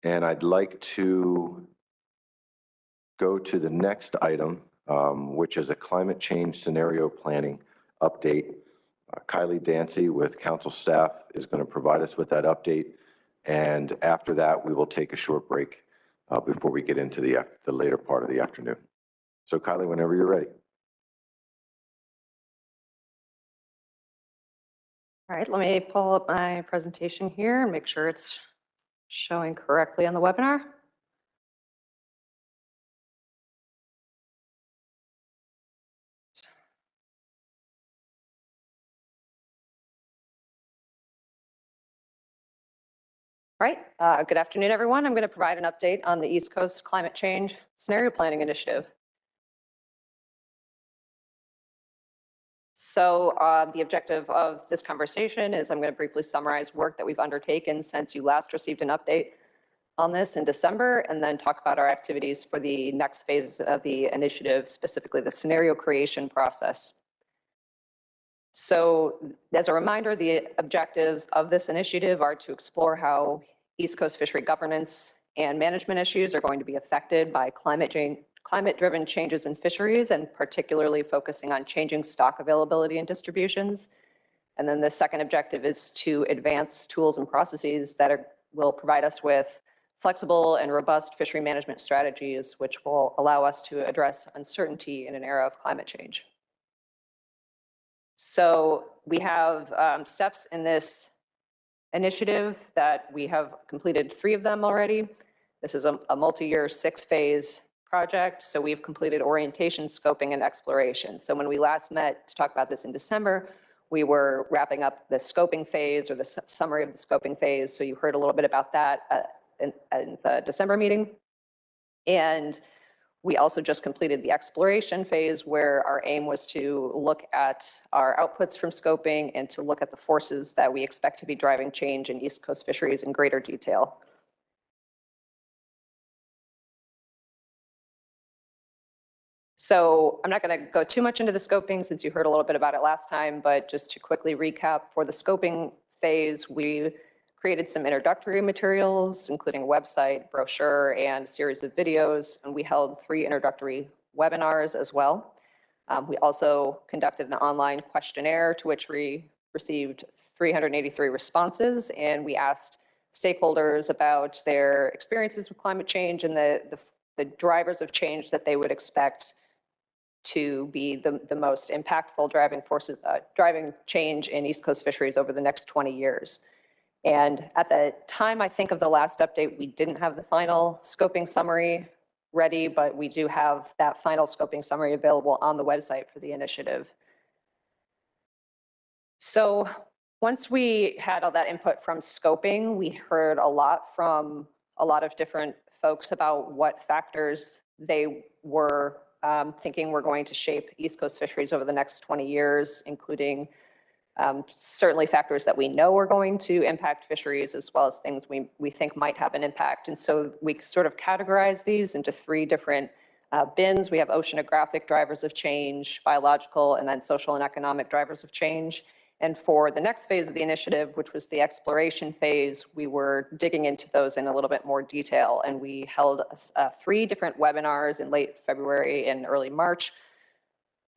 And I'd like to go to the next item, which is a climate change scenario planning update. Kylie Dancy with council staff is going to provide us with that update. And after that, we will take a short break before we get into the later part of the afternoon. So Kylie, whenever you're ready. All right, let me pull up my presentation here and make sure it's showing correctly on the webinar. All right, good afternoon, everyone. I'm going to provide an update on the East Coast Climate Change Scenario Planning Initiative. So the objective of this conversation is I'm going to briefly summarize work that we've undertaken since you last received an update on this in December, and then talk about our activities for the next phase of the initiative, specifically the scenario creation process. So as a reminder, the objectives of this initiative are to explore how East Coast fishery governance and management issues are going to be affected by climate-driven changes in fisheries, and particularly focusing on changing stock availability and distributions. And then the second objective is to advance tools and processes that will provide us with flexible and robust fishery management strategies, which will allow us to address uncertainty in an era of climate change. So we have steps in this initiative that we have completed 3 of them already. This is a multi-year 6-phase project. So we've completed orientation, scoping, and exploration. So when we last met to talk about this in December, we were wrapping up the scoping phase, or the summary of the scoping phase. So you heard a little bit about that in the December meeting. And we also just completed the exploration phase, where our aim was to look at our outputs from scoping and to look at the forces that we expect to be driving change in East Coast fisheries in greater detail. So I'm not going to go too much into the scoping since you heard a little bit about it last time, but just to quickly recap, for the scoping phase, we created some introductory materials, including a website, brochure, and a series of videos, and we held 3 introductory webinars as well. We also conducted an online questionnaire to which we received 383 responses, and we asked stakeholders about their experiences with climate change and the drivers of change that they would expect to be the most impactful driving forces, driving change in East Coast fisheries over the next 20 years. And at the time, I think, of the last update, we didn't have the final scoping summary ready, but we do have that final scoping summary available on the website for the initiative. So once we had all that input from scoping, we heard a lot from a lot of different folks about what factors they were thinking were going to shape East Coast fisheries over the next 20 years, including certainly factors that we know are going to impact fisheries, as well as things we think might have an impact. And so we sort of categorize these into 3 different bins. We have oceanographic drivers of change, biological, and then social and economic drivers of change. And for the next phase of the initiative, which was the exploration phase, we were digging into those in a little bit more detail. And we held 3 different webinars in late February and early March,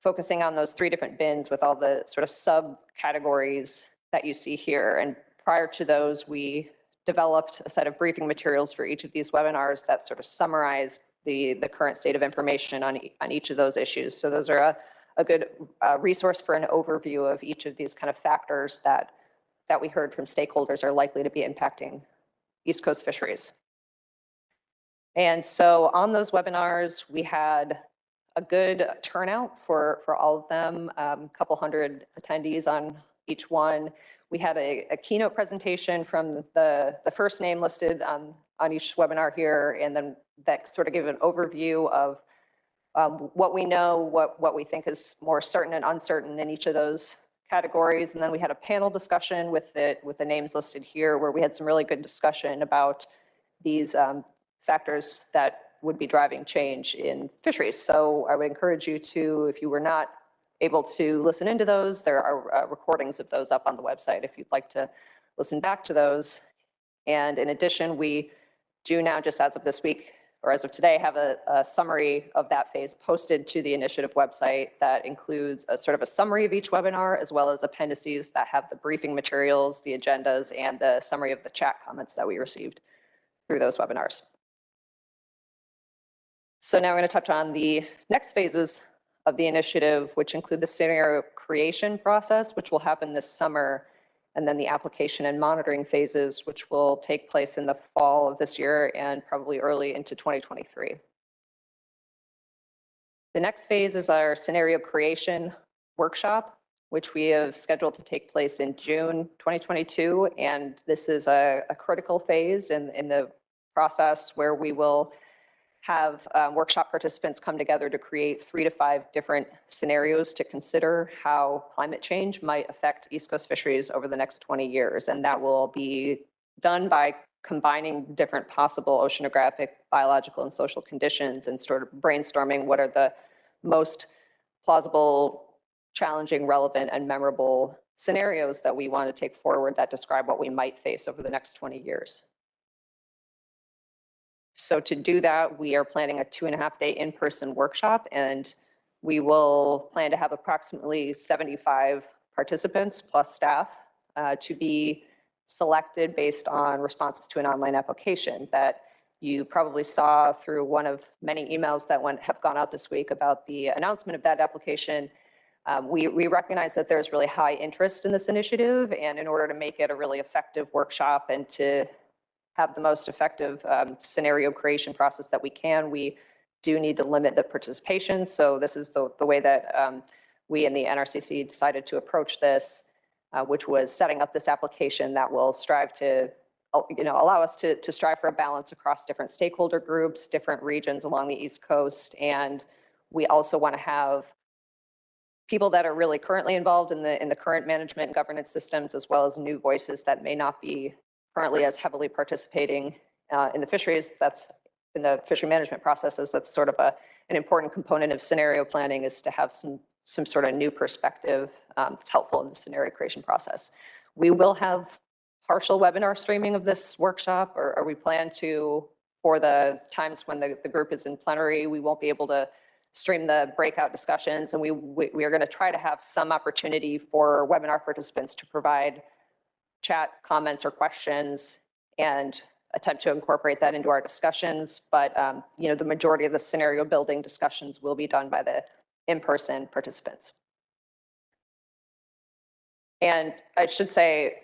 focusing on those 3 different bins with all the sort of subcategories that you see here. And prior to those, we developed a set of briefing materials for each of these webinars that sort of summarized the current state of information on each of those issues. So those are a good resource for an overview of each of these kind of factors that we heard from stakeholders are likely to be impacting East Coast fisheries. And so on those webinars, we had a good turnout for all of them, a couple hundred attendees on each one. We had a keynote presentation from the first name listed on each webinar here, and then that sort of gave an overview of what we know, what we think is more certain and uncertain in each of those categories. And then we had a panel discussion with the names listed here, where we had some really good discussion about these factors that would be driving change in fisheries. So I would encourage you to, if you were not able to listen into those, there are recordings of those up on the website if you'd like to listen back to those. And in addition, we do now, just as of this week, or as of today, have a summary of that phase posted to the initiative website that includes a sort of a summary of each webinar, as well as appendices that have the briefing materials, the agendas, and the summary of the chat comments that we received through those webinars. So now we're going to touch on the next phases of the initiative, which include the scenario creation process, which will happen this summer, and then the application and monitoring phases, which will take place in the fall of this year and probably early into 2023. The next phase is our scenario creation workshop, which we have scheduled to take place in June 2022. And this is a critical phase in the process where we will have workshop participants come together to create 3 to 5 different scenarios to consider how climate change might affect East Coast fisheries over the next 20 years. And that will be done by combining different possible oceanographic, biological, and social conditions and sort of brainstorming what are the most plausible, challenging, relevant, and memorable scenarios that we want to take forward that describe what we might face over the next 20 years. So to do that, we are planning a 2.5-day in-person workshop, and we will plan to have approximately 75 participants plus staff to be selected based on responses to an online application that you probably saw through one of many emails that have gone out this week about the announcement of that application. We recognize that there's really high interest in this initiative, and in order to make it a really effective workshop and to have the most effective scenario creation process that we can, we do need to limit the participation. So this is the way that we in the NRCC decided to approach this, which was setting up this application that will strive to, allow us to strive for a balance across different stakeholder groups, different regions along the East Coast. And we also want to have people that are really currently involved in the current management and governance systems, as well as new voices that may not be currently as heavily participating in the fisheries. That's in the fishery management processes. That's sort of an important component of scenario planning, is to have some sort of new perspective that's helpful in the scenario creation process. We will have partial webinar streaming of this workshop, or we plan to, for the times when the group is in plenary. We won't be able to stream the breakout discussions, and we are going to try to have some opportunity for webinar participants to provide chat comments or questions and attempt to incorporate that into our discussions. But the majority of the scenario building discussions will be done by the in-person participants. And I should say,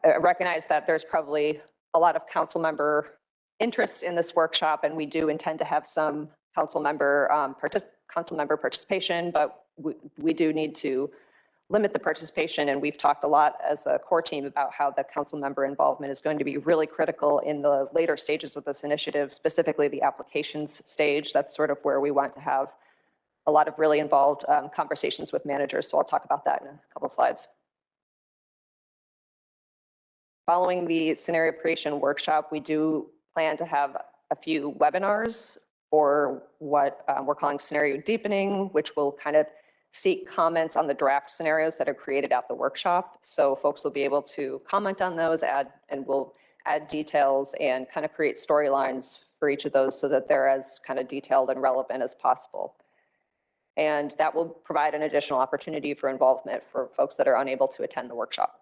I recognize that there's probably a lot of council member interest in this workshop, and we do intend to have some council member participation, but we do need to limit the participation. And we've talked a lot as a core team about how the council member involvement is going to be really critical in the later stages of this initiative, specifically the applications stage. That's sort of where we want to have a lot of really involved conversations with managers. So I'll talk about that in a couple of slides. Following the scenario creation workshop, we do plan to have a few webinars for what we're calling scenario deepening, which will kind of seek comments on the draft scenarios that are created at the workshop. So folks will be able to comment on those, we'll add details and kind of create storylines for each of those so that they're as kind of detailed and relevant as possible. And that will provide an additional opportunity for involvement for folks that are unable to attend the workshop.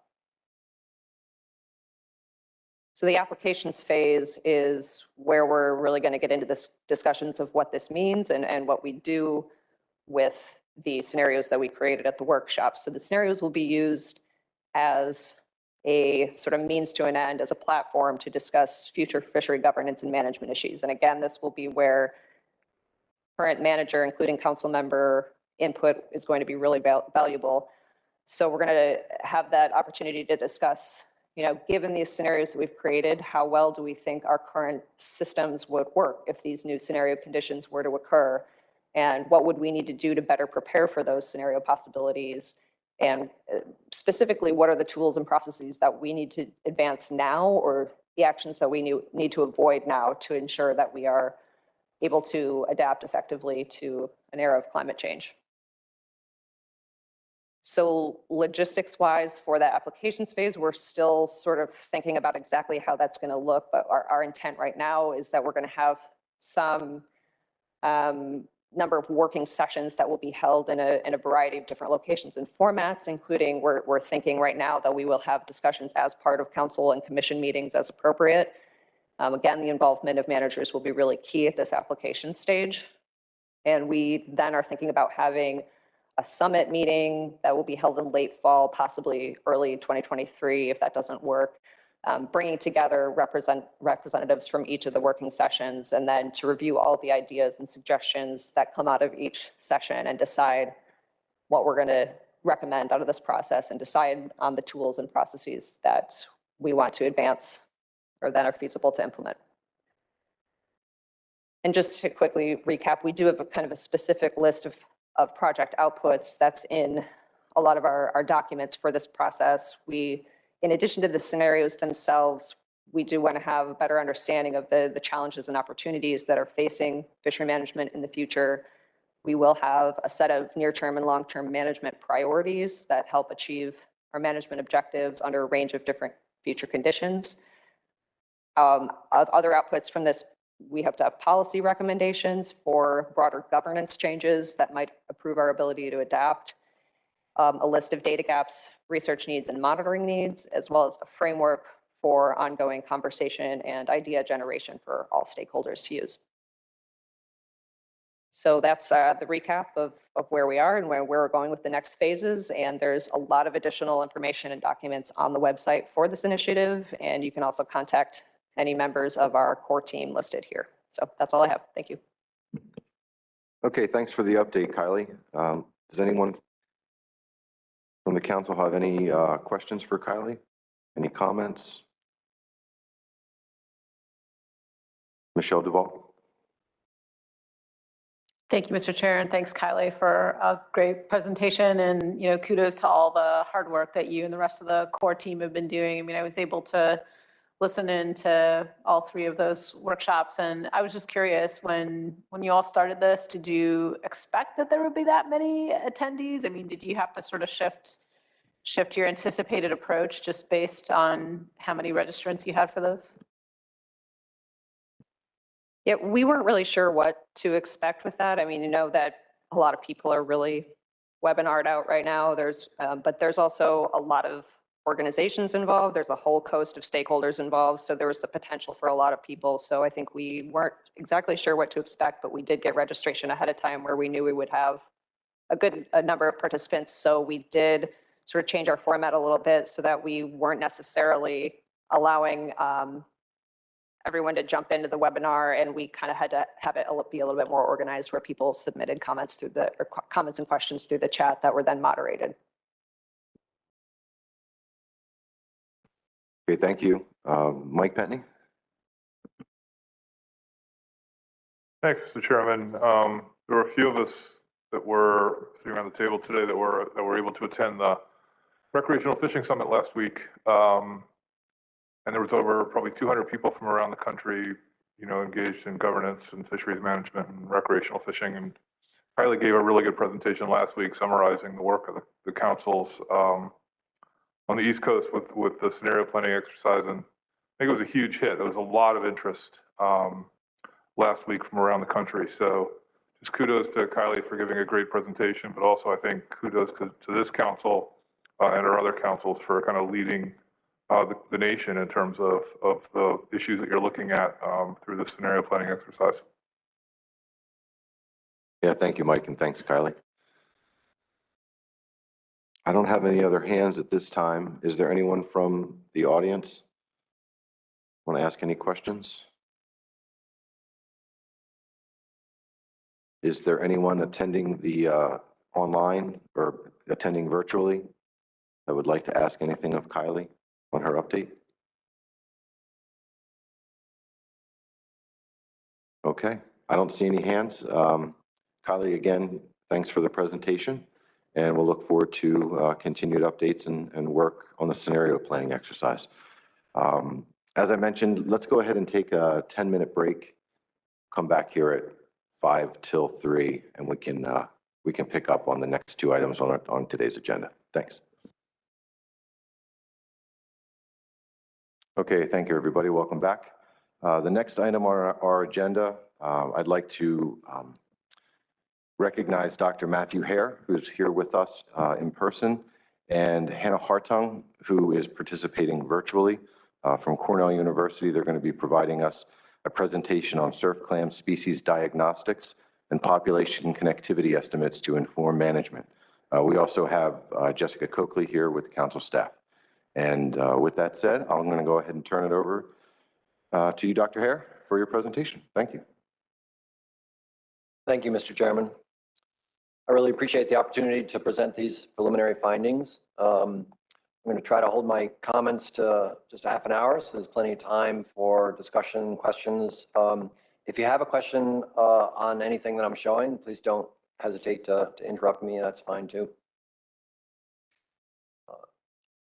So the applications phase is where we're really going to get into this discussions of what this means and what we do with the scenarios that we created at the workshop. So the scenarios will be used as a sort of means to an end, as a platform to discuss future fishery governance and management issues. And again, this will be where current manager, including council member input, is going to be really valuable. So we're going to have that opportunity to discuss, given these scenarios that we've created, how well do we think our current systems would work if these new scenario conditions were to occur? And what would we need to do to better prepare for those scenario possibilities? And specifically, what are the tools and processes that we need to advance now, or the actions that we need to avoid now to ensure that we are able to adapt effectively to an era of climate change? So logistics wise for that applications phase, we're still sort of thinking about exactly how that's going to look. But our intent right now is that we're going to have some number of working sessions that will be held in a variety of different locations and formats, including we're thinking right now that we will have discussions as part of council and commission meetings as appropriate. Again, the involvement of managers will be really key at this application stage. And we then are thinking about having a summit meeting that will be held in late fall, possibly early 2023, if that doesn't work, bringing together representatives from each of the working sessions, and then to review all the ideas and suggestions that come out of each session and decide what we're going to recommend out of this process and decide on the tools and processes that we want to advance or that are feasible to implement. And just to quickly recap, we do have a kind of a specific list of project outputs that's in a lot of our documents for this process. We, in addition to the scenarios themselves, we do want to have a better understanding of the challenges and opportunities that are facing fishery management in the future. We will have a set of near-term and long-term management priorities that help achieve our management objectives under a range of different future conditions. Other outputs from this, we have to have policy recommendations for broader governance changes that might improve our ability to adapt, a list of data gaps, research needs, and monitoring needs, as well as a framework for ongoing conversation and idea generation for all stakeholders to use. So that's the recap of where we are and where we're going with the next phases. And there's a lot of additional information and documents on the website for this initiative. And you can also contact any members of our core team listed here. So that's all I have. Thank you. Okay, thanks for the update, Kylie. Does anyone from the council have any questions for Kylie? Any comments? Michelle Duval. Thank you, Mr. Chair, and thanks, Kylie, for a great presentation. And kudos to all the hard work that you and the rest of the core team have been doing. I mean, I was able to listen in to all three of those workshops, and I was just curious, when you all started this, did you expect that there would be that many attendees? I mean, did you have to sort of shift your anticipated approach just based on how many registrants you had for those? Yeah, we weren't really sure what to expect with that. I mean, you know that a lot of people are really webinared out right now. But there's also a lot of organizations involved. There's a whole host of stakeholders involved. So there was the potential for a lot of people. So I think we weren't exactly sure what to expect, but we did get registration ahead of time where we knew we would have a number of participants. So we did sort of change our format a little bit so that we weren't necessarily allowing everyone to jump into the webinar, and we kind of had to have it be a little bit more organized where people submitted comments comments and questions through the chat that were then moderated. Okay, thank you. Mike Pentney. Thanks, Mr. Chairman. There were a few of us that were sitting around the table today that were able to attend the Recreational Fishing Summit last week. And there was over probably 200 people from around the country, engaged in governance and fisheries management and recreational fishing. And Kylie gave a really good presentation last week summarizing the work of the councils on the East Coast with the scenario planning exercise. And I think it was a huge hit. There was a lot of interest last week from around the country. So just kudos to Kylie for giving a great presentation, but also I think kudos to this council and our other councils for kind of leading the nation in terms of the issues that you're looking at through the scenario planning exercise. Yeah, thank you, Mike, and thanks, Kylie. I don't have any other hands at this time. Is there anyone from the audience want to ask any questions? Is there anyone attending the online or attending virtually that would like to ask anything of Kylie on her update? Okay, I don't see any hands. Kylie, again, thanks for the presentation, and we'll look forward to continued updates and work on the scenario planning exercise. As I mentioned, let's go ahead and take a 10-minute break, come back here at 2:55, and we can we can pick up on the next two items on today's agenda. Thanks. Okay, thank you, everybody. Welcome back. The next item on our agenda, I'd like to recognize Dr. Matthew Hare, who's here with us in person, and Hannah Hartung, who is participating virtually from Cornell University. They're going to be providing us a presentation on Surfclam species diagnostics and population connectivity estimates to inform management. We also have Jessica Coakley here with council staff. And with that said, I'm going to go ahead and turn it over to you, Dr. Hare, for your presentation. Thank you. Thank you, Mr. Chairman. I really appreciate the opportunity to present these preliminary findings. I'm going to try to hold my comments to just half an hour, so there's plenty of time for discussion, questions. If you have a question on anything that I'm showing, please don't hesitate to interrupt me. That's fine too.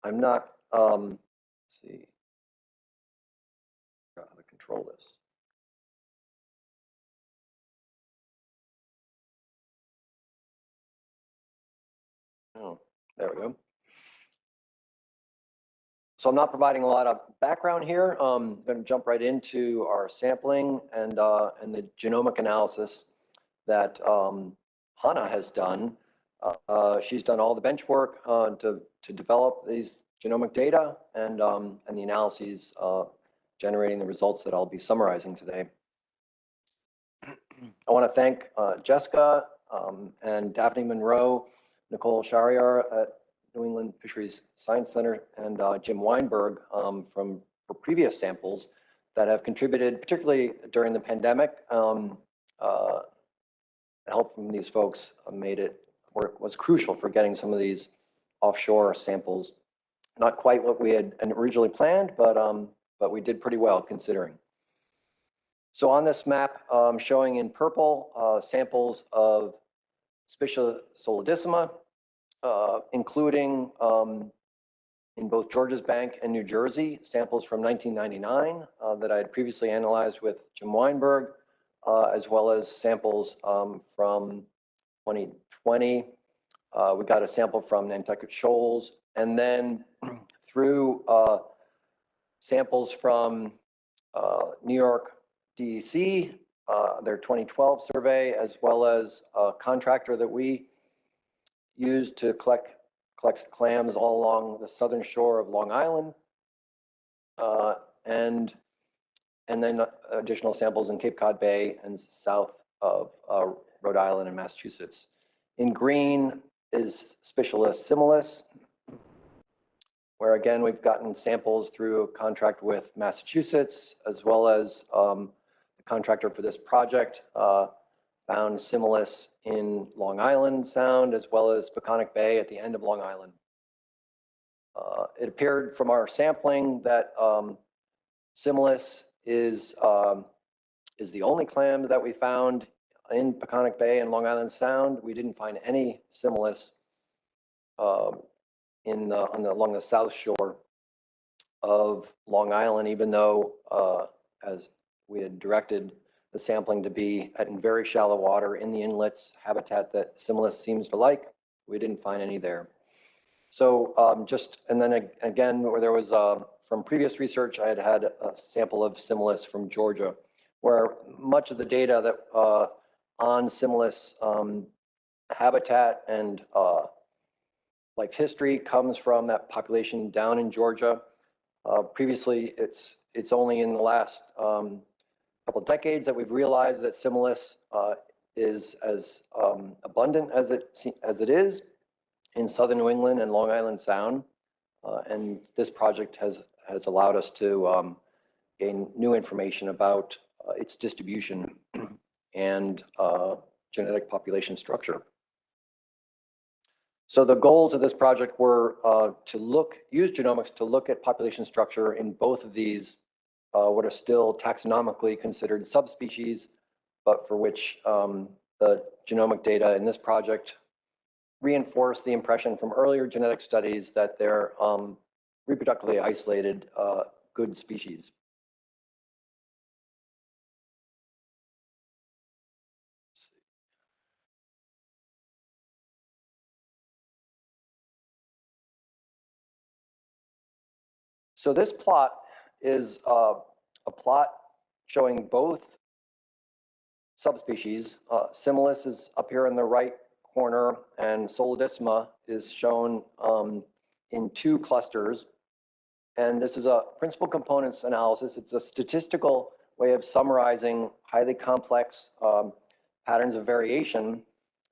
I'm not, let's see, how to control this. Oh, there we go. So I'm not providing a lot of background here. I'm going to jump right into our sampling and the genomic analysis that Hannah has done. She's done all the bench work to develop these genomic data and the analyses generating the results that I'll be summarizing today. I want to thank Jessica and Daphne Monroe, Nicole Shariar at New England Fisheries Science Center, and Jim Weinberg for previous samples that have contributed, particularly during the pandemic. Help from these folks was crucial for getting some of these offshore samples. Not quite what we had originally planned, but we did pretty well considering. So on this map, I'm showing in purple samples of Spatial solidissima, including in both Georges Bank and New Jersey, samples from 1999 that I had previously analyzed with Jim Weinberg, as well as samples from 2020. We got a sample from Nantucket Shoals, and then through samples from New York DEC, their 2012 survey, as well as a contractor that we used to collect clams all along the southern shore of Long Island, and then additional samples in Cape Cod Bay and south of Rhode Island and Massachusetts. In green is Spatial similis, where again we've gotten samples through a contract with Massachusetts, as well as the contractor for this project found similis in Long Island Sound, as well as Peconic Bay at the end of Long Island. It appeared from our sampling that similis is the only clam that we found in Peconic Bay and Long Island Sound. We didn't find any similis along the south shore of Long Island, even though as we had directed the sampling to be in very shallow water in the inlets, habitat that similis seems to like. We didn't find any there. So and then again, where there was from previous research, I had a sample of similis from Georgia, where much of the data that on similis habitat and life history comes from that population down in Georgia. Previously, it's only in the last couple decades that we've realized that similis is as abundant as it is in southern New England and Long Island Sound, and this project has allowed us to gain new information about its distribution and genetic population structure. So the goals of this project were to use genomics to look at population structure in both of these what are still taxonomically considered subspecies, but for which the genomic data in this project reinforce the impression from earlier genetic studies that they're reproductively isolated good species. So this plot is a plot showing both subspecies. Similis is up here in the right corner, and Solidissima is shown in two clusters. And this is a principal components analysis. It's a statistical way of summarizing highly complex patterns of variation.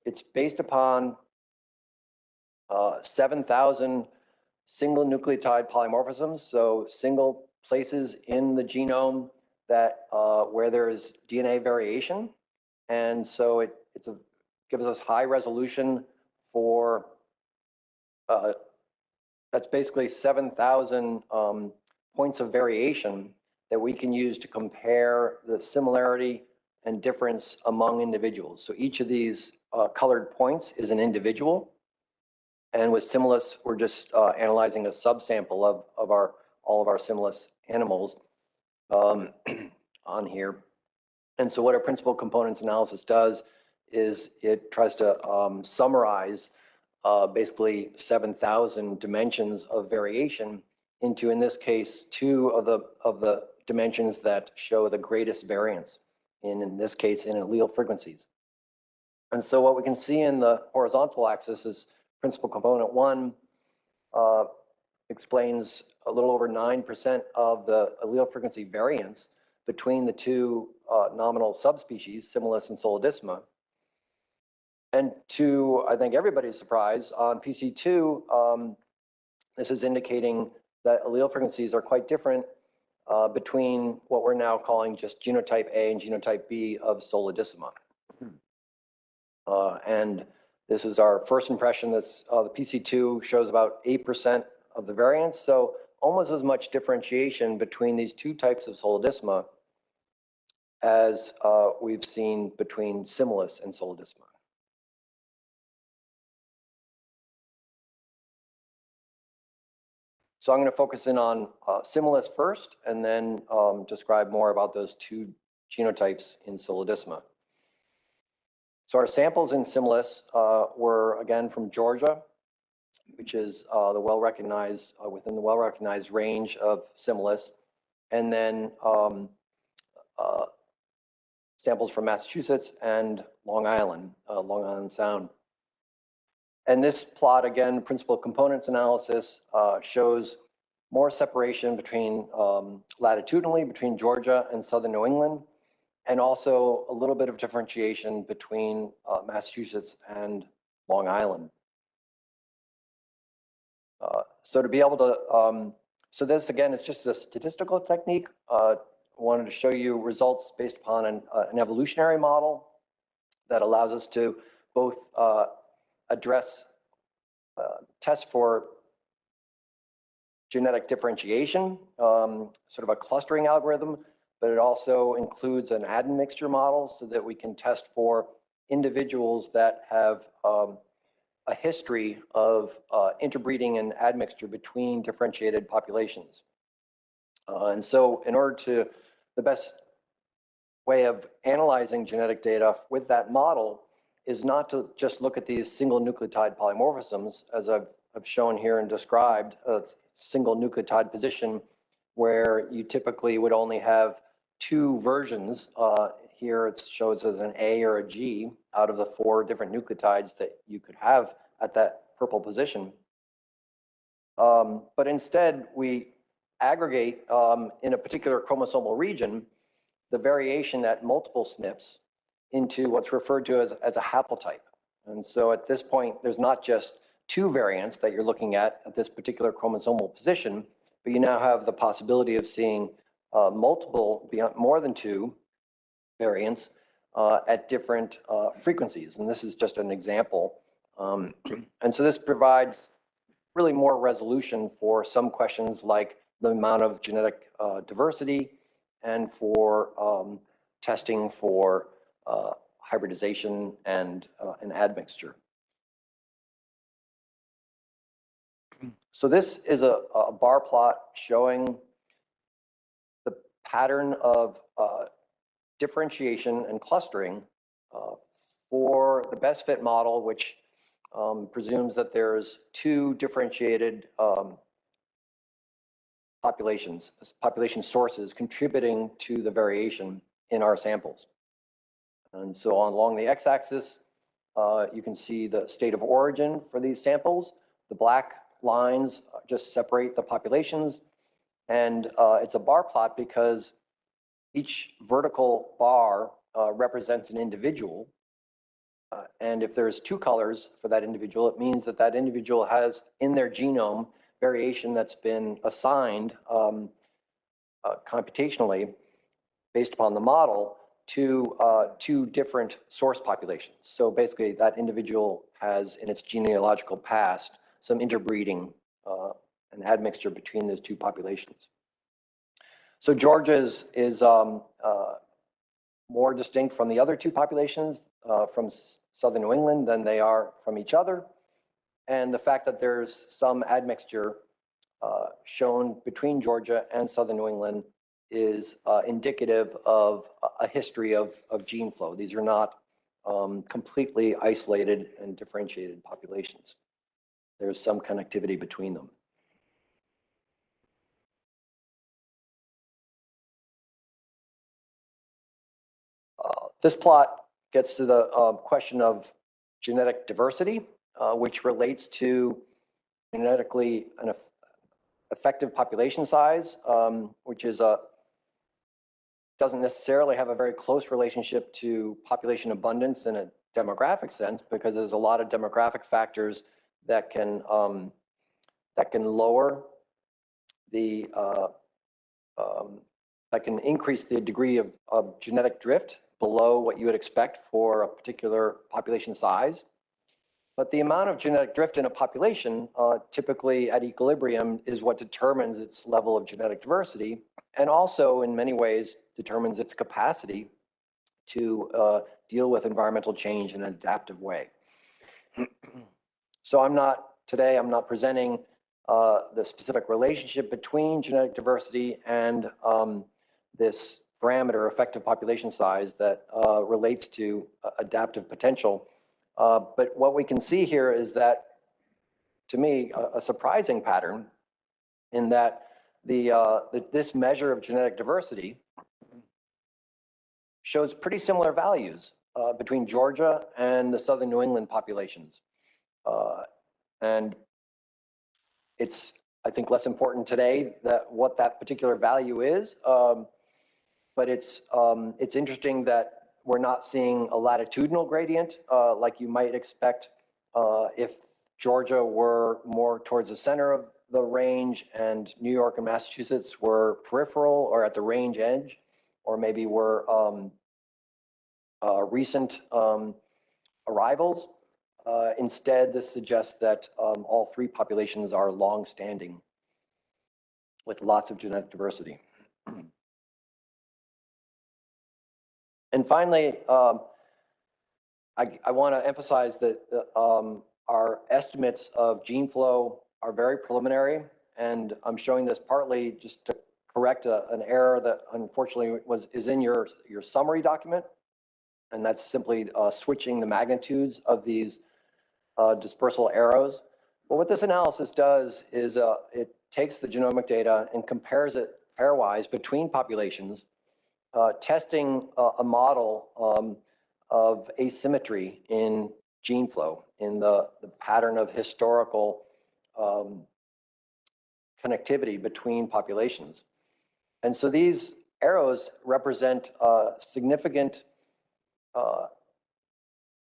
It's based upon 7,000 single nucleotide polymorphisms, so single places in the genome that where there is DNA variation. And so it gives us high resolution for, that's basically 7,000 points of variation that we can use to compare the similarity and difference among individuals. So each of these colored points is an individual. And with Similis, we're just analyzing a subsample of all of our Similis animals on here. And so what our principal components analysis does is it tries to summarize basically 7,000 dimensions of variation into, in this case, two of the dimensions that show the greatest variance, in this case, in allele frequencies. And so what we can see in the horizontal axis is principal component 1 explains a little over 9% of the allele frequency variance between the two nominal subspecies, Similis and Solidissima. And to, I think, everybody's surprise, on PC2, this is indicating that allele frequencies are quite different between what we're now calling just genotype A and genotype B of Solidissima. And this is our first impression. That's the PC2 shows about 8% of the variance. So almost as much differentiation between these two types of Solidissima as we've seen between Similis and Solidissima. So I'm going to focus in on Similis first, and then describe more about those two genotypes in Solidissima. So our samples in Similis were, again, from Georgia, which is the well-recognized, within the well-recognized range of Similis, and then samples from Massachusetts and Long Island Sound. And this plot, again, principal components analysis, shows more separation between latitudinally between Georgia and southern New England, and also a little bit of differentiation between Massachusetts and Long Island. So to be able to, so this again is just a statistical technique. I wanted to show you results based upon an evolutionary model that allows us to both address, test for genetic differentiation, sort of a clustering algorithm, but it also includes an admixture model so that we can test for individuals that have a history of interbreeding and admixture between differentiated populations. And so in order to, the best way of analyzing genetic data with that model is not to just look at these single nucleotide polymorphisms, as I've shown here and described, a single nucleotide position where you typically would only have two versions. Here it shows as an A or a G out of the 4 different nucleotides that you could have at that purple position. But instead, we aggregate in a particular chromosomal region the variation at multiple SNPs into what's referred to as a haplotype. And so at this point, there's not just 2 variants that you're looking at this particular chromosomal position, but you now have the possibility of seeing multiple, beyond more than 2 variants at different frequencies. And this is just an example. And so this provides really more resolution for some questions like the amount of genetic diversity and for testing for hybridization and admixture. So this is a bar plot showing the pattern of differentiation and clustering for the best fit model, which presumes that there's 2 differentiated populations, population sources contributing to the variation in our samples. And so along the x-axis, you can see the state of origin for these samples. The black lines just separate the populations. And it's a bar plot because each vertical bar represents an individual. And if there's two colors for that individual, it means that that individual has in their genome variation that's been assigned computationally based upon the model to two different source populations. So basically that individual has in its genealogical past some interbreeding, an admixture between those two populations. So Georgia's is more distinct from the other two populations from southern New England than they are from each other. And the fact that there's some admixture shown between Georgia and southern New England is indicative of a history of gene flow. These are not completely isolated and differentiated populations. There's some connectivity between them. This plot gets to the question of genetic diversity, which relates to genetically an effective population size, which is doesn't necessarily have a very close relationship to population abundance in a demographic sense, because there's a lot of demographic factors that can lower the that can increase the degree of genetic drift below what you would expect for a particular population size. But the amount of genetic drift in a population, typically at equilibrium, is what determines its level of genetic diversity, and also in many ways determines its capacity to deal with environmental change in an adaptive way. So today I'm not presenting the specific relationship between genetic diversity and this parameter, effective population size, that relates to adaptive potential. But what we can see here is that, to me, a surprising pattern in that this measure of genetic diversity shows pretty similar values between Georgia and the southern New England populations. And it's, I think, less important today what that particular value is. But it's interesting that we're not seeing a latitudinal gradient like you might expect if Georgia were more towards the center of the range and New York and Massachusetts were peripheral or at the range edge, or maybe were recent arrivals. Instead, this suggests that all three populations are long-standing with lots of genetic diversity. And finally, I want to emphasize that our estimates of gene flow are very preliminary, and I'm showing this partly just to correct an error that unfortunately is in your summary document, and that's simply switching the magnitudes of these dispersal arrows. But what this analysis does is it takes the genomic data and compares it pairwise between populations, testing a model of asymmetry in gene flow, in the pattern of historical connectivity between populations. And so these arrows represent significant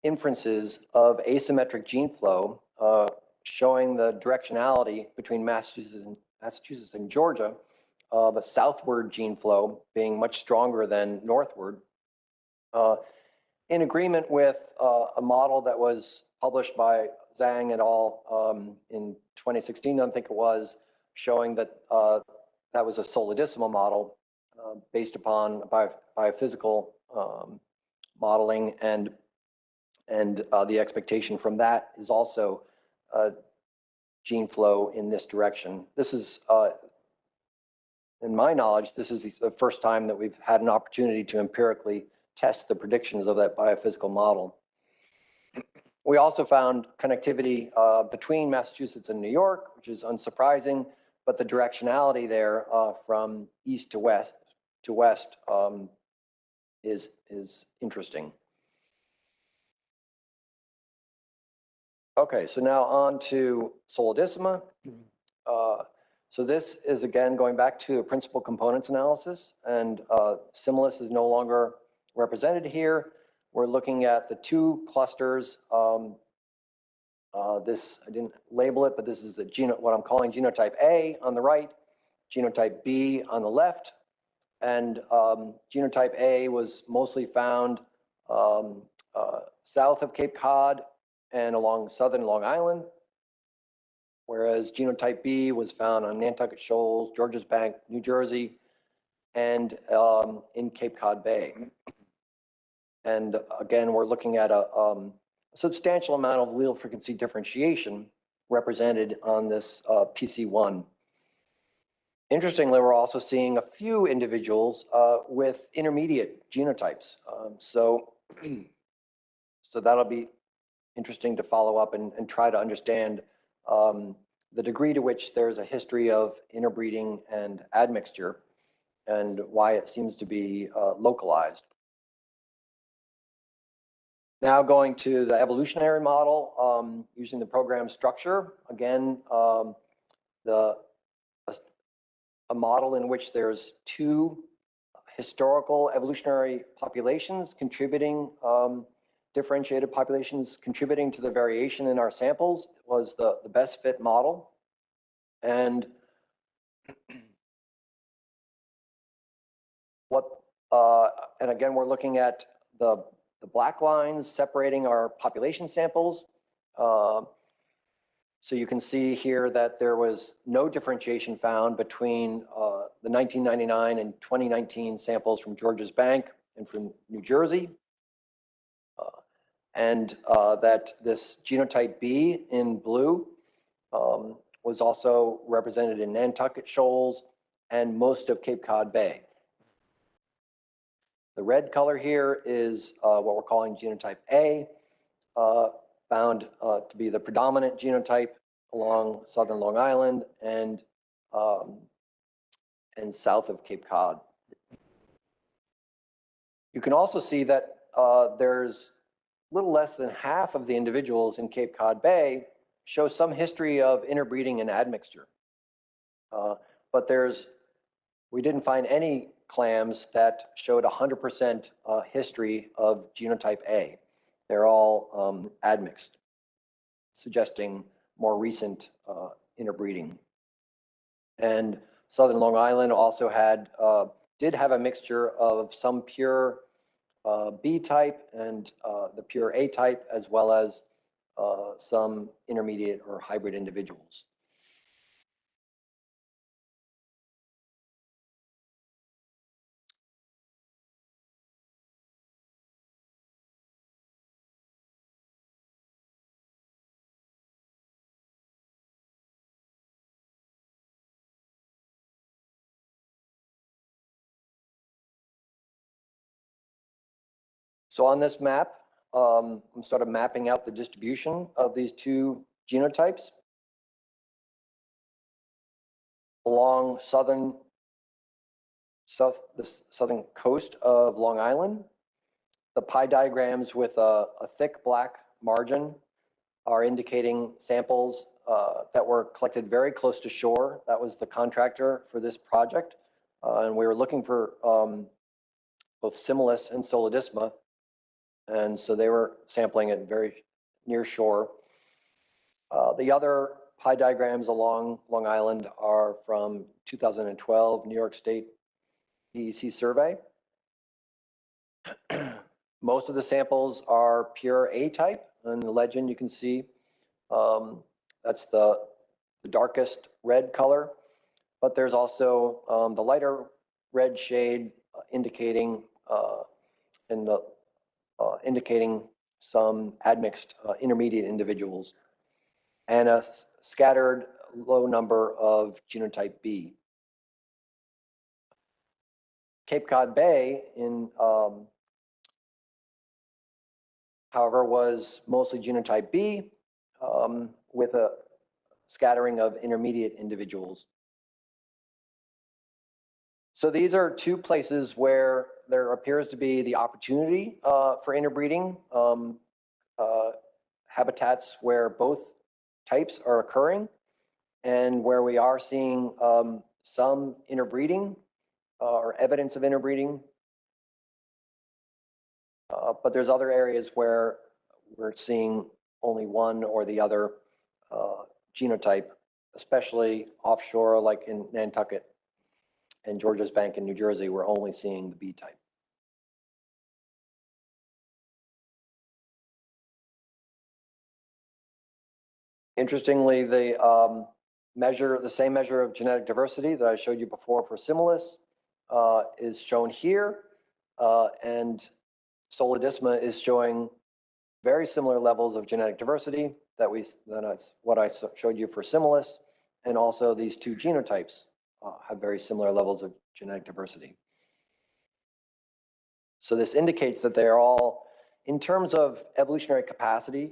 inferences of asymmetric gene flow, showing the directionality between Massachusetts and Georgia, the southward gene flow being much stronger than northward, in agreement with a model that was published by Zhang et al. In 2016, I think it was, showing that that was a solidissima model based upon biophysical modeling, and the expectation from that is also gene flow in this direction. This is, in my knowledge, this is the first time that we've had an opportunity to empirically test the predictions of that biophysical model. We also found connectivity between Massachusetts and New York, which is unsurprising. but the directionality there from east to west is interesting. Okay, so now on to Solidissima. So this is again going back to a principal components analysis, and Similis is no longer represented here. We're looking at the two clusters. This, I didn't label it, but this is the what I'm calling genotype A on the right, genotype B on the left. And genotype A was mostly found south of Cape Cod and along southern Long Island, whereas genotype B was found on Nantucket Shoals, Georges Bank, New Jersey, and in Cape Cod Bay. And again, we're looking at a substantial amount of allele frequency differentiation represented on this PC1. Interestingly, we're also seeing a few individuals with intermediate genotypes. So that'll be interesting to follow up and try to understand the degree to which there's a history of interbreeding and admixture and why it seems to be localized. Now going to the evolutionary model using the program structure. Again, a model in which there's two historical evolutionary populations contributing, differentiated populations contributing to the variation in our samples was the best fit model. And and again, we're looking at the black lines separating our population samples. So you can see here that there was no differentiation found between the 1999 and 2019 samples from Georges Bank and from New Jersey. And that this genotype B in blue was also represented in Nantucket Shoals and most of Cape Cod Bay. The red color here is what we're calling genotype A, found to be the predominant genotype along southern Long Island and south of Cape Cod. You can also see that there's little less than half of the individuals in Cape Cod Bay show some history of interbreeding and admixture. But we didn't find any clams that showed 100% history of genotype A. They're all admixed, suggesting more recent interbreeding. And southern Long Island also did have a mixture of some pure B type and the pure A type, as well as some intermediate or hybrid individuals. So on this map, I'm sort of mapping out the distribution of these two genotypes along the southern coast of Long Island. The pie diagrams with a thick black margin are indicating samples that were collected very close to shore. That was the contractor for this project. And we were looking for both Similis and Solidissima. And so they were sampling it very near shore. The other pie diagrams along Long Island are from 2012 New York State DEC survey. Most of the samples are pure A type. And the legend you can see, that's the darkest red color. But there's also the lighter red shade indicating indicating some admixed intermediate individuals, and a scattered low number of genotype B. Cape Cod Bay, however, was mostly genotype B with a scattering of intermediate individuals. So these are two places where there appears to be the opportunity for interbreeding, habitats where both types are occurring, and where we are seeing some interbreeding or evidence of interbreeding. But there's other areas where we're seeing only one or the other genotype, especially offshore, like in Nantucket and Georges Bank in New Jersey, we're only seeing the B type. Interestingly, the same measure of genetic diversity that I showed you before for Similis is shown here, and Solidissima is showing very similar levels of genetic diversity that's what I showed you for Similis, and also these two genotypes have very similar levels of genetic diversity. So this indicates that they are all, in terms of evolutionary capacity,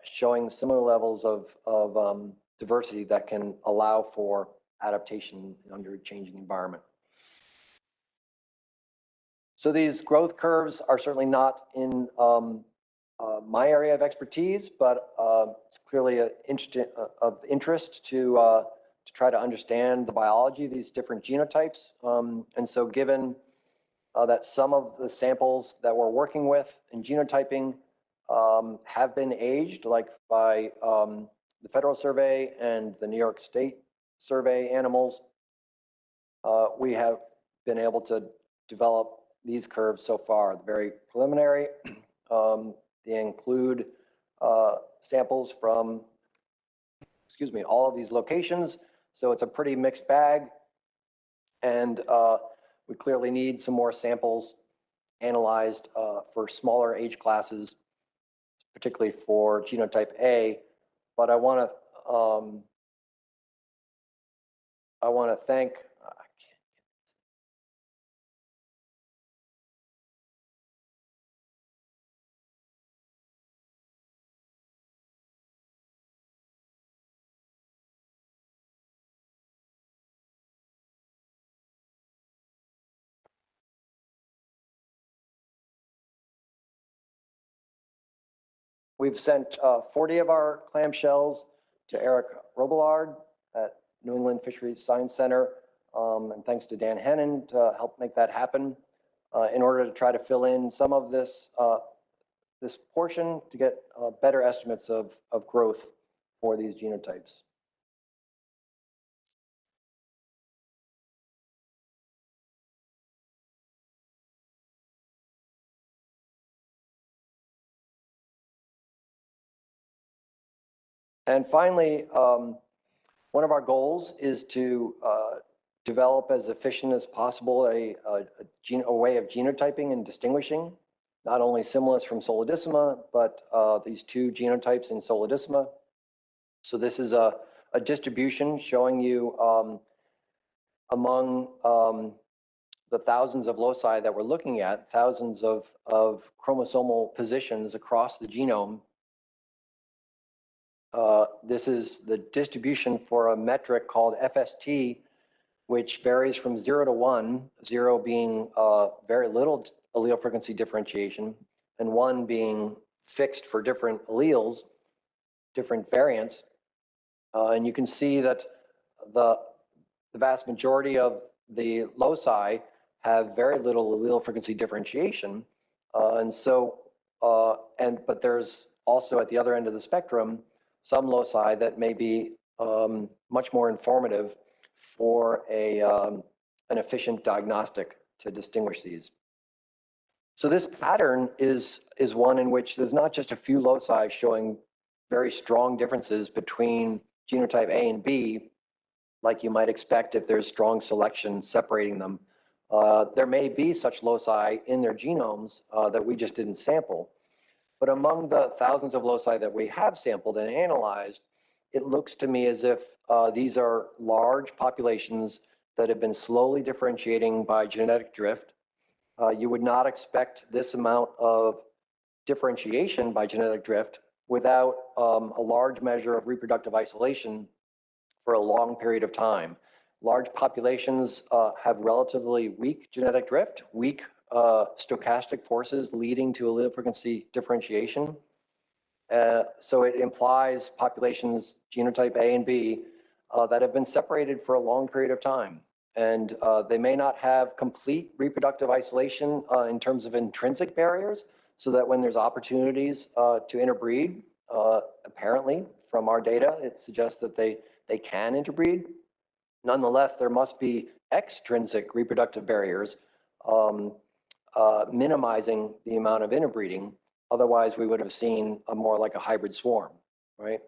showing similar levels of diversity that can allow for adaptation under a changing environment. So these growth curves are certainly not in my area of expertise, but it's clearly of interest to try to understand the biology of these different genotypes. And so given that some of the samples that we're working with in genotyping have been aged, like by the Federal Survey and the New York State Survey animals, we have been able to develop these curves so far. They're very preliminary. They include samples from, all of these locations. So it's a pretty mixed bag. And we clearly need some more samples analyzed for smaller age classes, particularly for genotype A. But I want to thank, we've sent 40 of our clamshells to Eric Robillard at New England Fisheries Science Center. And thanks to Dan Hennon to help make that happen in order to try to fill in some of this, this portion to get better estimates of growth for these genotypes. And finally, one of our goals is to develop as efficient as possible a way of genotyping and distinguishing not only Similis from Solidissima, but these two genotypes in Solidissima. So this is a distribution showing you among the thousands of loci that we're looking at, thousands of chromosomal positions across the genome. This is the distribution for a metric called FST, which varies from 0 to 1, 0 being very little allele frequency differentiation, and 1 being fixed for different alleles, different variants. And you can see that the vast majority of the loci have very little allele frequency differentiation. But there's also at the other end of the spectrum, some loci that may be much more informative for an efficient diagnostic to distinguish these. So this pattern is one in which there's not just a few loci showing very strong differences between genotype A and B, like you might expect if there's strong selection separating them. There may be such loci in their genomes that we just didn't sample. But among the thousands of loci that we have sampled and analyzed, it looks to me as if these are large populations that have been slowly differentiating by genetic drift. You would not expect this amount of differentiation by genetic drift without a large measure of reproductive isolation for a long period of time, large populations have relatively weak genetic drift, weak stochastic forces leading to allele frequency differentiation. So it implies populations, genotype A and B, that have been separated for a long period of time. And they may not have complete reproductive isolation in terms of intrinsic barriers, so that when there's opportunities to interbreed, apparently from our data, it suggests that they can interbreed. Nonetheless, there must be extrinsic reproductive barriers minimizing the amount of interbreeding. Otherwise, we would have seen a more like a hybrid swarm, right?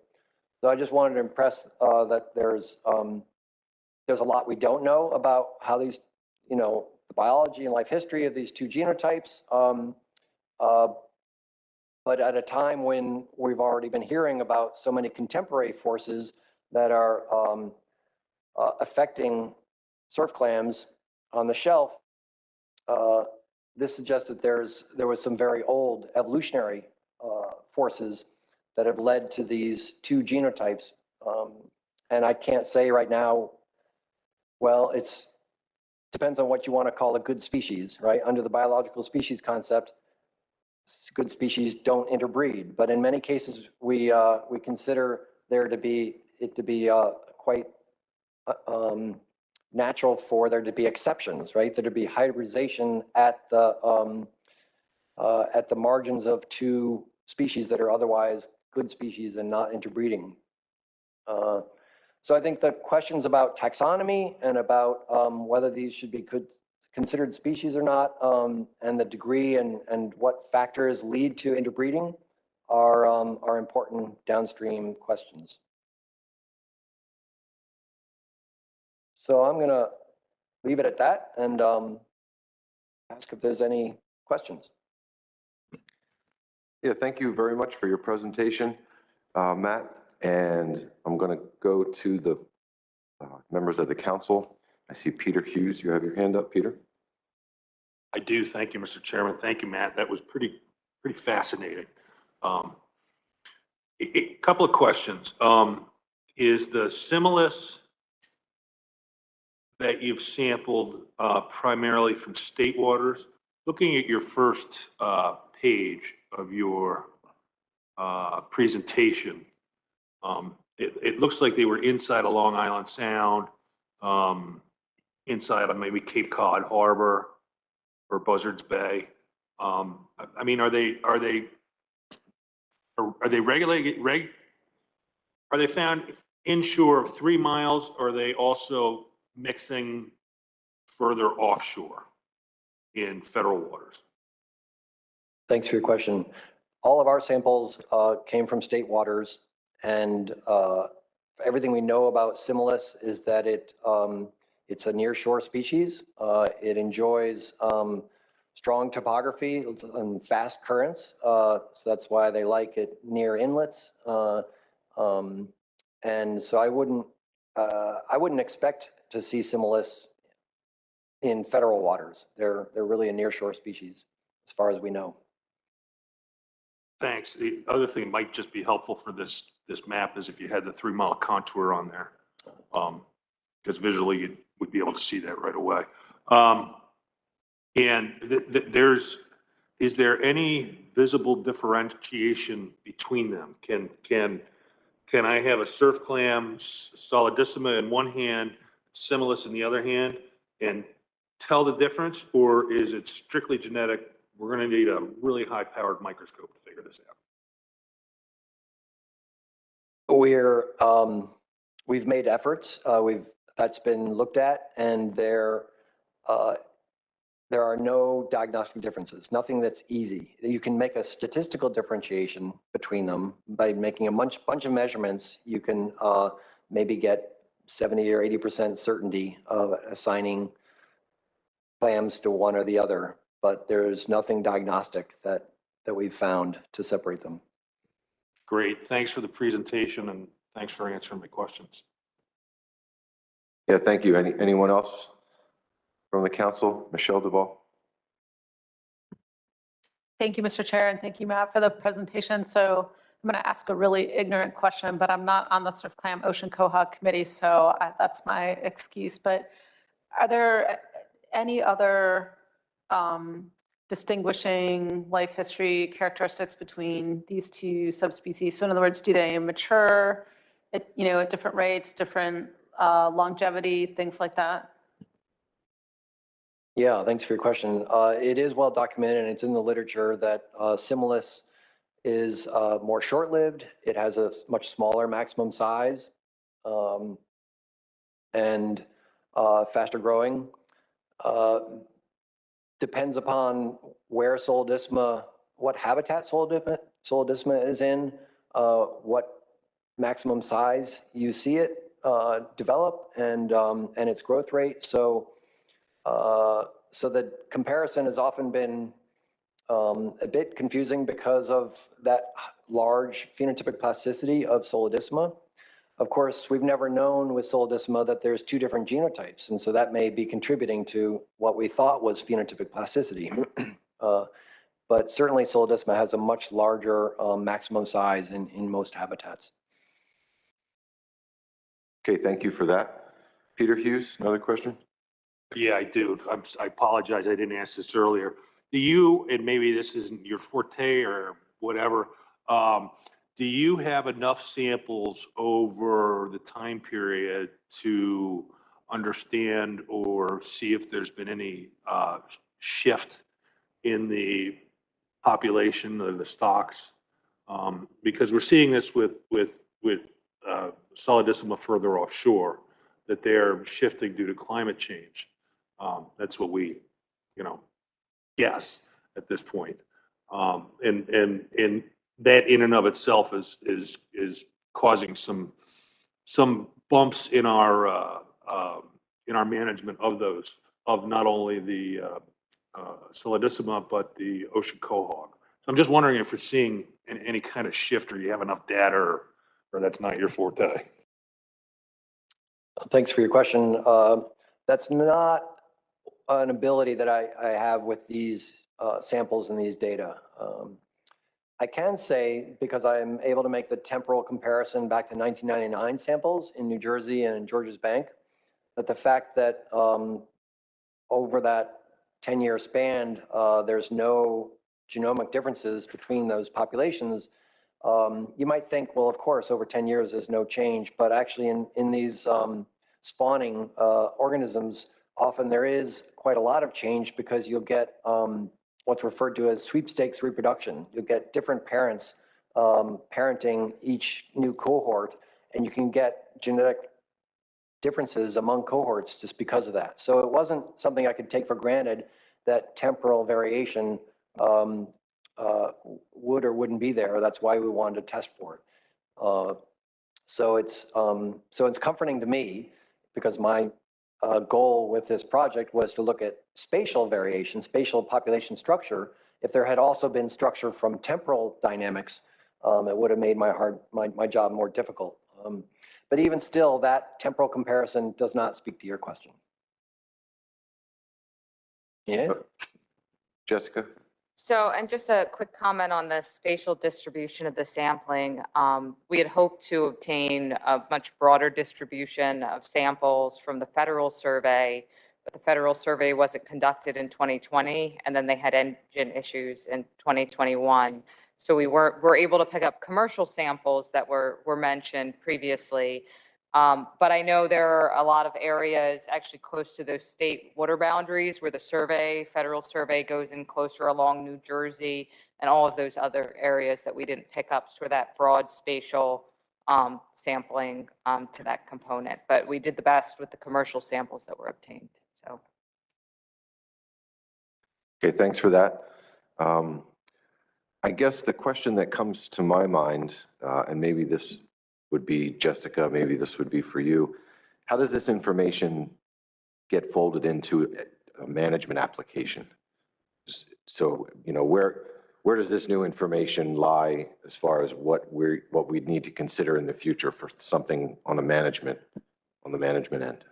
So I just wanted to impress that there's a lot we don't know about how these, the biology and life history of these two genotypes. But at a time when we've already been hearing about so many contemporary forces that are affecting surf clams on the shelf, this suggests that there was some very old evolutionary forces that have led to these two genotypes. And I can't say right now, well, it depends on what you want to call a good species, right? Under the biological species concept, good species don't interbreed. But in many cases, we consider it to be quite natural for there to be exceptions, right? There to be hybridization at the margins of two species that are otherwise good species and not interbreeding. So I think the questions about taxonomy and about whether these should be considered species or not, and the degree and what factors lead to interbreeding are important downstream questions. So I'm going to leave it at that and ask if there's any questions. Yeah, thank you very much for your presentation, Matt. And I'm going to go to the members of the council. I see Peter Hughes. You have your hand up, Peter. I do. Thank you, Mr. Chairman. Thank you, Matt. That was pretty fascinating. A couple of questions. Is the Simulus that you've sampled primarily from state waters? Looking at your first page of your presentation, it looks like they were inside of Long Island Sound, inside of maybe Cape Cod Harbor or Buzzards Bay. I mean, are they regulated? Are they found inshore of 3 miles? Or are they also mixing further offshore in federal waters? Thanks for your question. All of our samples came from state waters, and everything we know about Simulus is that it's a near-shore species. It enjoys strong topography and fast currents, so that's why they like it near inlets. And so I wouldn't expect to see Simulus in federal waters. They're really a near-shore species, as far as we know. Thanks. The other thing might just be helpful for this map is if you had the 3 mile contour on there, because visually you would be able to see that right away. And is there any visible differentiation between them? Can I have a surf clam solidissima in one hand, Simulus in the other hand, and tell the difference, or is it strictly genetic? We're going to need a really high-powered microscope to figure this out. We've made efforts. That's been looked at, and there are no diagnostic differences. Nothing that's easy. You can make a statistical differentiation between them by making a bunch of measurements. You can maybe get 70 or 80% certainty of assigning clams to one or the other, but there's nothing diagnostic that we've found to separate them. Great. Thanks for the presentation, and thanks for answering my questions. Yeah, thank you. Anyone else from the council? Michelle Duval. Thank you, Mr. Chair, and thank you, Matt, for the presentation. So I'm going to ask a really ignorant question, but I'm not on the Surfclam Ocean Quahog Committee, so that's my excuse. But are there any other distinguishing life history characteristics between these two subspecies? So in other words, do they mature at, at different rates, different longevity, things like that? Yeah, thanks for your question. It is well documented and it's in the literature that Similis is more short-lived. It has a much smaller maximum size and faster growing. Depends upon where Solidisma, what habitat Solidisma is in, what maximum size you see it develop and its growth rate. So the comparison has often been a bit confusing because of that large phenotypic plasticity of Solidisma. Of course, we've never known with Solidisma that there's two different genotypes, and so that may be contributing to what we thought was phenotypic plasticity. But certainly Solidisma has a much larger maximum size in most habitats. Okay, thank you for that. Peter Hughes, another question? Yeah, I do. I apologize, I didn't ask this earlier. Do you, and maybe this isn't your forte or whatever, do you have enough samples over the time period to understand or see if there's been any shift in the population of the stocks? Because we're seeing this with Solidissima further offshore, that they're shifting due to climate change. That's what we, guess at this point. And that in and of itself is causing some bumps in our management of those, of not only the Solidissima, but the ocean quahog. So I'm just wondering if you're seeing any kind of shift, or you have enough data, or that's not your forte. Thanks for your question. That's not an ability that I have with these samples and these data. I can say, because I'm able to make the temporal comparison back to 1999 samples in New Jersey and in Georges Bank, that the fact that over that 10-year span, there's no genomic differences between those populations, you might think, well, of course, over 10 years, there's no change. But actually, in these spawning organisms, often there is quite a lot of change, because you'll get what's referred to as sweepstakes reproduction. You'll get different parents parenting each new cohort, and you can get genetic differences among cohorts just because of that. So it wasn't something I could take for granted that temporal variation would or wouldn't be there. That's why we wanted to test for it. So it's comforting to me, because my goal with this project was to look at spatial variation, spatial population structure. If there had also been structure from temporal dynamics, it would have made my job more difficult. But even still, that temporal comparison does not speak to your question. Yeah. Jessica? So, and just a quick comment on the spatial distribution of the sampling. We had hoped to obtain a much broader distribution of samples from the federal survey, but the federal survey wasn't conducted in 2020, and then they had engine issues in 2021. So we were able to pick up commercial samples that were mentioned previously. But I know there are a lot of areas actually close to those state water boundaries where the federal survey goes in closer along New Jersey and all of those other areas that we didn't pick up for that broad spatial sampling to that component. But we did the best with the commercial samples that were obtained. So. Okay, thanks for that. I guess the question that comes to my mind, and maybe this would be Jessica, maybe this would be for you. How does this information get folded into a management application? So, where does this new information lie as far as what we need to consider in the future for something on the management end?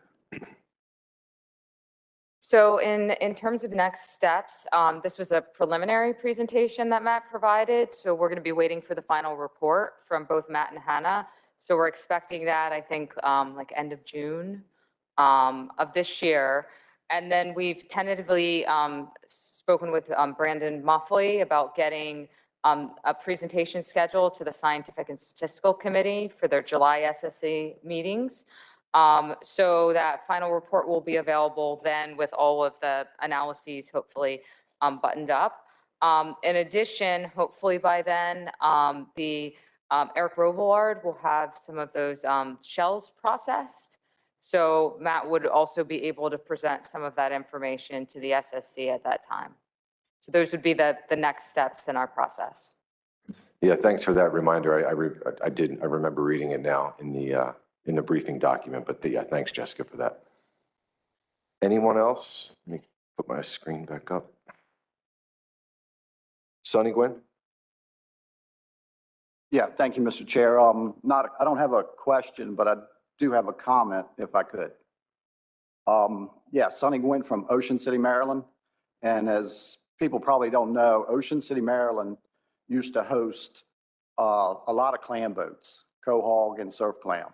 So in terms of next steps, this was a preliminary presentation that Matt provided. So we're going to be waiting for the final report from both Matt and Hannah. So we're expecting that, I think, like end of June of this year. And then we've tentatively spoken with Brandon Muffley about getting a presentation schedule to the Scientific and Statistical Committee for their July SSC meetings. So that final report will be available then with all of the analyses hopefully buttoned up. In addition, hopefully by then, Eric Robillard will have some of those shells processed. So Matt would also be able to present some of that information to the SSC at that time. So those would be the next steps in our process. Yeah, thanks for that reminder. I remember reading it now in the briefing document, but yeah, thanks, Jessica, for that. Anyone else? Let me put my screen back up. Sonny Gwen? Yeah, thank you, Mr. Chair. I don't have a question, but I do have a comment if I could. Yeah, Sonny Gwynn from Ocean City, Maryland. And as people probably don't know, Ocean City, Maryland used to host a lot of clam boats, quahog and Surfclam.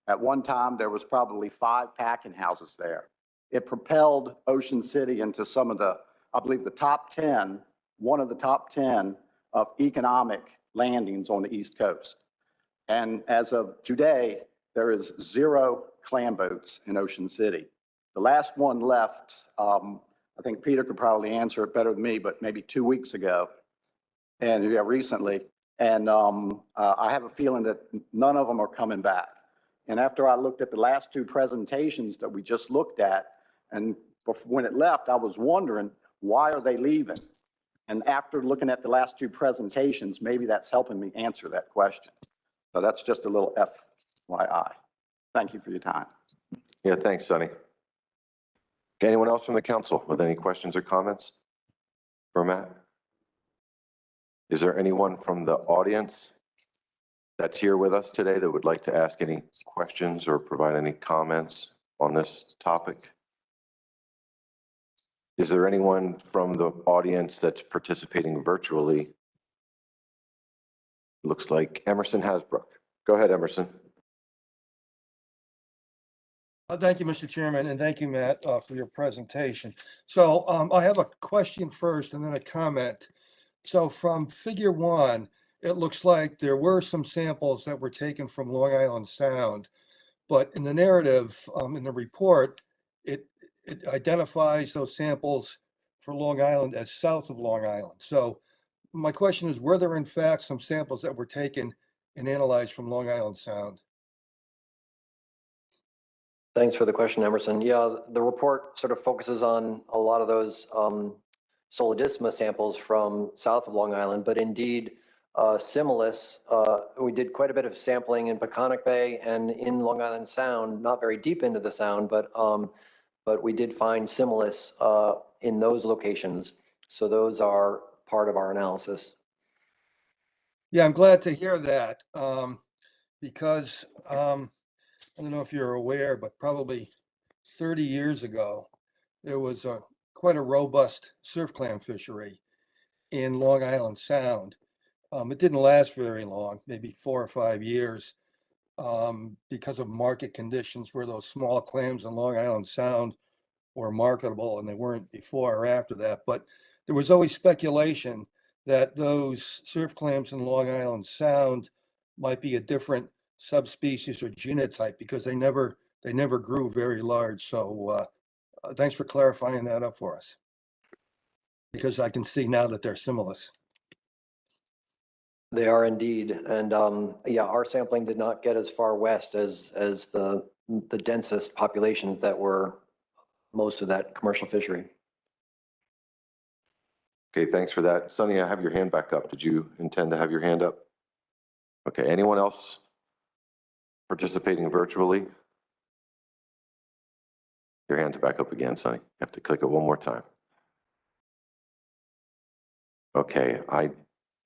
At one time, there was probably 5 packing houses there. It propelled Ocean City into some of the, I believe the top 10, one of the top 10 of economic landings on the East Coast. And as of today, there is 0 clam boats in Ocean City. The last one left, I think Peter could probably answer it better than me, but maybe 2 weeks ago, and yeah, recently. And I have a feeling that none of them are coming back. And after I looked at the last 2 presentations that we just looked at, and when it left, I was wondering, why are they leaving? And after looking at the last 2 presentations, maybe that's helping me answer that question. So that's just a little FYI. Thank you for your time. Yeah, thanks, Sonny. Anyone else from the council with any questions or comments for Matt? Is there anyone from the audience that's here with us today that would like to ask any questions or provide any comments on this topic? Is there anyone from the audience that's participating virtually? Looks like Emerson Hasbrook. Go ahead, Emerson. Thank you, Mr. Chairman, and thank you, Matt, for your presentation. So I have a question first and then a comment. So from figure 1, it looks like there were some samples that were taken from Long Island Sound, but in the narrative, in the report, it identifies those samples for Long Island as south of Long Island. So my question is, were there in fact some samples that were taken and analyzed from Long Island Sound? Thanks for the question, Emerson. Yeah, the report sort of focuses on a lot of those solidissima samples from south of Long Island, but indeed, Similis, we did quite a bit of sampling in Peconic Bay and in Long Island Sound, not very deep into the Sound, but we did find Similis in those locations. So those are part of our analysis. Yeah, I'm glad to hear that, because I don't know if you're aware, but probably 30 years ago, there was quite a robust surfclam fishery in Long Island Sound. It didn't last very long, maybe 4 or 5 years, because of market conditions where those small clams in Long Island Sound were marketable and they weren't before or after that. But there was always speculation that those surf clams in Long Island Sound might be a different subspecies or genotype because they never grew very large. So thanks for clarifying that up for us, because I can see now that they're Similis. They are indeed, and yeah, our sampling did not get as far west as the densest populations that were most of that commercial fishery. Okay, thanks for that. Sonny, I have your hand back up. Did you intend to have your hand up? Okay, anyone else participating virtually? Your hand's back up again, Sonny. You have to click it one more time. Okay, I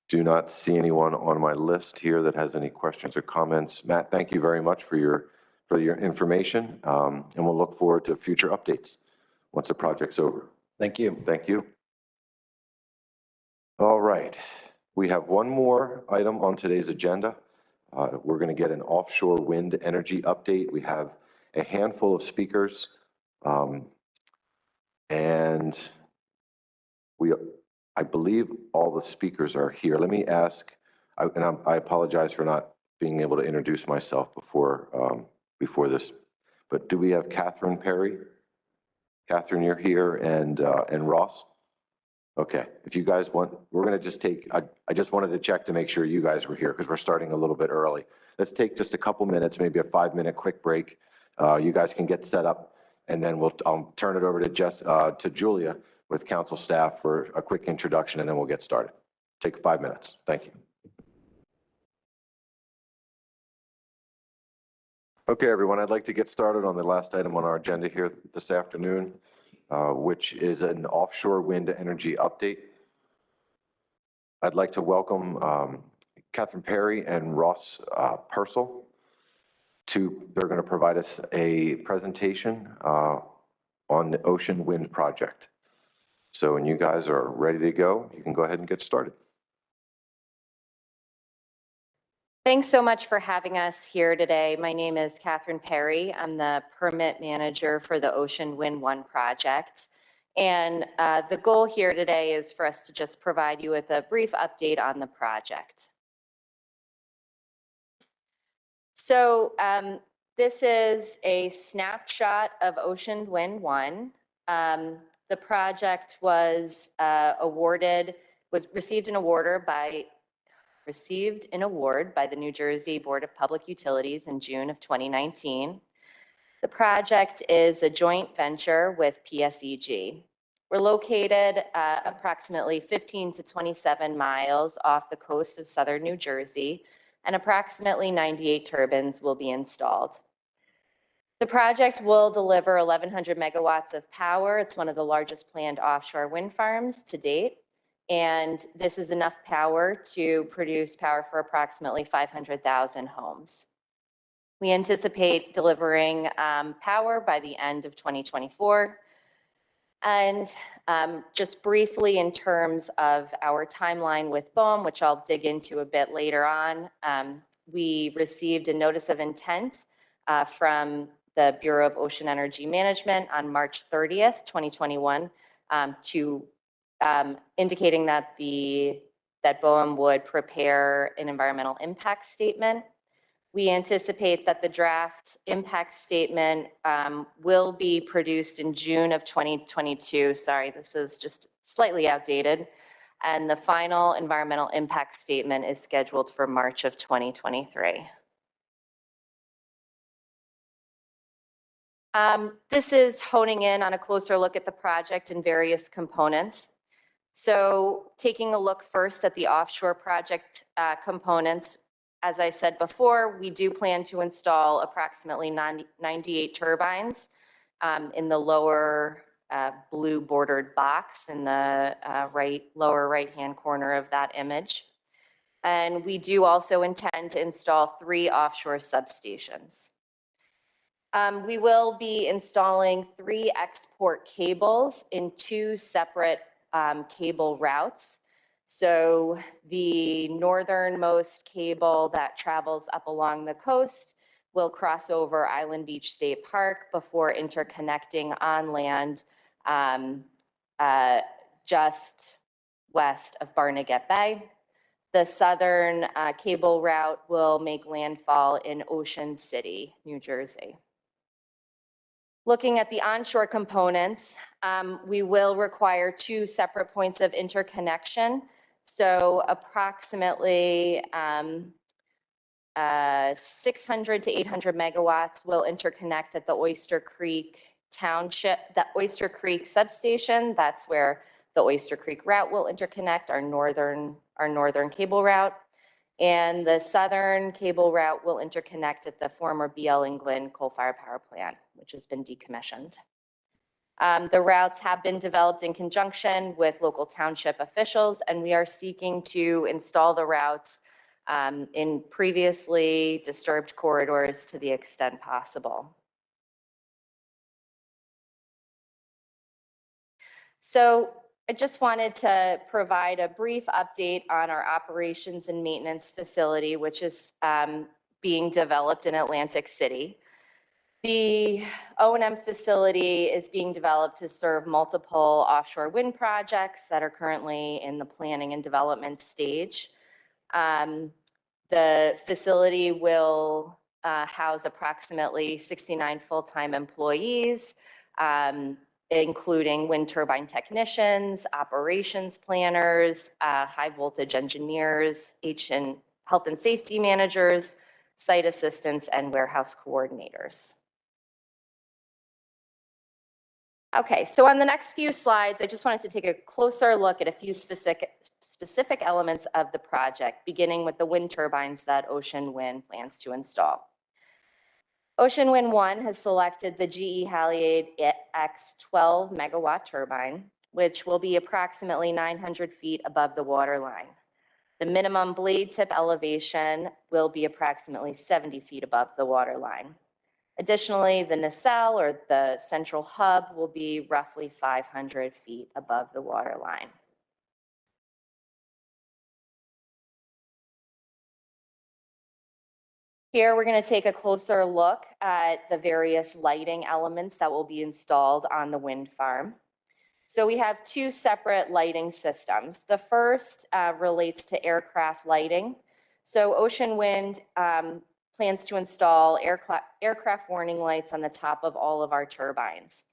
do not see anyone on my list here that has any questions or comments. Matt, thank you very much for your information, and we'll look forward to future updates. once the project's over. Thank you. Thank you. All right, we have one more item on today's agenda. We're going to get an offshore wind energy update. We have a handful of speakers, and I believe all the speakers are here. Let me ask, I apologize for not being able to introduce myself before this, but do we have Catherine Perry? Catherine, you're here, and Ross? Okay, if you guys want, we're gonna just take, I just wanted to check to make sure you guys were here because we're starting a little bit early. Let's take just a couple minutes, maybe a 5-minute quick break. You guys can get set up, and then I'll turn it over to Julia with council staff for a quick introduction, and then we'll get started. Take 5 minutes. Thank you. Okay, everyone, I'd like to get started on the last item on our agenda here this afternoon, which is an offshore wind energy update. I'd like to welcome Catherine Perry and Ross Purcell. They're going to provide us a presentation on the Ocean Wind Project. So when you guys are ready to go, you can go ahead and get started. Thanks so much for having us here today. My name is Catherine Perry. I'm the permit manager for the Ocean Wind 1 project. And the goal here today is for us to just provide you with a brief update on the project. So this is a snapshot of Ocean Wind 1. The project was received an award by the New Jersey Board of Public Utilities in June of 2019. The project is a joint venture with PSEG. We're located approximately 15 to 27 miles off the coast of southern New Jersey, and approximately 98 turbines will be installed. The project will deliver 1,100 megawatts of power. It's one of the largest planned offshore wind farms to date. And this is enough power to produce power for approximately 500,000 homes. We anticipate delivering power by the end of 2024. And just briefly in terms of our timeline with BOEM, which I'll dig into a bit later on, we received a notice of intent from the Bureau of Ocean Energy Management on March 30th, 2021, indicating that BOEM would prepare an environmental impact statement. We anticipate that the draft impact statement will be produced in June of 2022. Sorry, this is just slightly outdated. And the final environmental impact statement is scheduled for March of 2023. This is honing in on a closer look at the project and various components. So taking a look first at the offshore project components, as I said before, we do plan to install approximately 98 turbines in the lower blue bordered box in the lower right-hand corner of that image. And we do also intend to install 3 offshore substations. We will be installing 3 export cables in 2 separate cable routes. So the northernmost cable that travels up along the coast will cross over Island Beach State Park before interconnecting on land just west of Barnegat Bay. The southern cable route will make landfall in Ocean City, New Jersey. Looking at the onshore components, we will require 2 separate points of interconnection. So approximately 600 to 800 megawatts will interconnect at the Oyster Creek Township, the Oyster Creek substation. That's where the Oyster Creek route will interconnect, our northern cable route. And the southern cable route will interconnect at the former BL England coal-fired power plant, which has been decommissioned. The routes have been developed in conjunction with local township officials, and we are seeking to install the routes in previously disturbed corridors to the extent possible. So I just wanted to provide a brief update on our operations and maintenance facility, which is being developed in Atlantic City. The O&M facility is being developed to serve multiple offshore wind projects that are currently in the planning and development stage. The facility will house approximately 69 full-time employees, including wind turbine technicians, operations planners, high voltage engineers, health and safety managers, site assistants, and warehouse coordinators. Okay, so on the next few slides, I just wanted to take a closer look at a few specific elements of the project, beginning with the wind turbines that Ocean Wind plans to install. Ocean Wind 1 has selected the GE Haliade X 12 megawatt turbine, which will be approximately 900 feet above the water line. The minimum blade tip elevation will be approximately 70 feet above the water line. Additionally, the nacelle, or the central hub, will be roughly 500 feet above the water line. Here, we're going to take a closer look at the various lighting elements that will be installed on the wind farm. So we have two separate lighting systems. The first relates to aircraft lighting. So Ocean Wind plans to install aircraft warning lights on the top of all of our turbines.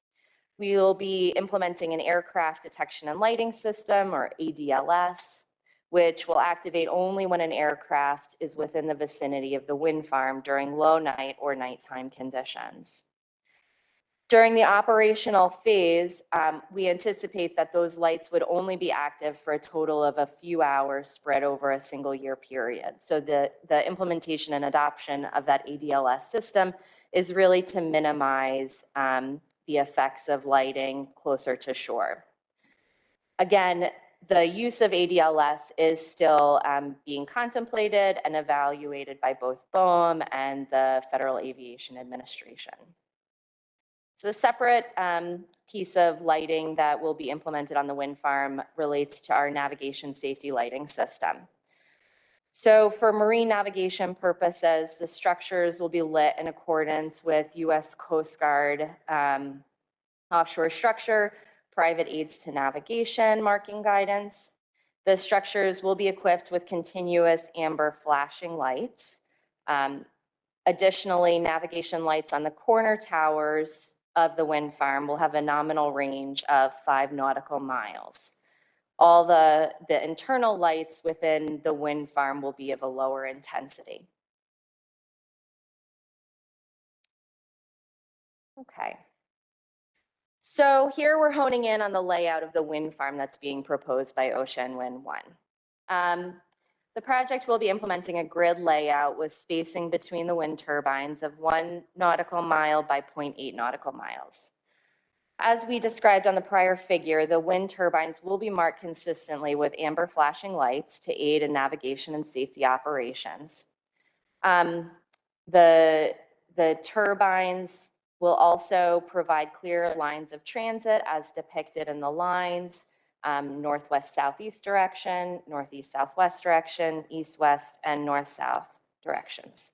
We will be implementing an aircraft detection and lighting system, or ADLS, which will activate only when an aircraft is within the vicinity of the wind farm during low night or nighttime conditions. During the operational phase, we anticipate that those lights would only be active for a total of a few hours spread over a single year period. So the implementation and adoption of that ADLS system is really to minimize the effects of lighting closer to shore. Again, the use of ADLS is still being contemplated and evaluated by both BOEM and the Federal Aviation Administration. So the separate piece of lighting that will be implemented on the wind farm relates to our navigation safety lighting system. So for marine navigation purposes, the structures will be lit in accordance with U.S. Coast Guard offshore structure, private aids to navigation marking guidance. The structures will be equipped with continuous amber flashing lights. Additionally, navigation lights on the corner towers of the wind farm will have a nominal range of 5 nautical miles. All the internal lights within the wind farm will be of a lower intensity. Okay. So here we're honing in on the layout of the wind farm that's being proposed by Ocean Wind 1. The project will be implementing a grid layout with spacing between the wind turbines of 1 nautical mile by 0.8 nautical miles. As we described on the prior figure, the wind turbines will be marked consistently with amber flashing lights to aid in navigation and safety operations. The turbines will also provide clear lines of transit as depicted in the lines, northwest-southeast direction, northeast-southwest direction, east-west, and north-south directions.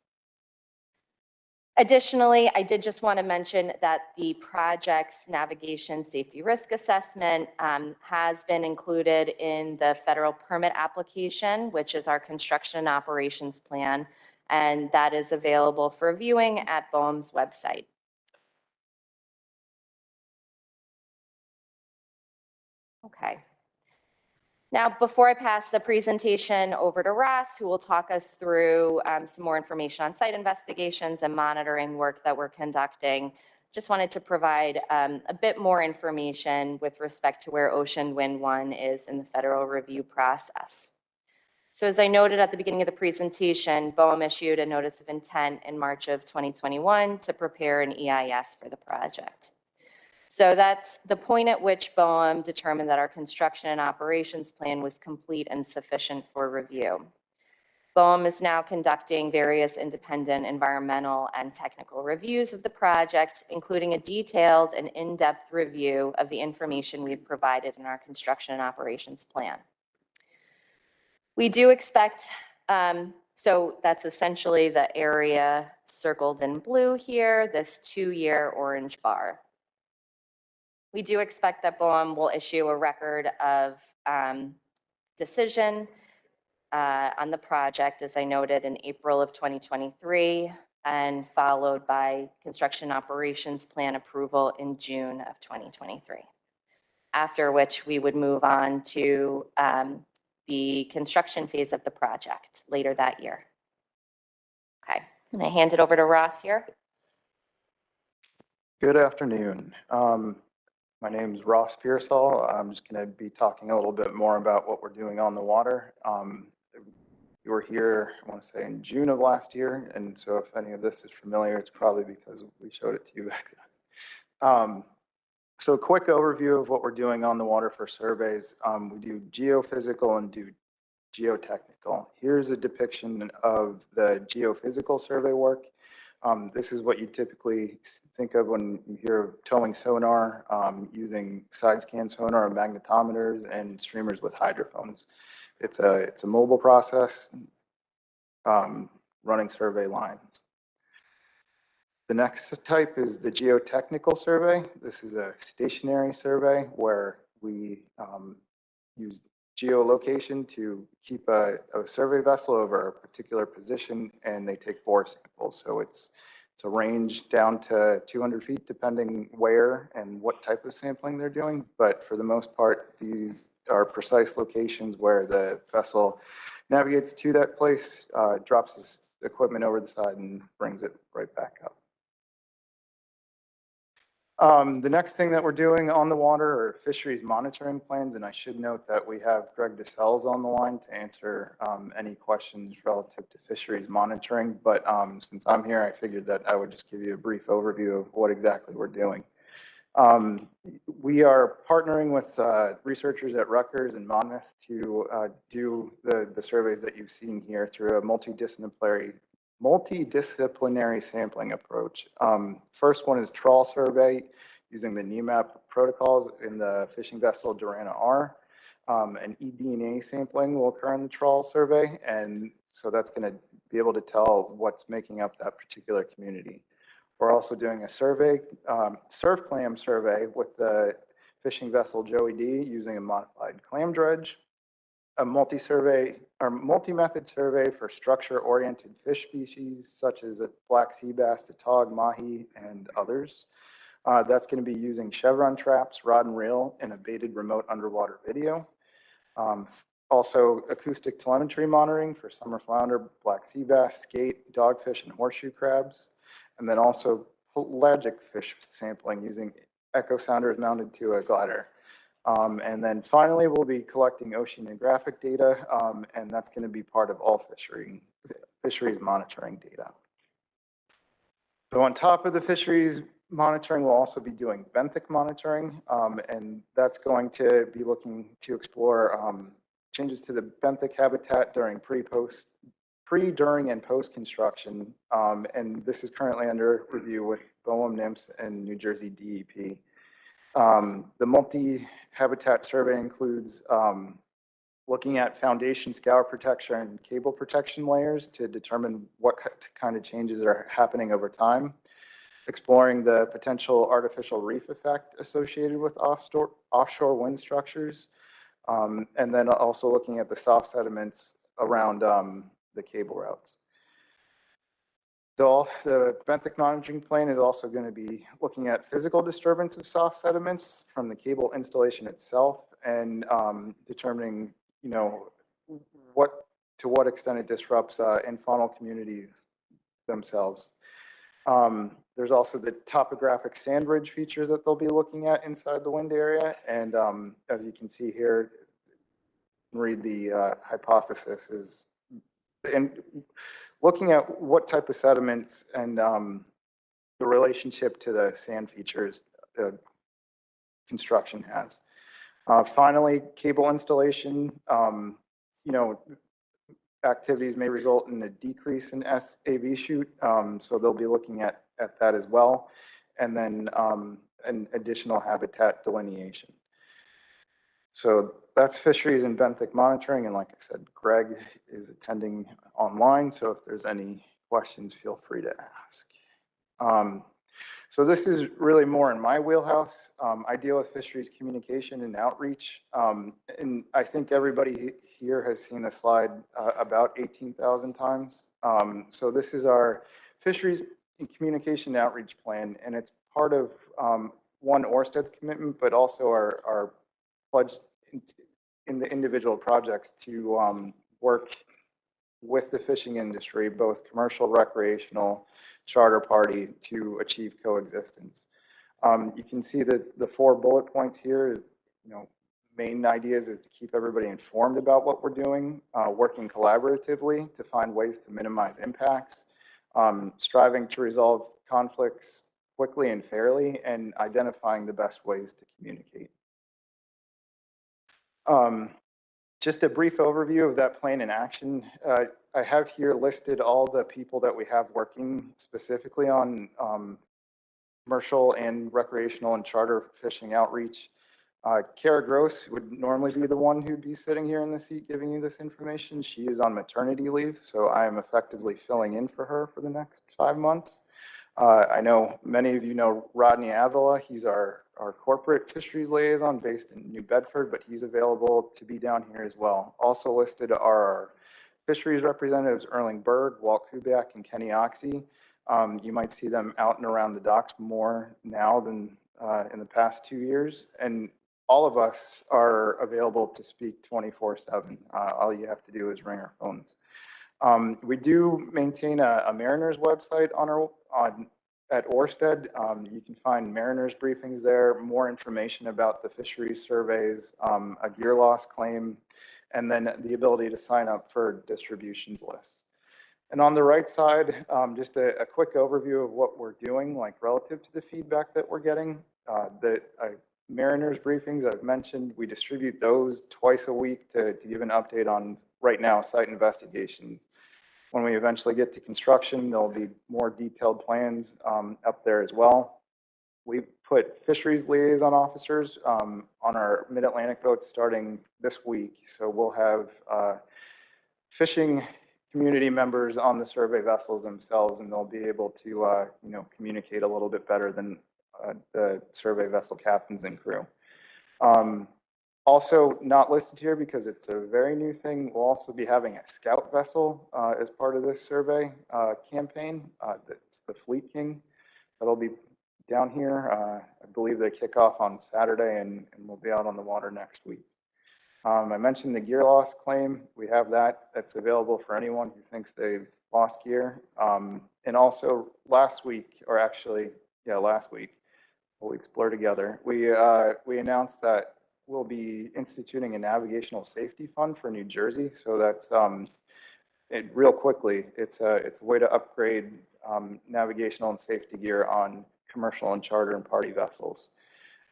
Additionally, I did just want to mention that the project's navigation safety risk assessment has been included in the federal permit application, which is our construction and operations plan, and that is available for viewing at BOEM's website. Okay. Now, before I pass the presentation over to Ross, who will talk us through some more information on site investigations and monitoring work that we're conducting, just wanted to provide a bit more information with respect to where Ocean Wind 1 is in the federal review process. So as I noted at the beginning of the presentation, BOEM issued a notice of intent in March of 2021 to prepare an EIS for the project. So that's the point at which BOEM determined that our construction and operations plan was complete and sufficient for review. BOEM is now conducting various independent environmental and technical reviews of the project, including a detailed and in-depth review of the information we've provided in our construction and operations plan. We do expect, so that's essentially the area circled in blue here, this 2-year orange bar. We do expect that BOEM will issue a record of decision on the project, as I noted, in April of 2023, and followed by construction operations plan approval in June of 2023. After which we would move on to the construction phase of the project later that year. Okay, and I hand it over to Ross here. Good afternoon. My name is Ross Pearsall. I'm just going to be talking a little bit more about what we're doing on the water. You were here, I want to say, in June of last year, and so if any of this is familiar, it's probably because we showed it to you back then. So a quick overview of what we're doing on the water for surveys. We do geophysical and do geotechnical. Here's a depiction of the geophysical survey work. This is what you typically think of when you hear of towing sonar, using side scan sonar, magnetometers, and streamers with hydrophones. It's a mobile process, running survey lines. The next type is the geotechnical survey. This is a stationary survey where we use geolocation to keep a survey vessel over a particular position, and they take bore samples. So it's a range down to 200 feet, depending where and what type of sampling they're doing. But for the most part, these are precise locations where the vessel navigates to that place, drops this equipment over the side, and brings it right back up. The next thing that we're doing on the water are fisheries monitoring plans, and I should note that we have Greg DeSells on the line to answer any questions relative to fisheries monitoring. But since I'm here, I figured that I would just give you a brief overview of what exactly we're doing. We are partnering with researchers at Rutgers and Monmouth to do the surveys that you've seen here through a multidisciplinary sampling approach. First one is trawl survey using the NEMAP protocols in the fishing vessel Durana R. And eDNA sampling will occur in the trawl survey, and so that's going to be able to tell what's making up that particular community. We're also doing a survey, Surfclam survey with the fishing vessel Joey D using a modified clam dredge. A multi-method survey for structure-oriented fish species, such as a black sea bass, tautog, mahi, and others. That's going to be using chevron traps, rod and reel, and a baited remote underwater video. Also, acoustic telemetry monitoring for summer flounder, black sea bass, skate, dogfish, and horseshoe crabs. And then also pelagic fish sampling using echo sounders mounted to a glider. And then finally, we'll be collecting oceanographic data, and that's going to be part of all fisheries monitoring data. So on top of the fisheries monitoring, we'll also be doing benthic monitoring, and that's going to be looking to explore changes to the benthic habitat during during, and post-construction. And this is currently under review with BOEM, NIMS, and New Jersey DEP. The multi-habitat survey includes looking at foundation scour protection and cable protection layers to determine what kind of changes are happening over time, exploring the potential artificial reef effect associated with offshore wind structures, and then also looking at the soft sediments around the cable routes. The benthic monitoring plan is also going to be looking at physical disturbance of soft sediments from the cable installation itself, and determining, to what extent it disrupts in-faunal communities themselves. There's also the topographic sand ridge features that they'll be looking at inside the wind area, and as you can see here, read the hypothesis is looking at what type of sediments and the relationship to the sand features construction has. Finally, cable installation. activities may result in a decrease in SAV shoot. So they'll be looking at that as well. And then an additional habitat delineation. So that's fisheries and benthic monitoring. And like I said, Greg is attending online. So if there's any questions, feel free to ask. So this is really more in my wheelhouse. I deal with fisheries communication and outreach. And I think everybody here has seen the slide about 18,000 times. So this is our fisheries communication and outreach plan, and it's part of one, Orsted's commitment, but also our pledge in the individual projects to work with the fishing industry, both commercial, recreational, charter party, to achieve coexistence. You can see that the 4 bullet points here, main ideas is to keep everybody informed about what we're doing, working collaboratively to find ways to minimize impacts, striving to resolve conflicts quickly and fairly, and identifying the best ways to communicate. Just a brief overview of that plan in action. I have here listed all the people that we have working specifically on commercial and recreational and charter fishing outreach. Kara Gross would normally be the one who'd be sitting here in the seat giving you this information. She is on maternity leave, so I am effectively filling in for her for the next 5 months. I know many of you know Rodney Avila. He's our corporate fisheries liaison based in New Bedford, but he's available to be down here as well. Also listed are our fisheries representatives, Erling Berg, Walt Kubiak, and Kenny Oxy. You might see them out and around the docks more now than in the past 2 years. And all of us are available to speak 24/7. All you have to do is ring our phones. We do maintain a Mariners website at Orsted. You can find Mariners briefings there, more information about the fisheries surveys, a gear loss claim, and then the ability to sign up for distributions lists. And on the right side, just a quick overview of what we're doing, like relative to the feedback that we're getting. Mariners briefings, I've mentioned, we distribute those twice a week to give an update on, right now, site investigations. When we eventually get to construction, there'll be more detailed plans up there as well. We put fisheries liaison officers on our mid-Atlantic boats starting this week. So we'll have fishing community members on the survey vessels themselves, and they'll be able to communicate a little bit better than the survey vessel captains and crew. Also not listed here because it's a very new thing. We'll also be having a scout vessel as part of this survey campaign. It's the Fleet King. That'll be down here. I believe they kick off on Saturday and we'll be out on the water next week. I mentioned the gear loss claim. We have that. That's available for anyone who thinks they've lost gear. And also last week, weeks blur together. We announced that we'll be instituting a navigational safety fund for New Jersey. So that's real quickly. It's a way to upgrade navigational and safety gear on commercial and charter and party vessels.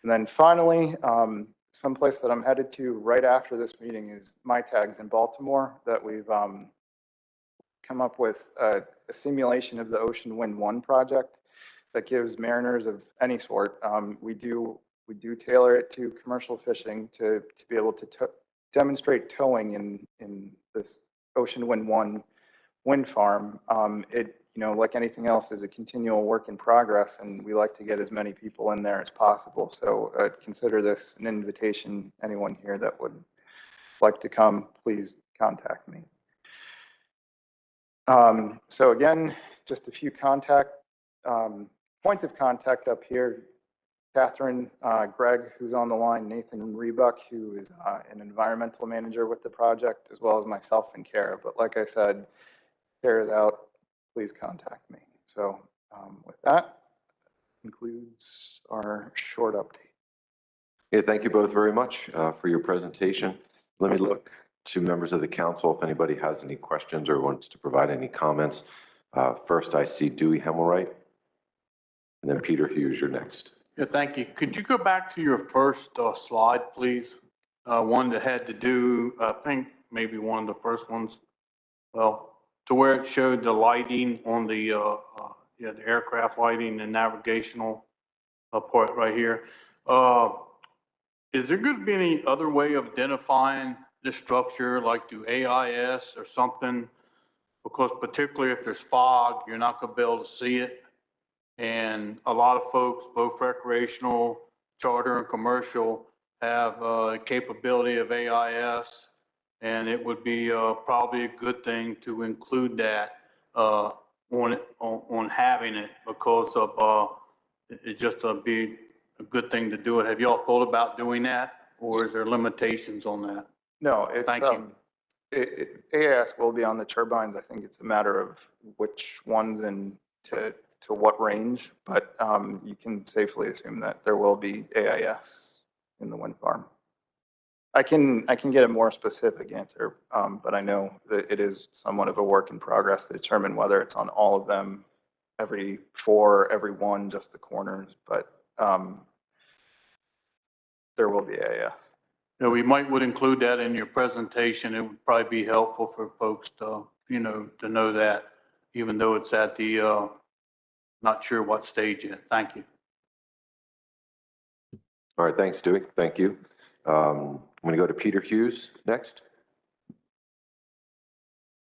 And then finally, someplace that I'm headed to right after this meeting is MyTags in Baltimore, that we've come up with a simulation of the Ocean Wind 1 project that gives mariners of any sort. We do tailor it to commercial fishing to be able to demonstrate towing in this Ocean Wind 1 wind farm. It, like anything else, is a continual work in progress, and we like to get as many people in there as possible. So consider this an invitation. Anyone here that would like to come, please contact me. So again, just a few points of contact up here. Catherine, Greg, who's on the line, Nathan Rebuck, who is an environmental manager with the project, as well as myself and Kara. But like I said, Kara's out, please contact me. So with that, concludes our short update. Yeah, thank you both very much for your presentation. Let me look to members of the council if anybody has any questions or wants to provide any comments. First, I see Dewey Hemmelwright, and then Peter Hughes, you're next. Yeah, thank you. Could you go back to your first slide, please? One that had to do, I think maybe one of the first ones well, to where it showed the lighting on the, yeah, the aircraft lighting and navigational part right here. Is there going to be any other way of identifying this structure, like through AIS or something? Because particularly if there's fog, you're not going to be able to see it. And a lot of folks, both recreational, charter, and commercial, have capability of AIS. And it would be probably a good thing to include that on having it, because of it just be a good thing to do it. Have y'all thought about doing that, or is there limitations on that? No, it's, Thank you. AIS will be on the turbines. I think it's a matter of which ones and to what range, but you can safely assume that there will be AIS in the wind farm. I can get a more specific answer, but I know that it is somewhat of a work in progress to determine whether it's on all of them, every 4, every 1, just the corners, but there will be AIS. You know, we would include that in your presentation. It would probably be helpful for folks to, you know, to know that, even though it's at the, not sure what stage yet. Thank you. All right, thanks, Dewey. Thank you. I'm going to go to Peter Hughes next.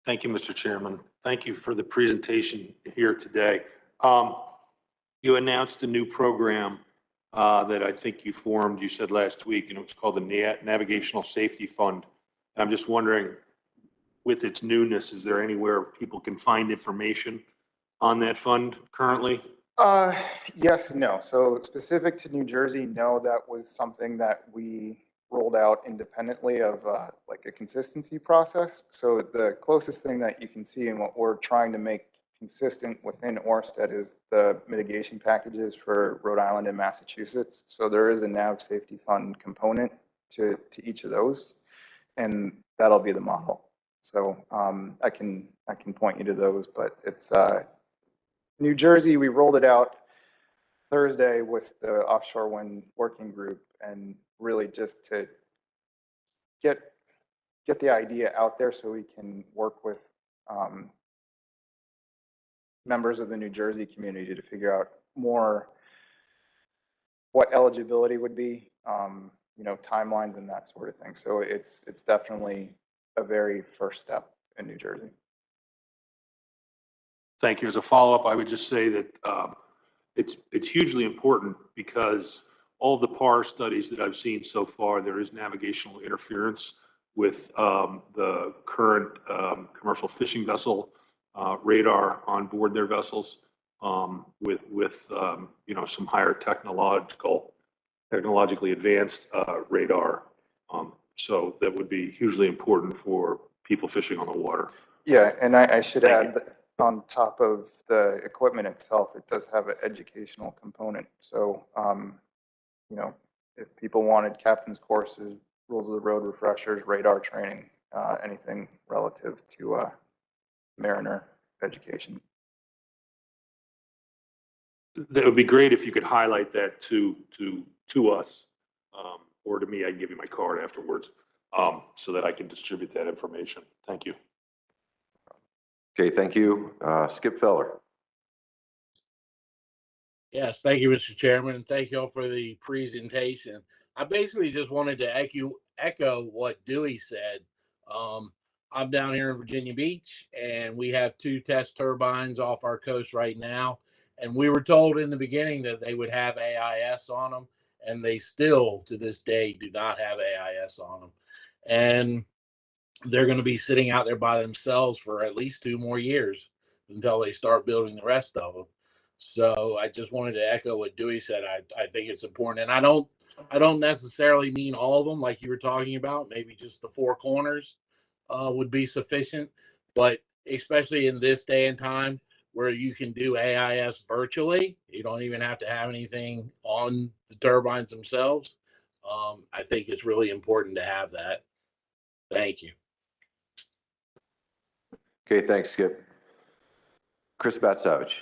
Thank you, Mr. Chairman. Thank you for the presentation here today. You announced a new program that I think you formed, you said last week, and it was called the Navigational Safety Fund. And I'm just wondering, with its newness, is there anywhere people can find information on that fund currently? Yes and no. So specific to New Jersey, no, that was something that we rolled out independently of like a consistency process. So the closest thing that you can see and what we're trying to make consistent within Orsted is the mitigation packages for Rhode Island and Massachusetts. So there is a NAV safety fund component to each of those, and that'll be the model. So I can point you to those, but it's New Jersey, we rolled it out Thursday with the offshore wind working group, and really just to get the idea out there so we can work with members of the New Jersey community to figure out more what eligibility would be, you know, timelines and that sort of thing. So it's definitely a very first step in New Jersey. Thank you. As a follow-up, I would just say that it's hugely important because all the PAR studies that I've seen so far, there is navigational interference with the current commercial fishing vessel radar on board their vessels with you know, some higher technologically advanced radar. So that would be hugely important for people fishing on the water. Yeah, and I should Thank add that on top of the equipment itself, it does have an educational component. So, you know, if people wanted captain's courses, rules of the road refreshers, radar training, anything relative to mariner education. That would be great if you could highlight that to us, or to me. I can give you my card afterwards, so that I can distribute that information. Thank you. Okay, thank you. Skip Feller. Yes, thank you, Mr. Chairman, and thank you all for the presentation. I basically just wanted to echo what Dewey said. I'm down here in Virginia Beach, and we have 2 test turbines off our coast right now. And we were told in the beginning that they would have AIS on them, and they still, to this day, do not have AIS on them. And they're going to be sitting out there by themselves for at least 2 more years until they start building the rest of them. So I just wanted to echo what Dewey said. I think it's important, and I don't necessarily mean all of them like you were talking about. Maybe just the 4 corners would be sufficient, but especially in this day and time where you can do AIS virtually, you don't even have to have anything on the turbines themselves. I think it's really important to have that. Thank you. Okay, thanks, Skip. Chris Batsavage.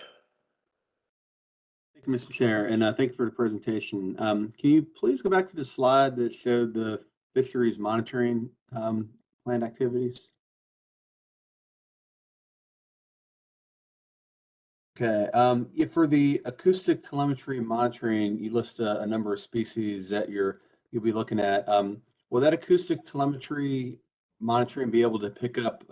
Thank you, Mr. Chair, and thank you for the presentation. Can you please go back to the slide that showed the fisheries monitoring planned activities? Okay. For the acoustic telemetry monitoring, you list a number of species that you'll be looking at. Will that acoustic telemetry monitoring be able to pick up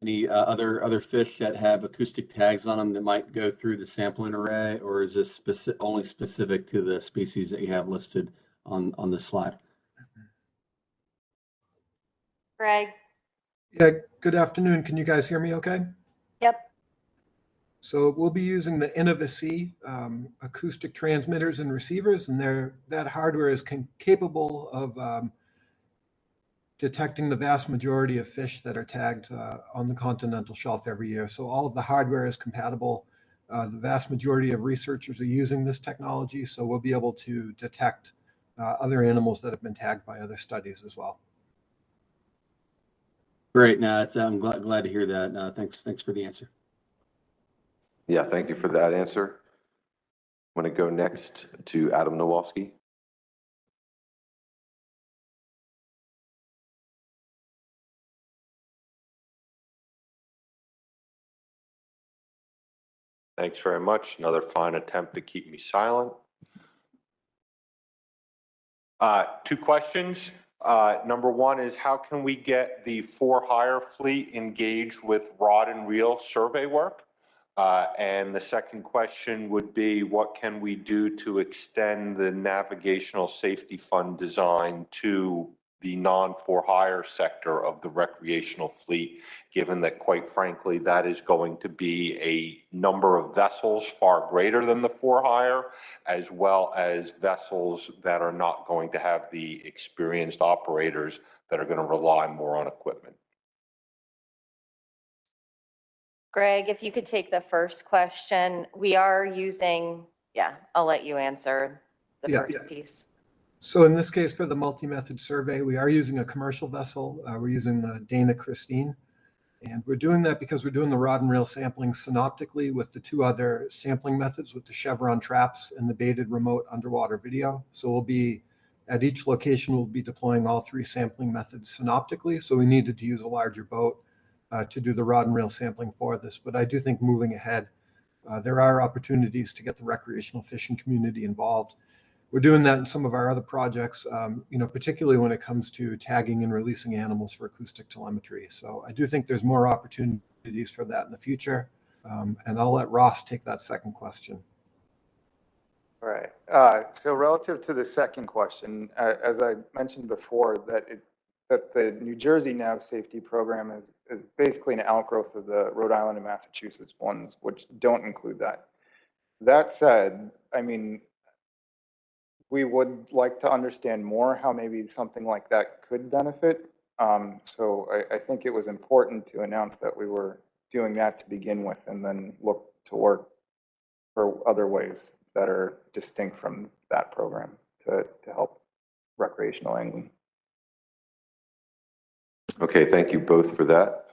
any other fish that have acoustic tags on them that might go through the sampling array, or is this only specific to the species that you have listed on this slide? Greg? Yeah, good afternoon. Can you guys hear me okay? Yep. So we'll be using the InnovaC acoustic transmitters and receivers, and that hardware is capable of detecting the vast majority of fish that are tagged on the continental shelf every year. So all of the hardware is compatible. The vast majority of researchers are using this technology, so we'll be able to detect other animals that have been tagged by other studies as well. Great. No, I'm glad to hear that. Thanks for the answer. Yeah, thank you for that answer. I'm going to go next to Adam Nowalski. Thanks very much. Another fine attempt to keep me silent. Two questions. Number one is, how can we get the for-hire fleet engaged with rod and reel survey work? And the second question would be, what can we do to extend the navigational safety fund design to the non-for-hire sector of the recreational fleet, given that, quite frankly, that is going to be a number of vessels far greater than the for-hire, as well as vessels that are not going to have the experienced operators that are going to rely more on equipment. Greg, if you could take the first question. We are using, I'll let you answer the first piece. So in this case, for the multi-method survey, we are using a commercial vessel. We're using the Dana Christine. And we're doing that because we're doing the rod and reel sampling synoptically with the two other sampling methods, with the chevron traps and the baited remote underwater video. So we'll be, at each location, we'll be deploying all three sampling methods synoptically. So we needed to use a larger boat to do the rod and reel sampling for this. But I do think moving ahead, there are opportunities to get the recreational fishing community involved. We're doing that in some of our other projects, particularly when it comes to tagging and releasing animals for acoustic telemetry. So I do think there's more opportunities for that in the future. And I'll let Ross take that second question. All right. So relative to the second question, as I mentioned before, that the New Jersey Nav Safety Program is basically an outgrowth of the Rhode Island and Massachusetts ones, which don't include that. That said, I mean, we would like to understand more how maybe something like that could benefit. So I think it was important to announce that we were doing that to begin with, and then look to work for other ways that are distinct from that program to help recreational angling. Okay, thank you both for that.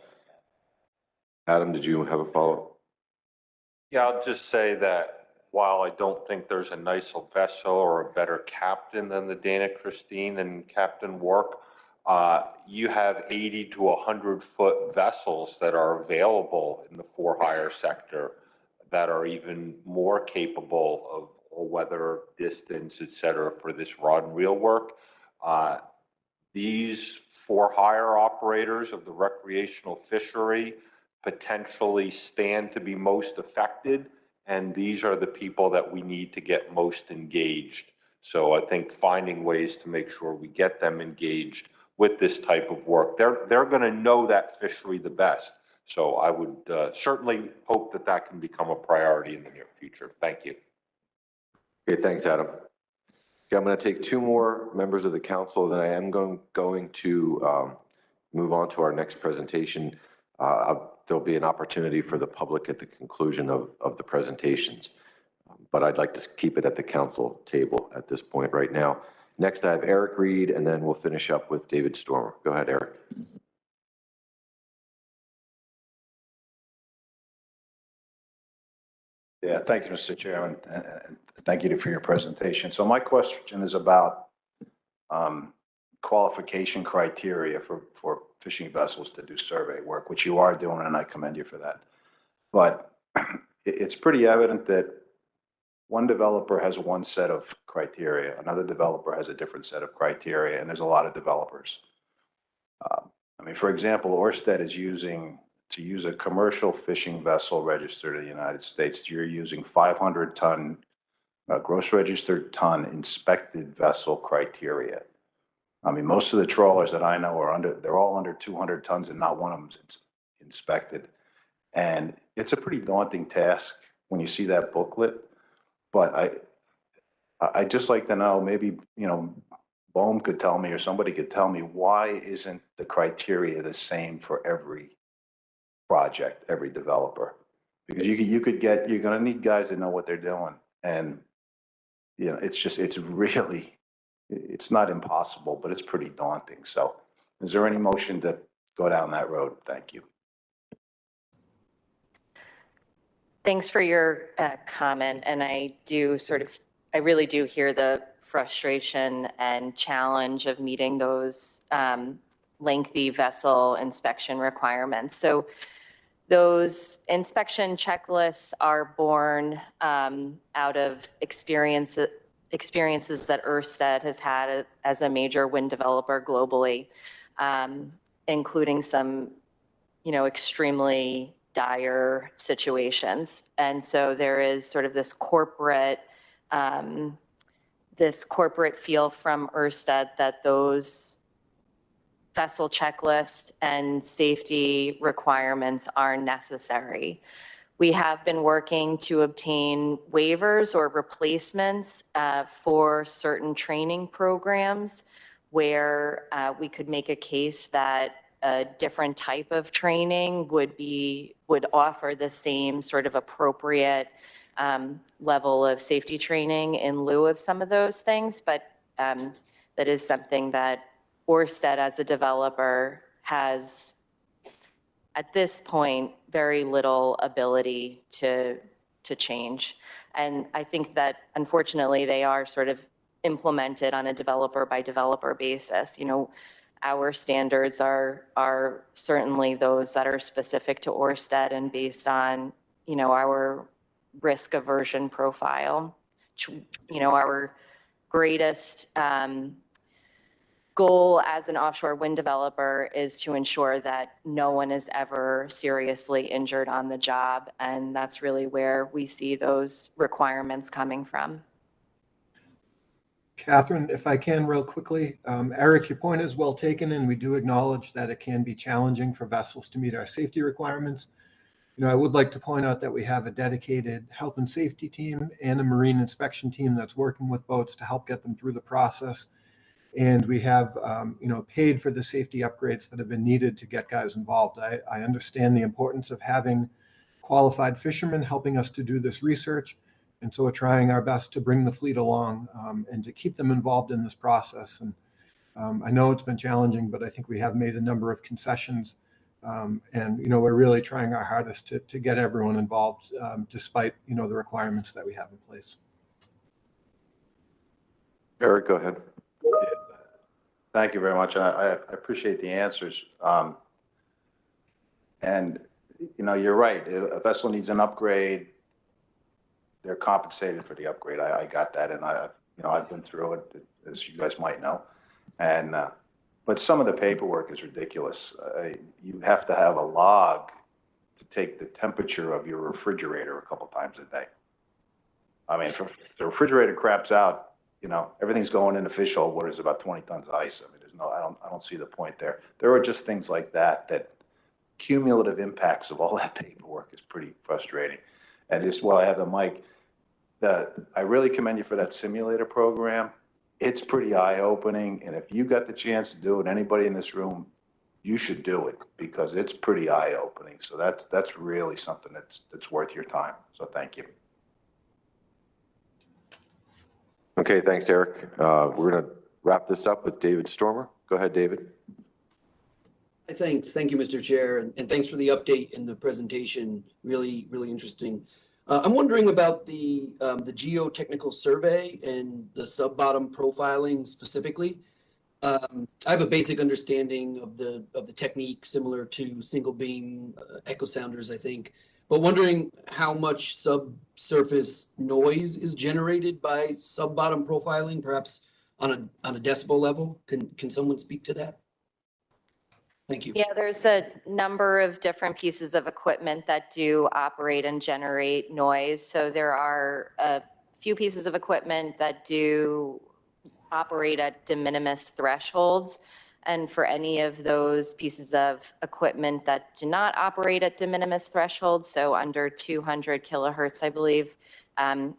Adam, did you have a follow-up? Yeah, I'll just say that while I don't think there's a nicer vessel or a better captain than the Dana Christine and Captain Work, you have 80 to 100-foot vessels that are available in the for-hire sector that are even more capable of all weather, distance, et cetera, for this rod and reel work. These for-hire operators of the recreational fishery potentially stand to be most affected, and these are the people that we need to get most engaged. So I think finding ways to make sure we get them engaged with this type of work. They're going to know that fishery the best. So I would certainly hope that that can become a priority in the near future. Thank you. Okay, thanks, Adam. Okay, I'm going to take two more members of the council, then I am going to move on to our next presentation. There'll be an opportunity for the public at the conclusion of the presentations, but I'd like to keep it at the council table at this point right now. Next, I have Eric Reed, and then we'll finish up with David Stormer. Go ahead, Eric. Yeah, thank you, Mr. Chairman. Thank you for your presentation. So my question is about qualification criteria for fishing vessels to do survey work, which you are doing, and I commend you for that. But it's pretty evident that one developer has one set of criteria, another developer has a different set of criteria, and there's a lot of developers. I mean, for example, Ørsted is to use a commercial fishing vessel registered in the United States, you're using 500-ton, gross registered ton inspected vessel criteria. I mean, most of the trawlers that I know they're all under 200 tons and not one of them's inspected. And it's a pretty daunting task when you see that booklet. But I'd just like to know, maybe, BOEM could tell me or somebody could tell me, why isn't the criteria the same for every project, every developer? Because you're going to need guys that know what they're doing. And, it's not impossible, but it's pretty daunting. So is there any motion to go down that road? Thank you. Thanks for your comment. And I really do hear the frustration and challenge of meeting those lengthy vessel inspection requirements. So those inspection checklists are born out of experiences that Ørsted has had as a major wind developer globally, including some, extremely dire situations. And so there is sort of this corporate feel from Ørsted that those vessel checklists and safety requirements are necessary. We have been working to obtain waivers or replacements for certain training programs where we could make a case that a different type of training would offer the same sort of appropriate level of safety training in lieu of some of those things. But that is something that Ørsted as a developer has, at this point, very little ability to change. And I think that unfortunately they are sort of implemented on a developer by developer basis. Our standards are certainly those that are specific to Ørsted and based on, our risk aversion profile. Our greatest goal as an offshore wind developer is to ensure that no one is ever seriously injured on the job. And that's really where we see those requirements coming from. Catherine, if I can real quickly, Eric, your point is well taken, and we do acknowledge that it can be challenging for vessels to meet our safety requirements. I would like to point out that we have a dedicated health and safety team and a marine inspection team that's working with boats to help get them through the process. And we have, paid for the safety upgrades that have been needed to get guys involved. I understand the importance of having qualified fishermen helping us to do this research. And so we're trying our best to bring the fleet along and to keep them involved in this process. And I know it's been challenging, but I think we have made a number of concessions. And we're really trying our hardest to get everyone involved, despite, the requirements that we have in place. Eric, go ahead. Thank you very much. I appreciate the answers. And, you're right. If a vessel needs an upgrade, they're compensated for the upgrade. I got that. And I've been through it, as you guys might know. And, but some of the paperwork is ridiculous. You have to have a log to take the temperature of your refrigerator a couple times a day. I mean, if the refrigerator craps out, everything's going into fish oil where there's about 20 tons of ice. I mean, I don't see the point there. There are just things like that cumulative impacts of all that paperwork is pretty frustrating. And just while I have the mic, I really commend you for that simulator program. It's pretty eye-opening. And if you got the chance to do it, anybody in this room, you should do it because it's pretty eye-opening. So that's really something that's worth your time. So thank you. Okay, thanks, Eric. We're going to wrap this up with David Stormer. Go ahead, David. Thanks. Thank you, Mr. Chair. And thanks for the update and the presentation. Really, really interesting. I'm wondering about the geotechnical survey and the sub-bottom profiling specifically. I have a basic understanding of the technique similar to single beam echo sounders, I think. but wondering how much subsurface noise is generated by sub-bottom profiling, perhaps on a decibel level. Can someone speak to that? Thank you. Yeah, there's a number of different pieces of equipment that do operate and generate noise. So there are a few pieces of equipment that do operate at de minimis thresholds. And for any of those pieces of equipment that do not operate at de minimis thresholds, so under 200 kilohertz, I believe,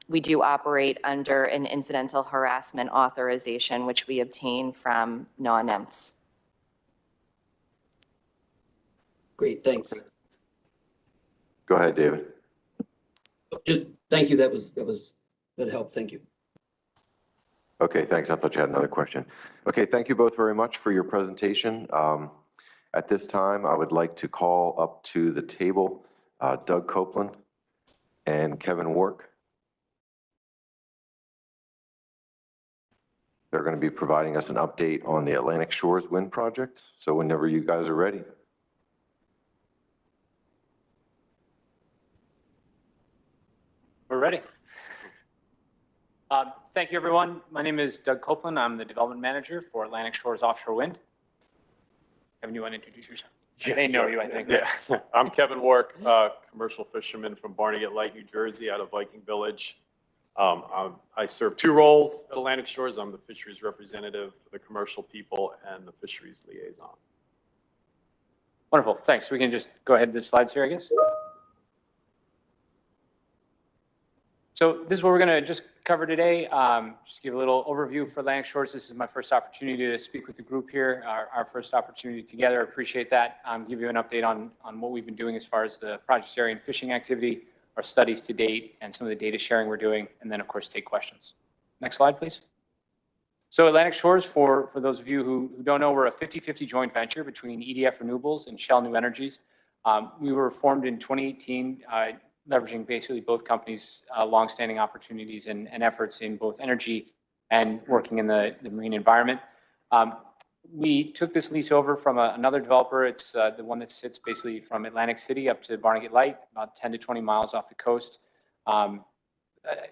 we do operate under an incidental harassment authorization, which we obtain from NOAA-NIMS. Great, thanks. Go ahead, David. Thank you. That helped. Thank you. Okay, thanks. I thought you had another question. Okay, thank you both very much for your presentation. At this time, I would like to call up to the table Doug Copeland and Kevin Wark. They're going to be providing us an update on the Atlantic Shores Wind Project. So whenever you guys are ready. We're ready. Thank you, everyone. My name is Doug Copeland. I'm the development manager for Atlantic Shores Offshore Wind. Kevin, you want to introduce yourself? Yeah, they know you, I think. Yeah, I'm Kevin Wark, commercial fisherman from Barnegat Light, New Jersey, out of Viking Village. I serve two roles at Atlantic Shores. I'm the fisheries representative for the commercial people and the fisheries liaison. Wonderful. Thanks. We can just go ahead to the slides here, I guess. So this is what we're going to just cover today. Just give a little overview for Atlantic Shores. This is my first opportunity to speak with the group here, our first opportunity together. I appreciate that. Give you an update on what we've been doing as far as the project area and fishing activity, our studies to date, and some of the data sharing we're doing, and then, of course, take questions. Next slide, please. So Atlantic Shores, for those of you who don't know, we're a 50-50 joint venture between EDF Renewables and Shell New Energies. We were formed in 2018, leveraging basically both companies' longstanding opportunities and efforts in both energy and working in the marine environment. We took this lease over from another developer. It's the one that sits basically from Atlantic City up to Barnegat Light, about 10 to 20 miles off the coast.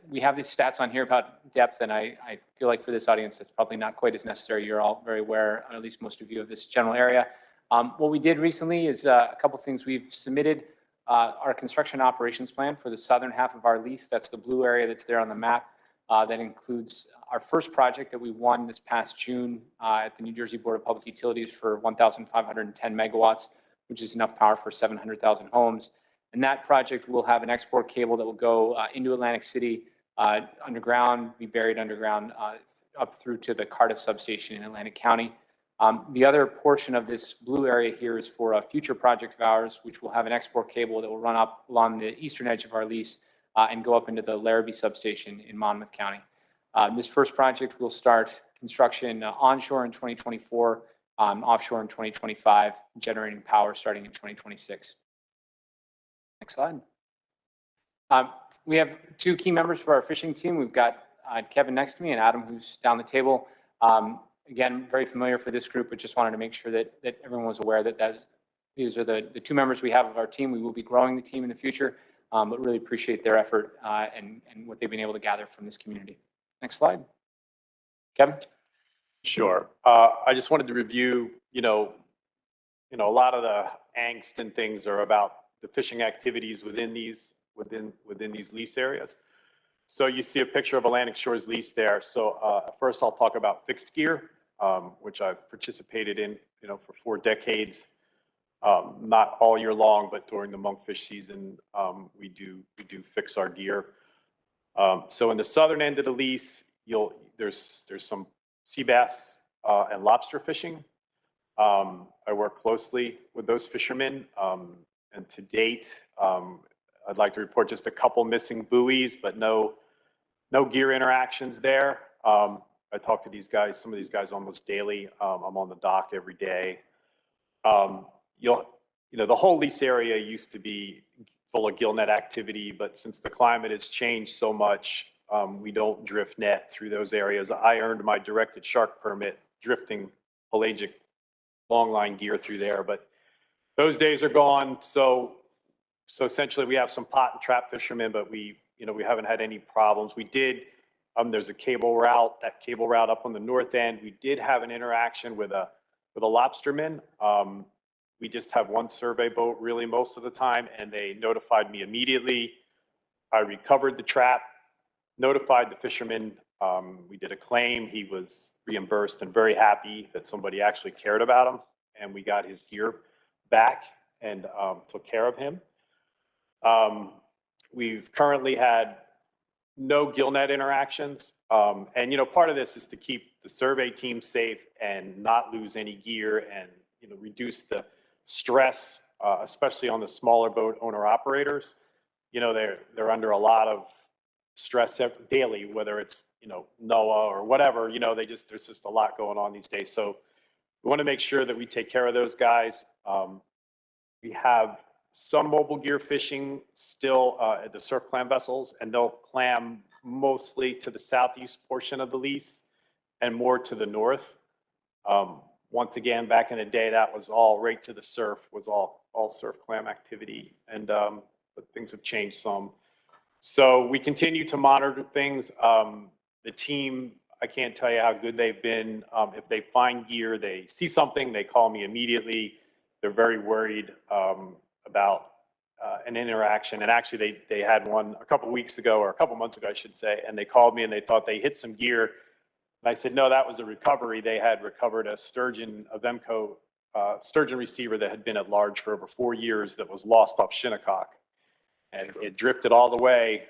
We have these stats on here about depth, and I feel like for this audience, it's probably not quite as necessary. You're all very aware, or at least most of you, of this general area. What we did recently is a couple things. We've submitted our construction operations plan for the southern half of our lease. That's the blue area that's there on the map. That includes our first project that we won this past June at the New Jersey Board of Public Utilities for 1,510 megawatts, which is enough power for 700,000 homes. And that project will have an export cable that will go into Atlantic City underground, be buried underground up through to the Cardiff substation in Atlantic County. The other portion of this blue area here is for a future project of ours, which will have an export cable that will run up along the eastern edge of our lease and go up into the Larrabee substation in Monmouth County. This first project will start construction onshore in 2024, offshore in 2025, generating power starting in 2026. Next slide. We have two key members for our fishing team. We've got Kevin next to me and Adam, who's down the table. Again, very familiar for this group, but just wanted to make sure that everyone was aware that these are the two members we have of our team. We will be growing the team in the future, but really appreciate their effort and what they've been able to gather from this community. Next slide. Kevin? Sure. I just wanted to review, a lot of the angst and things are about the fishing activities within these lease areas. So you see a picture of Atlantic Shores lease there. So first I'll talk about fixed gear, which I've participated in, for 4 decades. Not all year long, but during the monkfish season, we do fix our gear. So in the southern end of the lease, there's some sea bass and lobster fishing. I work closely with those fishermen, and to date, I'd like to report just a couple missing buoys, but no gear interactions there. I talk to these guys, some of these guys almost daily. I'm on the dock every day. The whole lease area used to be full of gill net activity, but since the climate has changed so much, we don't drift net through those areas. I earned my directed shark permit drifting pelagic longline gear through there, but those days are gone. So So essentially, we have some pot and trap fishermen, but we haven't had any problems. We did, there's a cable route, that cable route up on the north end. We did have an interaction with a lobsterman. We just have one survey boat really most of the time, and they notified me immediately. I recovered the trap, notified the fisherman. We did a claim. He was reimbursed and very happy that somebody actually cared about him, and we got his gear back and took care of him. We've currently had no gillnet interactions. And, part of this is to keep the survey team safe and not lose any gear and, reduce the stress, especially on the smaller boat owner operators. They're under a lot of stress daily, whether it's, NOAA or whatever, there's just a lot going on these days. So we want to make sure that we take care of those guys. We have some mobile gear fishing still at the Surfclam vessels, and they'll clam mostly to the southeast portion of the lease and more to the north. Once again, back in the day, that was all right to the surf, was all Surfclam activity, and but things have changed some. So we continue to monitor things. The team, I can't tell you how good they've been. If they find gear, they see something, they call me immediately. They're very worried about an interaction. And actually, they had one a couple weeks ago, or a couple months ago, I should say, and they called me and they thought they hit some gear. And I said, no, that was a recovery. They had recovered a sturgeon, a Vemco sturgeon receiver that had been at large for over 4 years that was lost off Shinnecock. And it drifted all the way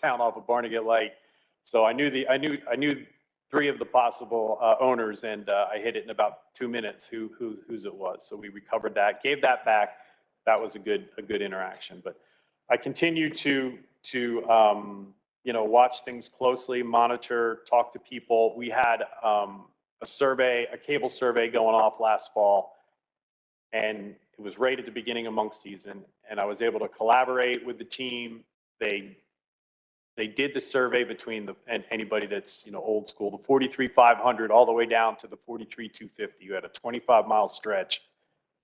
down off of Barnegat Light. So I knew 3 of the possible owners, and I hit it in about 2 minutes whose it was. So we recovered that, gave that back. That was a good interaction. But I continue to watch things closely, monitor, talk to people. We had a cable survey going off last fall, and it was right at the beginning of monk season, and I was able to collaborate with the team. They did the survey between and anybody that's old school, the 43,500 all the way down to the 43,250. You had a 25-mile stretch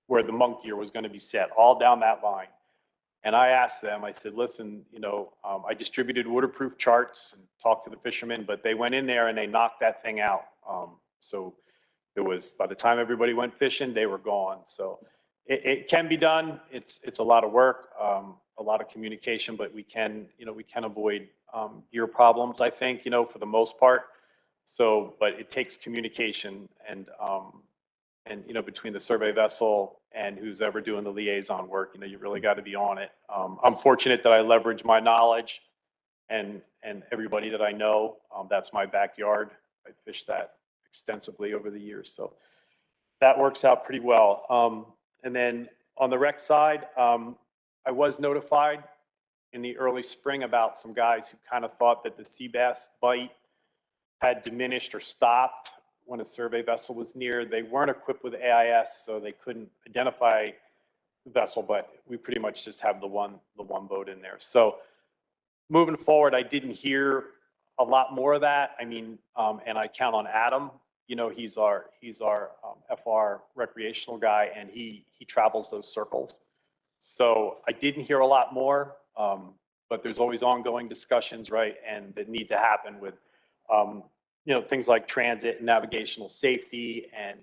where the monk gear was going to be set all down that line. And I asked them, I said, listen, I distributed waterproof charts and talked to the fishermen, but they went in there and they knocked that thing out. So there was, by the time everybody went fishing, they were gone. So it can be done. It's a lot of work, a lot of communication, but we can avoid gear problems, I think, for the most part. So, but it takes communication and between the survey vessel and who's ever doing the liaison work, you really got to be on it. I'm fortunate that I leverage my knowledge and everybody that I know. That's my backyard. I fished that extensively over the years. So that works out pretty well. And then on the rec side, I was notified in the early spring about some guys who kind of thought that the sea bass bite had diminished or stopped when a survey vessel was near. They weren't equipped with AIS, so they couldn't identify the vessel, but we pretty much just have the one boat in there. So moving forward, I didn't hear a lot more of that. I mean, and I count on Adam. He's our FR recreational guy, and he travels those circles. So I didn't hear a lot more, but there's always ongoing discussions, right? And that need to happen with, things like transit and navigational safety and,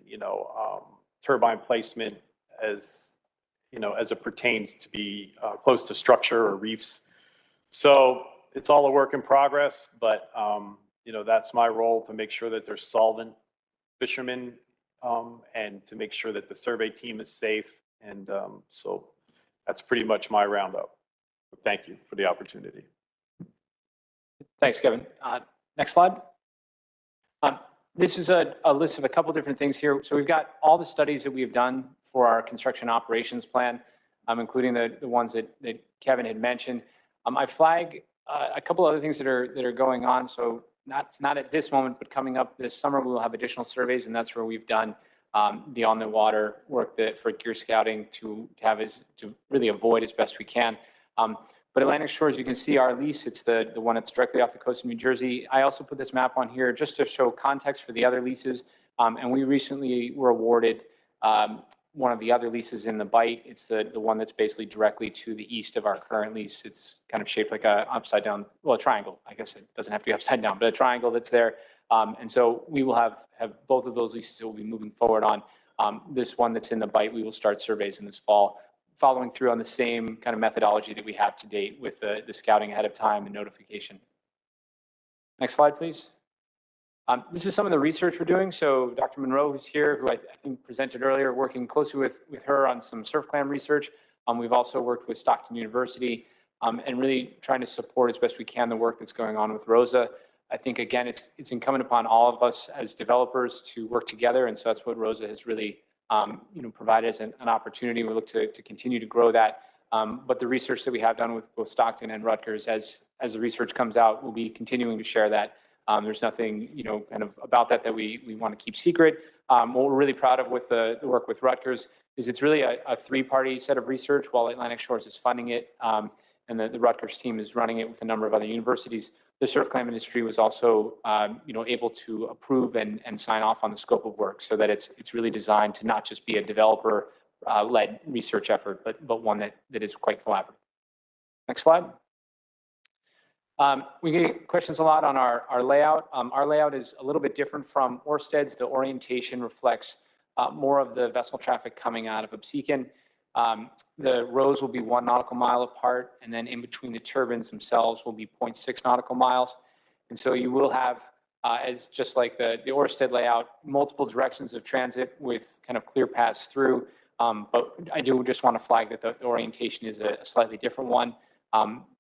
turbine placement as it pertains to be close to structure or reefs. So it's all a work in progress, but, that's my role to make sure that there's solvent fishermen and to make sure that the survey team is safe. And so that's pretty much my roundup. Thank you for the opportunity. Thanks, Kevin. Next slide. This is a list of a couple different things here. So we've got all the studies that we've done for our construction operations plan, including the ones that Kevin had mentioned. I flag a couple other things that are going on. So not at this moment, but coming up this summer, we will have additional surveys, and that's where we've done the on the water work for gear scouting to really avoid as best we can. But Atlantic Shores, you can see our lease. It's the one that's directly off the coast of New Jersey. I also put this map on here just to show context for the other leases. And we recently were awarded one of the other leases in the Bight. It's the one that's basically directly to the east of our current lease. It's kind of shaped like a upside down, well, a triangle. I guess it doesn't have to be upside down, but a triangle that's there. And so we will have both of those leases that we'll be moving forward on. This one that's in the Bight, we will start surveys in this fall, following through on the same kind of methodology that we have to date with the scouting ahead of time and notification. Next slide, please. This is some of the research we're doing. So Dr. Monroe, who's here, who I think presented earlier, working closely with her on some Surfclam research. We've also worked with Stockton University and really trying to support as best we can the work that's going on with Rosa. I think, again, it's incumbent upon all of us as developers to work together. And so that's what Rosa has really provided as an opportunity. We look to continue to grow that. But the research that we have done with both Stockton and Rutgers, as the research comes out, we'll be continuing to share that. There's nothing, kind of about that we want to keep secret. What we're really proud of with the work with Rutgers is it's really a three-party set of research while Atlantic Shores is funding it, and the Rutgers team is running it with a number of other universities. The Surfclam industry was also, able to approve and sign off on the scope of work so that it's really designed to not just be a developer-led research effort, but one that is quite collaborative. Next slide. We get questions a lot on our layout. Our layout is a little bit different from Ørsted's. The orientation reflects more of the vessel traffic coming out of Absecon. The rows will be 1 nautical mile apart, and then in between the turbines themselves will be 0.6 nautical miles. And so you will have, as just like the Ørsted layout, multiple directions of transit with kind of clear paths through. But I do just want to flag that the orientation is a slightly different one.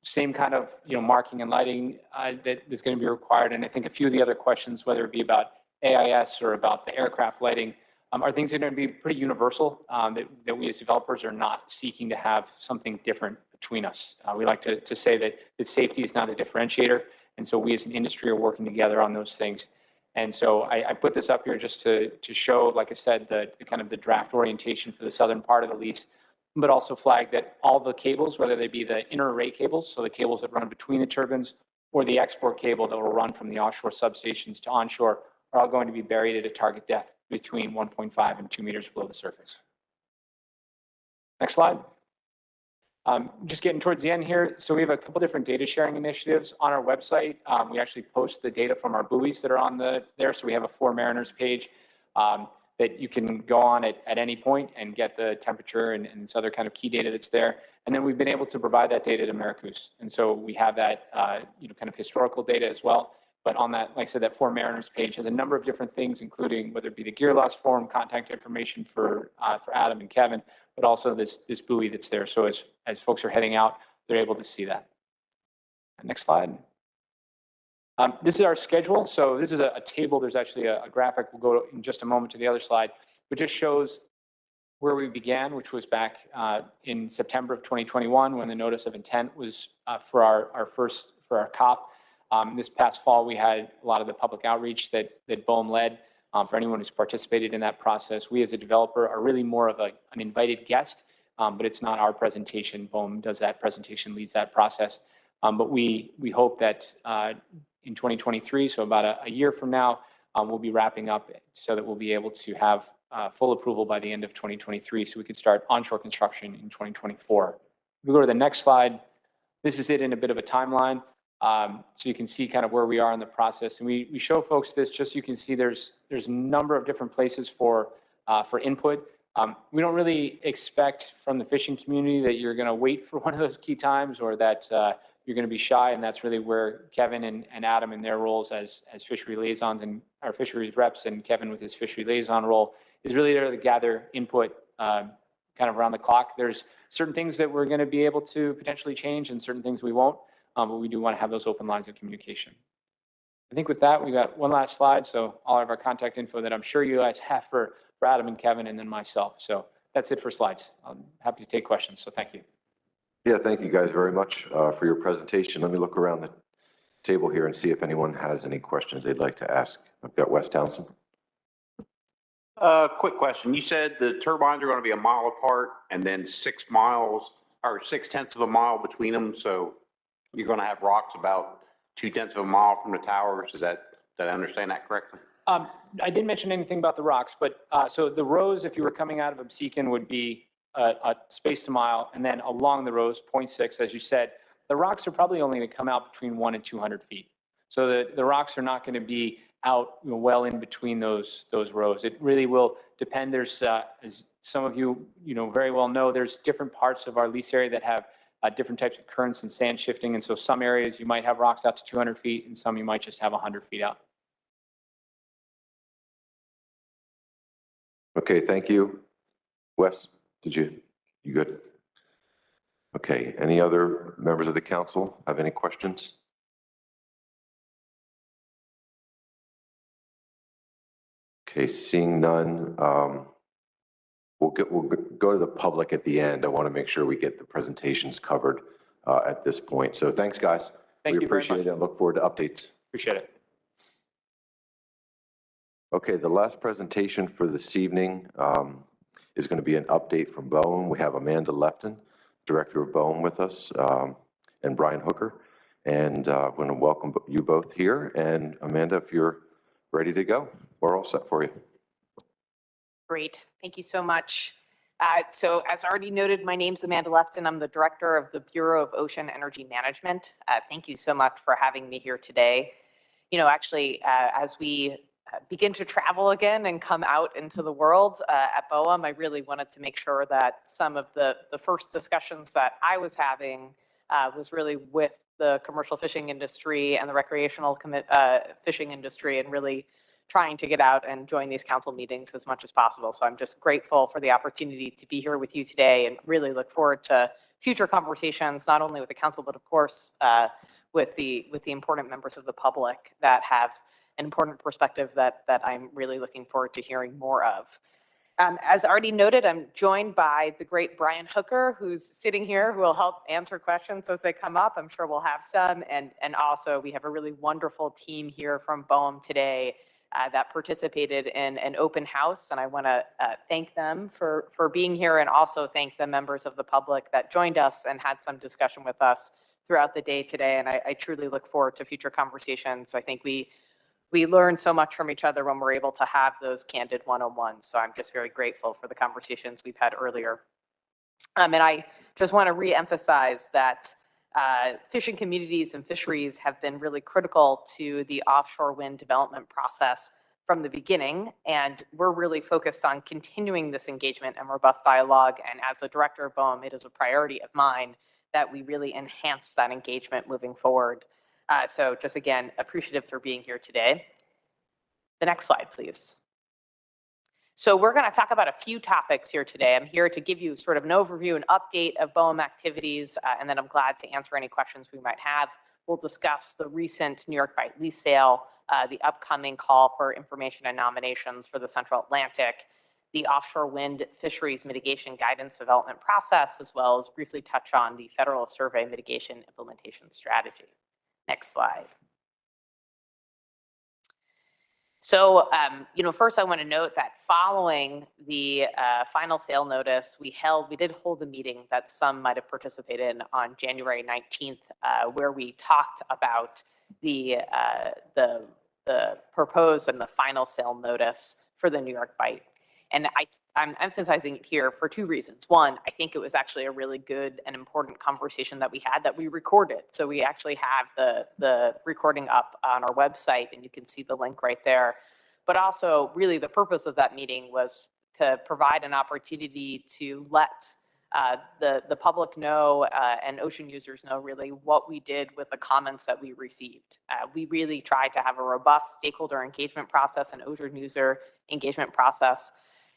Same kind of marking and lighting that is going to be required. And I think a few of the other questions, whether it be about AIS or about the aircraft lighting, are things that are going to be pretty universal, that we as developers are not seeking to have something different between us. We like to say that safety is not a differentiator. And so we as an industry are working together on those things. And so I put this up here just to show, like I said, the kind of the draft orientation for the southern part of the lease, but also flag that all the cables, whether they be the inter-array cables, so the cables that run between the turbines, or the export cable that will run from the offshore substations to onshore, are all going to be buried at a target depth between 1.5 and 2 meters below the surface. Next slide. Just getting towards the end here. So we have a couple different data sharing initiatives on our website. We actually post the data from our buoys that are on there. So we have a 4 Mariners page that you can go on at any point and get the temperature and this other kind of key data that's there. And then we've been able to provide that data to Maracus. And so we have that, kind of historical data as well. But on that, like I said, that 4 Mariners page has a number of different things, including whether it be the gear loss form, contact information for Adam and Kevin, but also this buoy that's there. So as folks are heading out, they're able to see that. Next slide. This is our schedule. So this is a table. There's actually a graphic. We'll go in just a moment to the other slide, which just shows where we began, which was back in September of 2021 when the notice of intent was for our COP. This past fall, we had a lot of the public outreach that BOEM led. For anyone who's participated in that process, we as a developer are really more of an invited guest, but it's not our presentation. BOEM does that presentation, leads that process. But we hope that in 2023, so about a year from now, we'll be wrapping up so that we'll be able to have full approval by the end of 2023, so we can start onshore construction in 2024. If we go to the next slide, this is it in a bit of a timeline. So you can see kind of where we are in the process. And we show folks this just so you can see there's a number of different places for input. We don't really expect from the fishing community that you're going to wait for one of those key times or that you're going to be shy. And that's really where Kevin and Adam in their roles as fishery liaisons and our fisheries reps, and Kevin with his fishery liaison role, is really there to gather input kind of around the clock. There's certain things that we're going to be able to potentially change and certain things we won't. But we do want to have those open lines of communication. I think with that, we got one last slide. So all of our contact info that I'm sure you guys have for Adam and Kevin and then myself. So that's it for slides. I'm happy to take questions. So thank you. Yeah, thank you guys very much for your presentation. Let me look around the table here and see if anyone has any questions they'd like to ask. I've got Wes Townsend. Quick question. You said the turbines are going to be a mile apart and then 6 miles or 0.6 of a mile between them. So you're going to have rocks about 0.2 of a mile from the towers. Did I understand that correctly? I didn't mention anything about the rocks, but so the rows, if you were coming out of Obsequion, would be spaced a mile, and then along the rows, 0.6, as you said. The rocks are probably only going to come out between 1 and 200 feet. So the rocks are not going to be out well in between those rows. It really will depend. There's, as some of you very well know, there's different parts of our lease area that have different types of currents and sand shifting. And so some areas you might have rocks out to 200 feet, and some you might just have 100 feet out. Okay, thank you. Wes, you good? Okay, any other members of the council have any questions? Okay, seeing none, we'll go to the public at the end. I want to make sure we get the presentations covered at this point. So thanks, guys. Thank you very much. We appreciate it and look forward to updates. Appreciate it. Okay, the last presentation for this evening is going to be an update from BOEM. We have Amanda Lefton, Director of BOEM, with us, and Brian Hooker. And I'm going to welcome you both here. And Amanda, if you're ready to go, we're all set for you. Great. Thank you so much. So as already noted, my name's Amanda Lefton. I'm the Director of the Bureau of Ocean Energy Management. Thank you so much for having me here today. Actually, as we begin to travel again and come out into the world at BOEM, I really wanted to make sure that some of the first discussions that I was having was really with the commercial fishing industry and the recreational fishing industry, and really trying to get out and join these council meetings as much as possible. So I'm just grateful for the opportunity to be here with you today, and really look forward to future conversations, not only with the council, but of course with the important members of the public that have an important perspective that I'm really looking forward to hearing more of. As already noted, I'm joined by the great Brian Hooker, who's sitting here, who will help answer questions as they come up. I'm sure we'll have some. And also, we have a really wonderful team here from BOEM today that participated in an open house. And I want to thank them for being here, and also thank the members of the public that joined us and had some discussion with us throughout the day today. And I truly look forward to future conversations. I think we learn so much from each other when we're able to have those candid one-on-ones. So I'm just very grateful for the conversations we've had earlier. And I just want to reemphasize that fishing communities and fisheries have been really critical to the offshore wind development process from the beginning. And we're really focused on continuing this engagement and robust dialogue. And as the director of BOEM, it is a priority of mine that we really enhance that engagement moving forward. So just again, appreciative for being here today. The next slide, please. So we're going to talk about a few topics here today. I'm here to give you sort of an overview and update of BOEM activities, and then I'm glad to answer any questions we might have. We'll discuss the recent New York Bight lease sale, the upcoming call for information and nominations for the Central Atlantic, the offshore wind fisheries mitigation guidance development process, as well as briefly touch on the Federal Survey mitigation implementation strategy. Next slide. So, first I want to note that following the final sale notice, we did hold a meeting that some might have participated in on January 19th, where we talked about the proposed and the final sale notice for the New York Bight. And I'm emphasizing it here for two reasons. One, I think it was actually a really good and important conversation that we had that we recorded. So we actually have the recording up on our website, and you can see the link right there. But also, really, the purpose of that meeting was to provide an opportunity to let the public know and ocean users know really what we did with the comments that we received. We really tried to have a robust stakeholder engagement process and ocean user engagement process.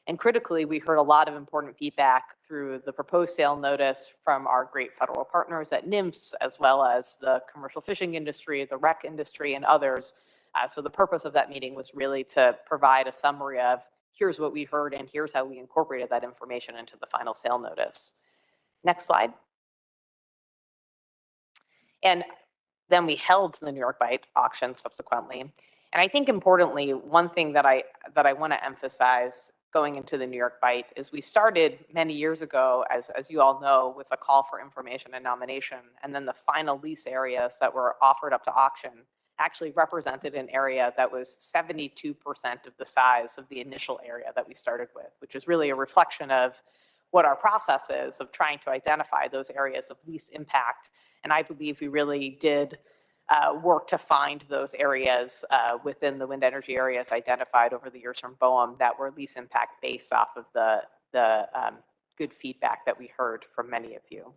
And critically, we heard a lot of important feedback through the proposed sale notice from our great federal partners at NIMS, as well as the commercial fishing industry, the rec industry, and others. So the purpose of that meeting was really to provide a summary of here's what we heard and here's how we incorporated that information into the final sale notice. Next slide. And then we held the New York Bight auction subsequently. And I think importantly, one thing that I want to emphasize going into the New York Bight is we started many years ago, as you all know, with a call for information and nomination, and then the final lease areas that were offered up to auction. actually represented an area that was 72% of the size of the initial area that we started with, which is really a reflection of what our process is of trying to identify those areas of least impact. And I believe we really did work to find those areas within the wind energy areas identified over the years from BOEM that were least impact based off of the good feedback that we heard from many of you.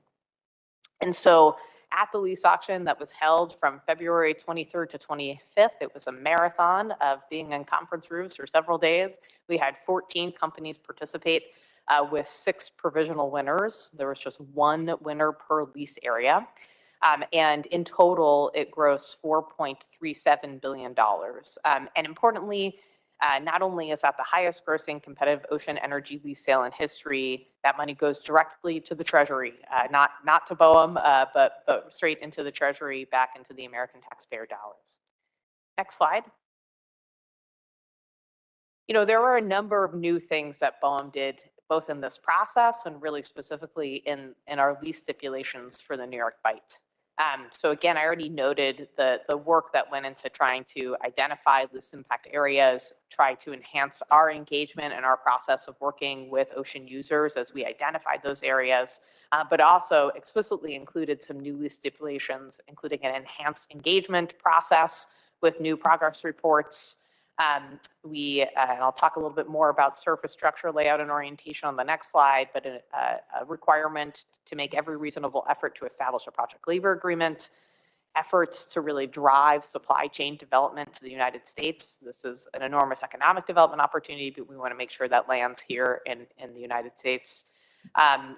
And so at the lease auction that was held from February 23rd to 25th, it was a marathon of being in conference rooms for several days. We had 14 companies participate with 6 provisional winners. There was just 1 winner per lease area. And in total, it grossed $4.37 billion. And importantly, not only is that the highest grossing competitive ocean energy lease sale in history, that money goes directly to the Treasury, not to BOEM, but straight into the Treasury, back into the American taxpayer dollars. Next slide. You know, there were a number of new things that BOEM did, both in this process and really specifically in our lease stipulations for the New York Bight. So again, I already noted the work that went into trying to identify least impact areas, try to enhance our engagement and our process of working with ocean users as we identified those areas, but also explicitly included some new lease stipulations, including an enhanced engagement process with new progress reports. And I'll talk a little bit more about surface structure, layout, and orientation on the next slide, but a requirement to make every reasonable effort to establish a project labor agreement, efforts to really drive supply chain development to the United States. This is an enormous economic development opportunity, but we want to make sure that lands here in the United States.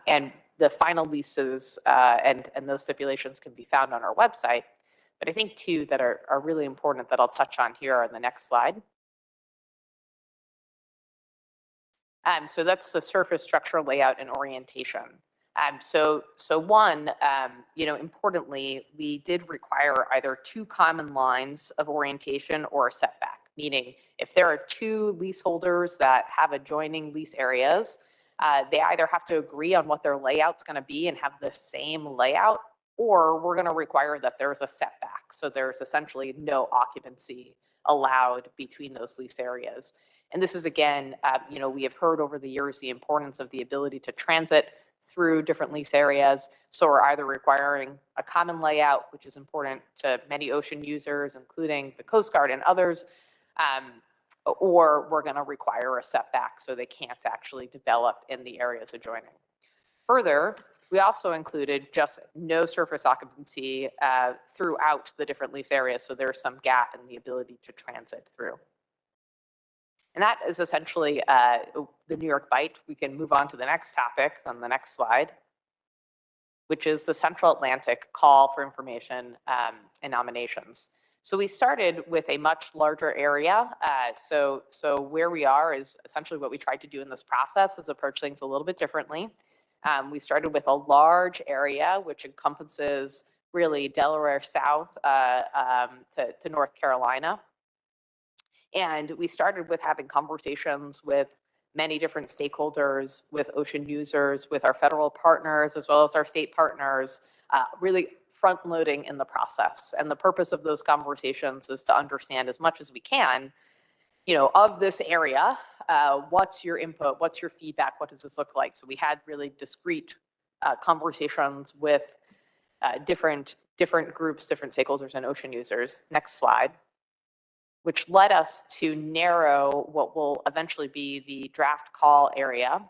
And the final leases and those stipulations can be found on our website. But I think 2 that are really important that I'll touch on here on the next slide. So that's the surface structure, layout, and orientation. So one, you know, importantly, we did require either 2 common lines of orientation or a setback, meaning if there are 2 leaseholders that have adjoining lease areas, they either have to agree on what their layout's going to be and have the same layout, or we're going to require that there's a setback. So there's essentially no occupancy allowed between those lease areas. And this is, again, you know, we have heard over the years the importance of the ability to transit through different lease areas. So we're either requiring a common layout, which is important to many ocean users, including the Coast Guard and others, or we're going to require a setback so they can't actually develop in the areas adjoining. Further, we also included just no surface occupancy throughout the different lease areas, so there's some gap in the ability to transit through. And that is essentially the New York Bight. We can move on to the next topic on the next slide, which is the Central Atlantic Call for Information and Nominations. So we started with a much larger area. So where we are is essentially what we tried to do in this process is approach things a little bit differently. We started with a large area, which encompasses really Delaware South to North Carolina. And we started with having conversations with many different stakeholders, with ocean users, with our federal partners, as well as our state partners, really front loading in the process. And the purpose of those conversations is to understand as much as we can, you know, of this area, what's your input, what's your feedback, what does this look like? So we had really discrete conversations with different groups, different stakeholders and ocean users. Next slide. Which led us to narrow what will eventually be the draft call area.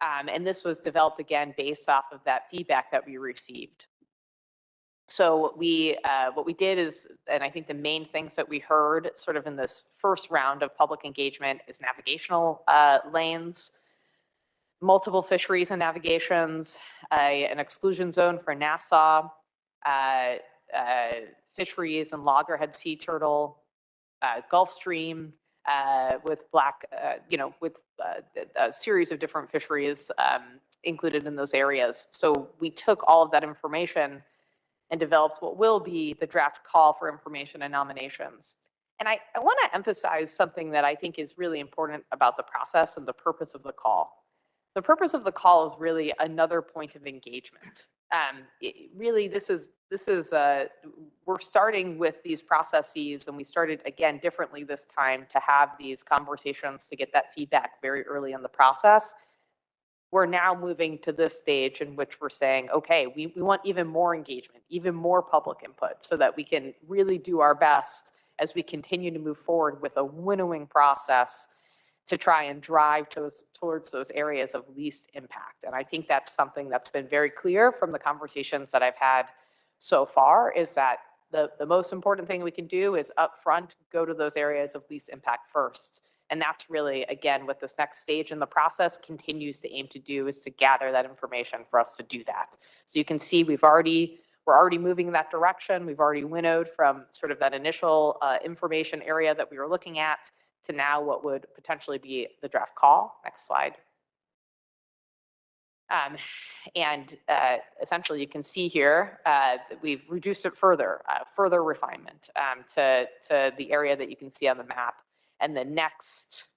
And this was developed again based off of that feedback that we received. So what we did is, and I think the main things that we heard sort of in this first round of public engagement is navigational lanes, multiple fisheries and navigations, an exclusion zone for Nassau, fisheries and loggerhead sea turtle, Gulf Stream with a series of different fisheries included in those areas. So we took all of that information and developed what will be the draft call for information and nominations. And I want to emphasize something that I think is really important about the process and the purpose of the call. The purpose of the call is really another point of engagement. Really, we're starting with these processes, and we started again differently this time to have these conversations to get that feedback very early in the process. We're now moving to this stage in which we're saying, okay, we want even more engagement, even more public input, so that we can really do our best as we continue to move forward with a winnowing process to try and drive towards those areas of least impact. And I think that's something that's been very clear from the conversations that I've had so far, is that the most important thing we can do is upfront go to those areas of least impact first. And that's really, again, what this next stage in the process continues to aim to do, is to gather that information for us to do that. So you can see we're already moving in that direction. We've already winnowed from sort of that initial information area that we were looking at to now what would potentially be the draft call. Next slide. Essentially, you can see here that we've reduced it further, further refinement to the area that you can see on the map. And the next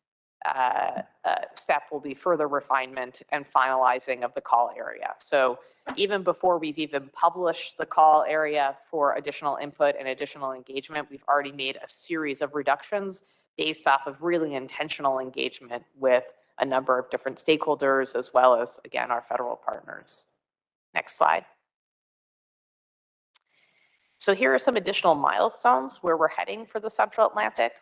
step will be further refinement and finalizing of the call area. So even before we've even published the call area for additional input and additional engagement, we've already made a series of reductions based off of really intentional engagement with a number of different stakeholders, as well as, again, our federal partners. Next slide. So here are some additional milestones where we're heading for the Central Atlantic.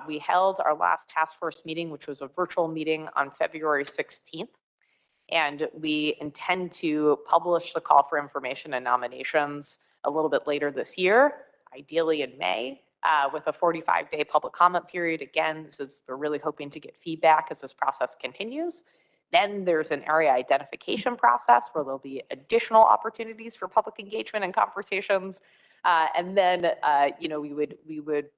We held our last task force meeting, which was a virtual meeting, on February 16th. And we intend to publish the call for information and nominations a little bit later this year, ideally in May, with a 45-day public comment period. Again, we're really hoping to get feedback as this process continues. Then there's an area identification process where there'll be additional opportunities for public engagement and conversations. And then, we would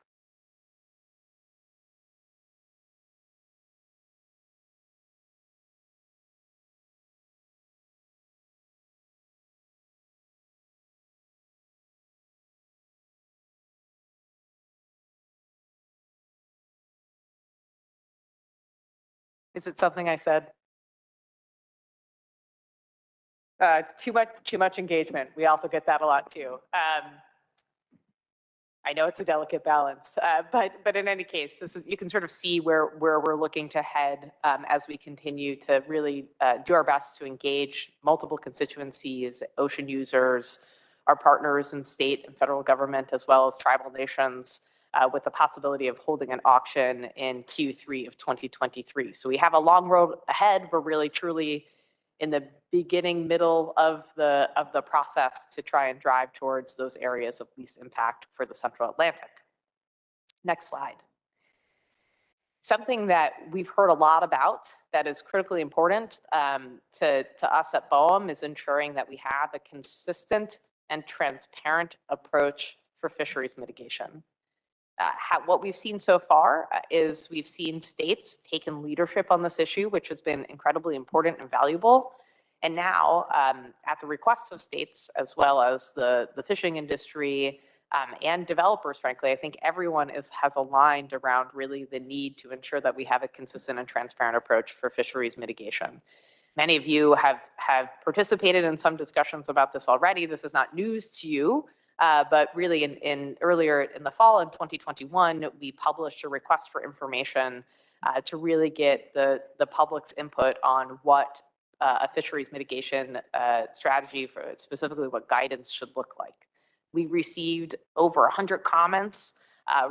Is it something I said? Too much engagement. We also get that a lot too. I know it's a delicate balance, but in any case, you can sort of see where we're looking to head as we continue to really do our best to engage multiple constituencies, ocean users, our partners in state and federal government, as well as tribal nations, with the possibility of holding an auction in Q3 of 2023. So we have a long road ahead. We're really truly in the middle of the process to try and drive towards those areas of least impact for the Central Atlantic. Next slide. Something that we've heard a lot about that is critically important to us at BOEM is ensuring that we have a consistent and transparent approach for fisheries mitigation. What we've seen so far is we've seen states taking leadership on this issue, which has been incredibly important and valuable. And now, at the request of states, as well as the fishing industry and developers, frankly, I think everyone has aligned around really the need to ensure that we have a consistent and transparent approach for fisheries mitigation. Many of you have participated in some discussions about this already. This is not news to you. But really, earlier in the fall in 2021, we published a request for information to really get the public's input on what a fisheries mitigation strategy, for specifically what guidance should look like. We received over 100 comments,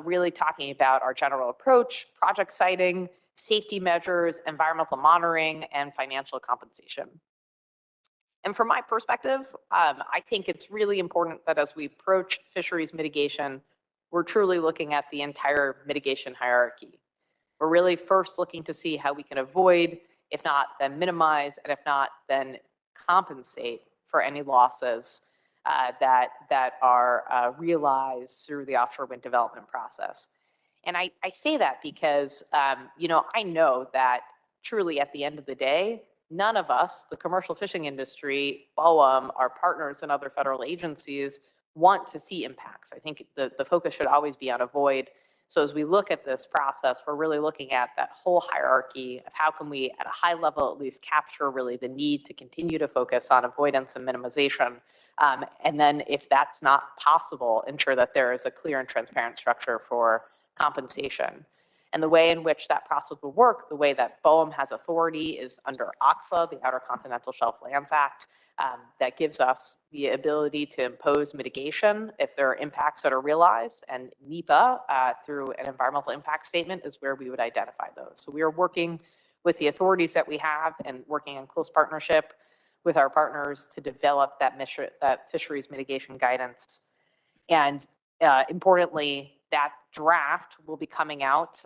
really talking about our general approach, project siting, safety measures, environmental monitoring, and financial compensation. And from my perspective, I think it's really important that as we approach fisheries mitigation, we're truly looking at the entire mitigation hierarchy. We're really first looking to see how we can avoid, if not then minimize, and if not then compensate for any losses that are realized through the offshore wind development process. And I say that because, I know that truly at the end of the day, none of us, the commercial fishing industry, BOEM, our partners and other federal agencies, want to see impacts. I think the focus should always be on avoid So as we look at this process, we're really looking at that whole hierarchy of how can we, at a high level, at least capture really the need to continue to focus on avoidance and minimization. And then if that's not possible, ensure that there is a clear and transparent structure for compensation. And the way in which that process will work, the way that BOEM has authority is under OXLA, the Outer Continental Shelf Lands Act, that gives us the ability to impose mitigation if there are impacts that are realized, and NEPA through an environmental impact statement is where we would identify those. So we are working with the authorities that we have and working in close partnership with our partners to develop that fisheries mitigation guidance. And importantly, that draft will be coming out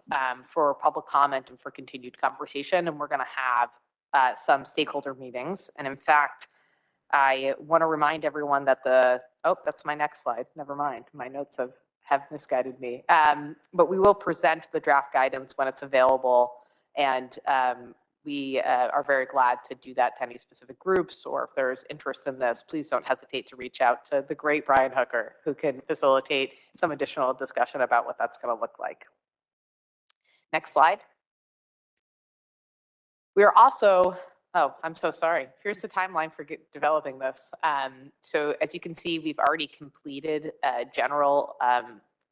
for public comment and for continued conversation, and we're going to have some stakeholder meetings. And in fact, I want to remind everyone that that's my next slide. Never mind. My notes have misguided me. But we will present the draft guidance when it's available. And we are very glad to do that to any specific groups, or if there's interest in this, please don't hesitate to reach out to the great Brian Hooker, who can facilitate some additional discussion about what that's going to look like. Next slide. We are also, oh, I'm so sorry. Here's the timeline for developing this. So as you can see, we've already completed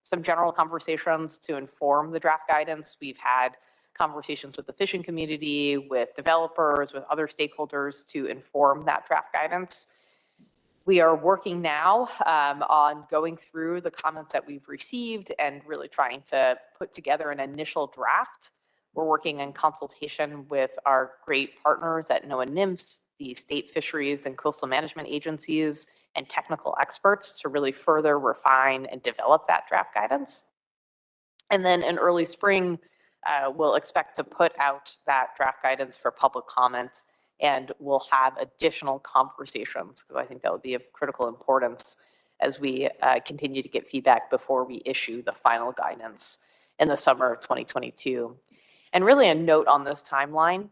some general conversations to inform the draft guidance. We've had conversations with the fishing community, with developers, with other stakeholders to inform that draft guidance. We are working now on going through the comments that we've received and really trying to put together an initial draft. We're working in consultation with our great partners at NOAA NIMS, the state fisheries and coastal management agencies, and technical experts to really further refine and develop that draft guidance. And then in early spring, we'll expect to put out that draft guidance for public comment, and we'll have additional conversations, because I think that would be of critical importance as we continue to get feedback before we issue the final guidance in the summer of 2022. And really a note on this timeline,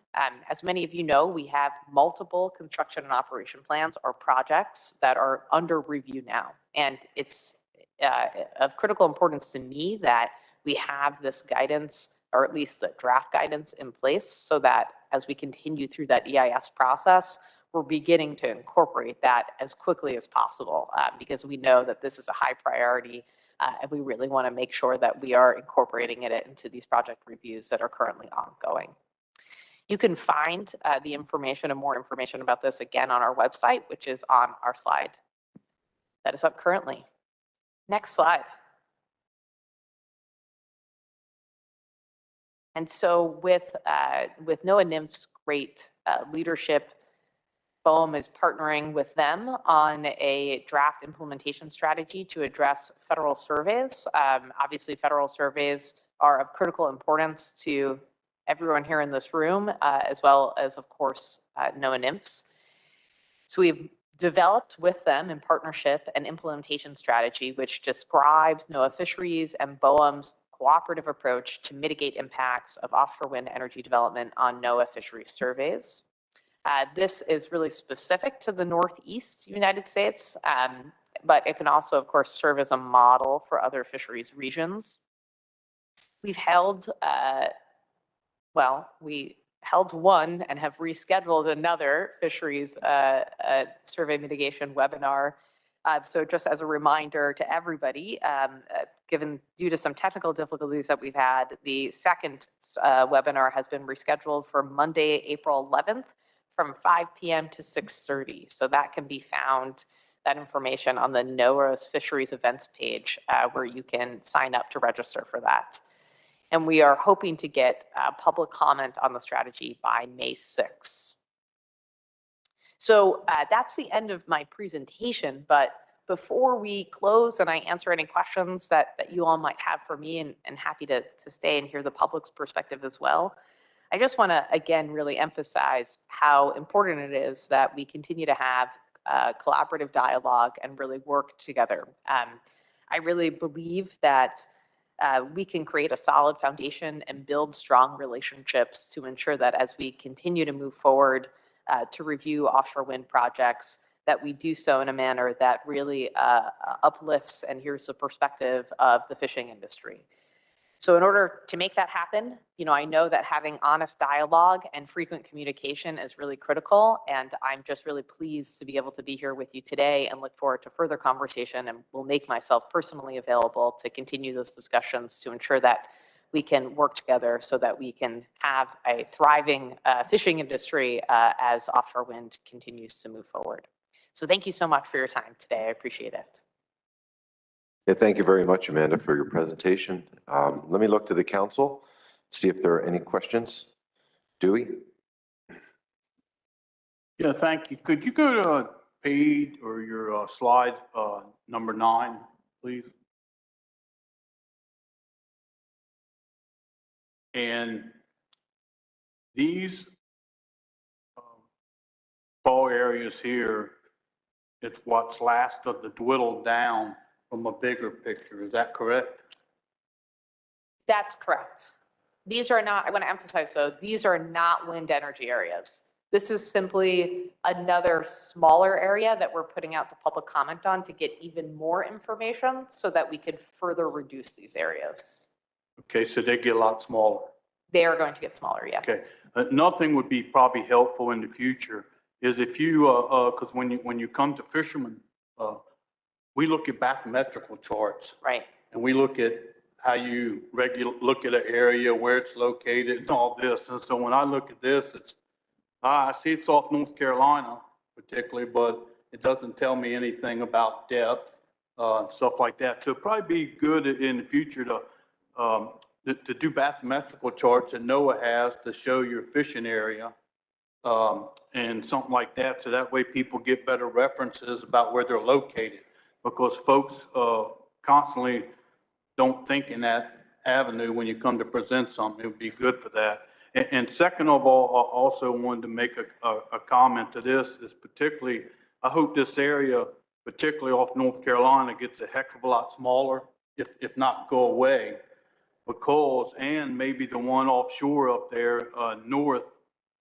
as many of you know, we have multiple construction and operation plans or projects that are under review now. And it's of critical importance to me that we have this guidance, or at least the draft guidance, in place so that as we continue through that EIS process, we're beginning to incorporate that as quickly as possible, because we know that this is a high priority, and we really want to make sure that we are incorporating it into these project reviews that are currently ongoing. You can find the information and more information about this again on our website, which is on our slide that is up currently. Next slide. And so with NOAA NIMF's great leadership, BOEM is partnering with them on a draft implementation strategy to address federal surveys. Obviously, federal surveys are of critical importance to everyone here in this room, as well as, of course, NOAA NIMF's. So we've developed with them in partnership an implementation strategy which describes NOAA Fisheries and BOEM's cooperative approach to mitigate impacts of offshore wind energy development on NOAA fisheries surveys. This is really specific to the Northeast United States, but it can also, of course, serve as a model for other fisheries regions. We've held, we held one and have rescheduled another fisheries survey mitigation webinar. So just as a reminder to everybody, due to some technical difficulties that we've had, the second webinar has been rescheduled for Monday, April 11th from 5 p.m. to 6:30. So that can be found, that information, on the NOAA's Fisheries events page, where you can sign up to register for that. And we are hoping to get public comment on the strategy by May 6th. So that's the end of my presentation, but before we close and I answer any questions that you all might have for me, and happy to stay and hear the public's perspective as well, I just want to again really emphasize how important it is that we continue to have collaborative dialogue and really work together. I really believe that we can create a solid foundation and build strong relationships to ensure that as we continue to move forward to review offshore wind projects, that we do so in a manner that really uplifts and hears the perspective of the fishing industry. So in order to make that happen, I know that having honest dialogue and frequent communication is really critical. And I'm just really pleased to be able to be here with you today and look forward to further conversation, and will make myself personally available to continue those discussions to ensure that we can work together so that we can have a thriving fishing industry as offshore wind continues to move forward. So thank you so much for your time today. I appreciate it. Yeah, thank you very much, Amanda, for your presentation. Let me look to the council, see if there are any questions. Dewey? Yeah, thank you. Could you go to page or your slide number 9, please? And these fall areas here, it's what's last of the dwindled down from a bigger picture. Is that correct? That's correct. These are not, I want to emphasize though, these are not wind energy areas. This is simply another smaller area that we're putting out to public comment on to get even more information so that we could further reduce these areas. Okay, so they get a lot smaller. They are going to get smaller, yes. Okay, nothing would be probably helpful in the future is if you, because when you come to fishermen, we look at bathymetrical charts. Right. And we look at how you look at an area, where it's located and all this. And so when I look at this, it's, I see it's off North Carolina particularly, but it doesn't tell me anything about depth and stuff like that. So it'd probably be good in the future to do bathymetrical charts that NOAA has to show your fishing area and something like that. So that way people get better references about where they're located, because folks constantly don't think in that avenue when you come to present something. It would be good for that. And second of all, I also wanted to make a comment to this, is particularly, I hope this area, particularly off North Carolina, gets a heck of a lot smaller, if not go away, because, and maybe the one offshore up there north,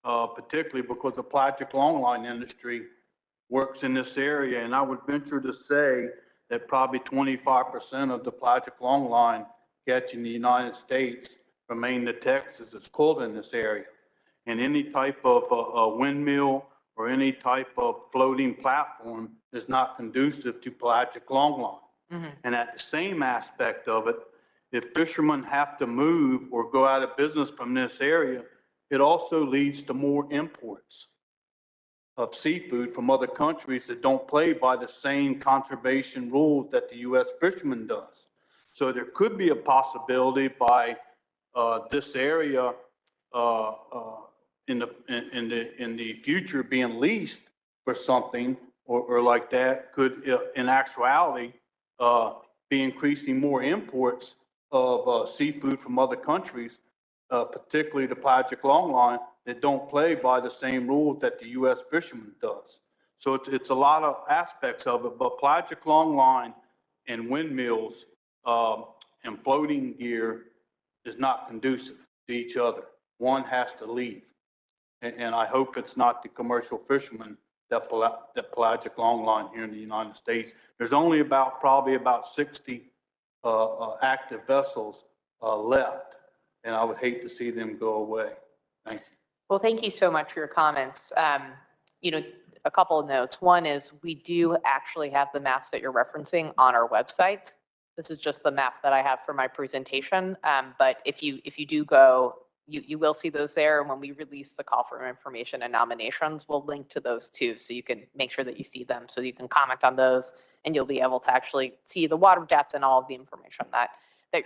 particularly because the pelagic longline industry works in this area. And I would venture to say that probably 25% of the pelagic longline catch in the United States from Maine to Texas is caught in this area. And any type of windmill or any type of floating platform is not conducive to pelagic longline. Mm-hmm. And at the same aspect of it, if fishermen have to move or go out of business from this area, it also leads to more imports of seafood from other countries that don't play by the same conservation rules that the U.S. fisherman does. So there could be a possibility by this area in the future being leased for something or like that, could in actuality be increasing more imports of seafood from other countries, particularly the pelagic longline, that don't play by the same rules that the U.S. fisherman does. So it's a lot of aspects of it, but pelagic longline and windmills and floating gear is not conducive to each other. One has to leave. And I hope it's not the commercial fishermen that pelagic longline here in the United States. There's only probably about 60 active vessels left, and I would hate to see them go away. Thank you. Well, thank you so much for your comments. A couple of notes. One is we do actually have the maps that you're referencing on our website. This is just the map that I have for my presentation. But if you do go, you will see those there. And when we release the call for information and nominations, we'll link to those too. So you can make sure that you see them, so you can comment on those, and you'll be able to actually see the water depth and all of the information that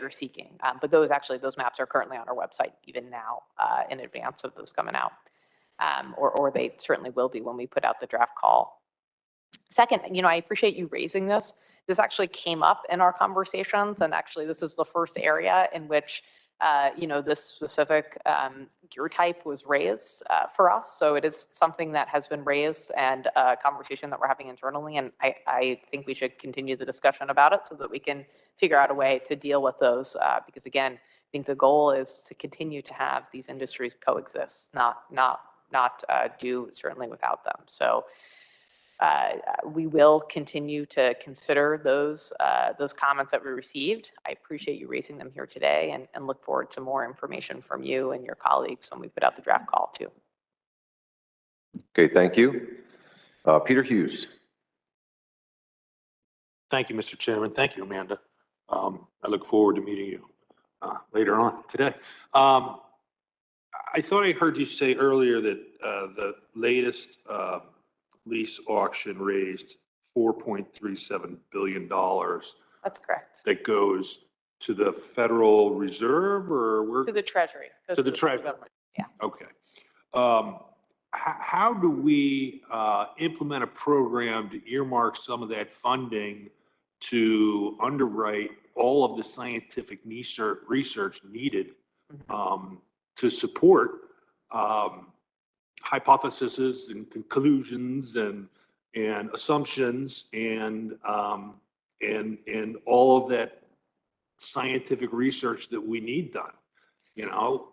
you're seeking. But those maps are currently on our website even now in advance of those coming out. Or they certainly will be when we put out the draft call. Second, I appreciate you raising this. This actually came up in our conversations, and actually this is the first area in which this specific gear type was raised for us. So it is something that has been raised and a conversation that we're having internally, and I think we should continue the discussion about it so that we can figure out a way to deal with those, because again, I think the goal is to continue to have these industries coexist, not do certainly without them. So we will continue to consider those comments that we received. I appreciate you raising them here today and look forward to more information from you and your colleagues when we put out the draft call too. Okay, thank you. Peter Hughes. Thank you, Mr. Chairman. Thank you, Amanda. I look forward to meeting you later on today. I thought I heard you say earlier that the latest lease auction raised $4.37 billion. That's correct. That goes to the Federal Reserve or where? To the Treasury. To the Treasury. Government. Yeah. Okay. How do we implement a program to earmark some of that funding to underwrite all of the scientific research needed to support hypotheses and conclusions and assumptions and all of that scientific research that we need done? You know,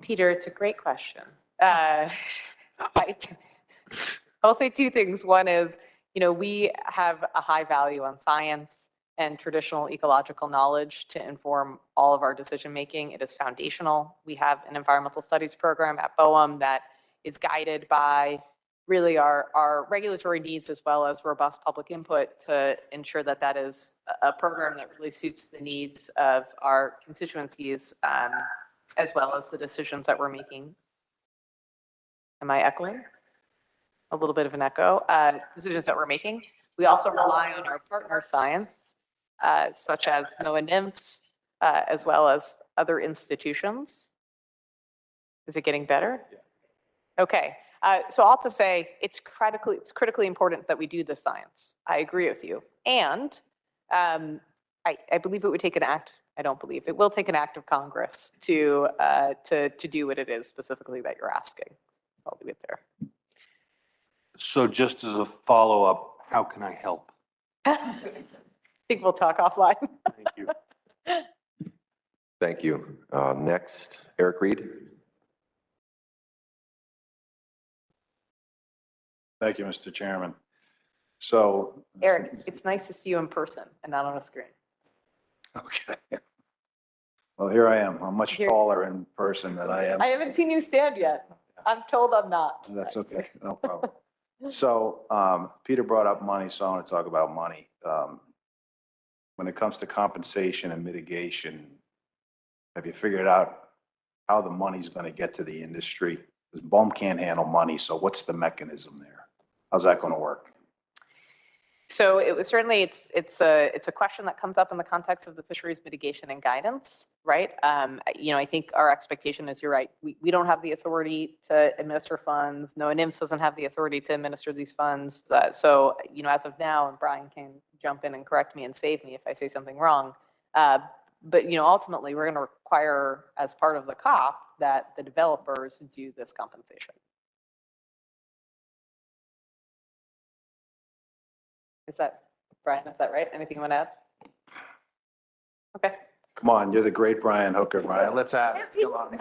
Peter, it's a great question. I'll say two things. One is, you know, we have a high value on science and traditional ecological knowledge to inform all of our decision making. It is foundational. We have an environmental studies program at BOEM that is guided by really our regulatory needs as well as robust public input to ensure that that is a program that really suits the needs of our constituencies as well as the decisions that we're making. Am I echoing? A little bit of an echo. Decisions that we're making. We also rely on our partner science, such as NOAA NIMFs, as well as other institutions. Is it getting better? Yeah. Okay. So I'll to say it's critically important that we do the science. I agree with you. And I believe it would take an act. I don't believe it will take an act of Congress to do what it is specifically that you're asking. I'll leave it there. so just as a follow-up, how can I help? I think we'll talk offline. Thank you. Thank you. Next, Eric Reed. Thank you, Mr. Chairman. So. Eric, it's nice to see you in person and not on a screen. Okay. Well, here I am. I'm much taller in person than I am. I haven't seen you stand yet. I'm told I'm not. That's okay. No problem. So Peter brought up money, so I want to talk about money. When it comes to compensation and mitigation, have you figured out how the money's going to get to the industry? Because BOEM can't handle money, so what's the mechanism there? How's that going to work? So it was certainly, it's a question that comes up in the context of the fisheries mitigation and guidance, right? You know, I think our expectation is, you're right, we don't have the authority to administer funds. NOAA NIMFs doesn't have the authority to administer these funds. So, you know, as of now, and Brian can jump in and correct me and save me if I say something wrong, but, you know, ultimately we're going to require, as part of the COP, that the developers do this compensation. Is that, Brian, is that right? Anything you want to add? Okay. Come on, you're the great Brian Hooker, Brian. Let's have it. Come on.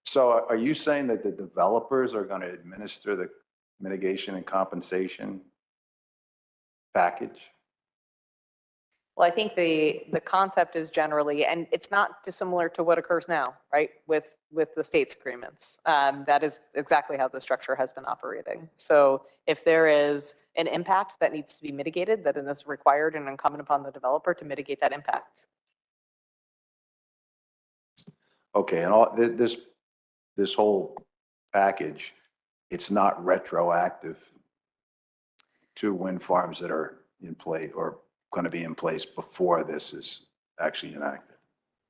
So are you saying that the developers are going to administer the mitigation and compensation package? Well, I think the concept is generally, and it's not dissimilar to what occurs now, right, with the states agreements. That is exactly how the structure has been operating. So if there is an impact that needs to be mitigated, that it is required and incumbent upon the developer to mitigate that impact. Okay, and all this whole package, it's not retroactive to wind farms that are in play or going to be in place before this is actually enacted.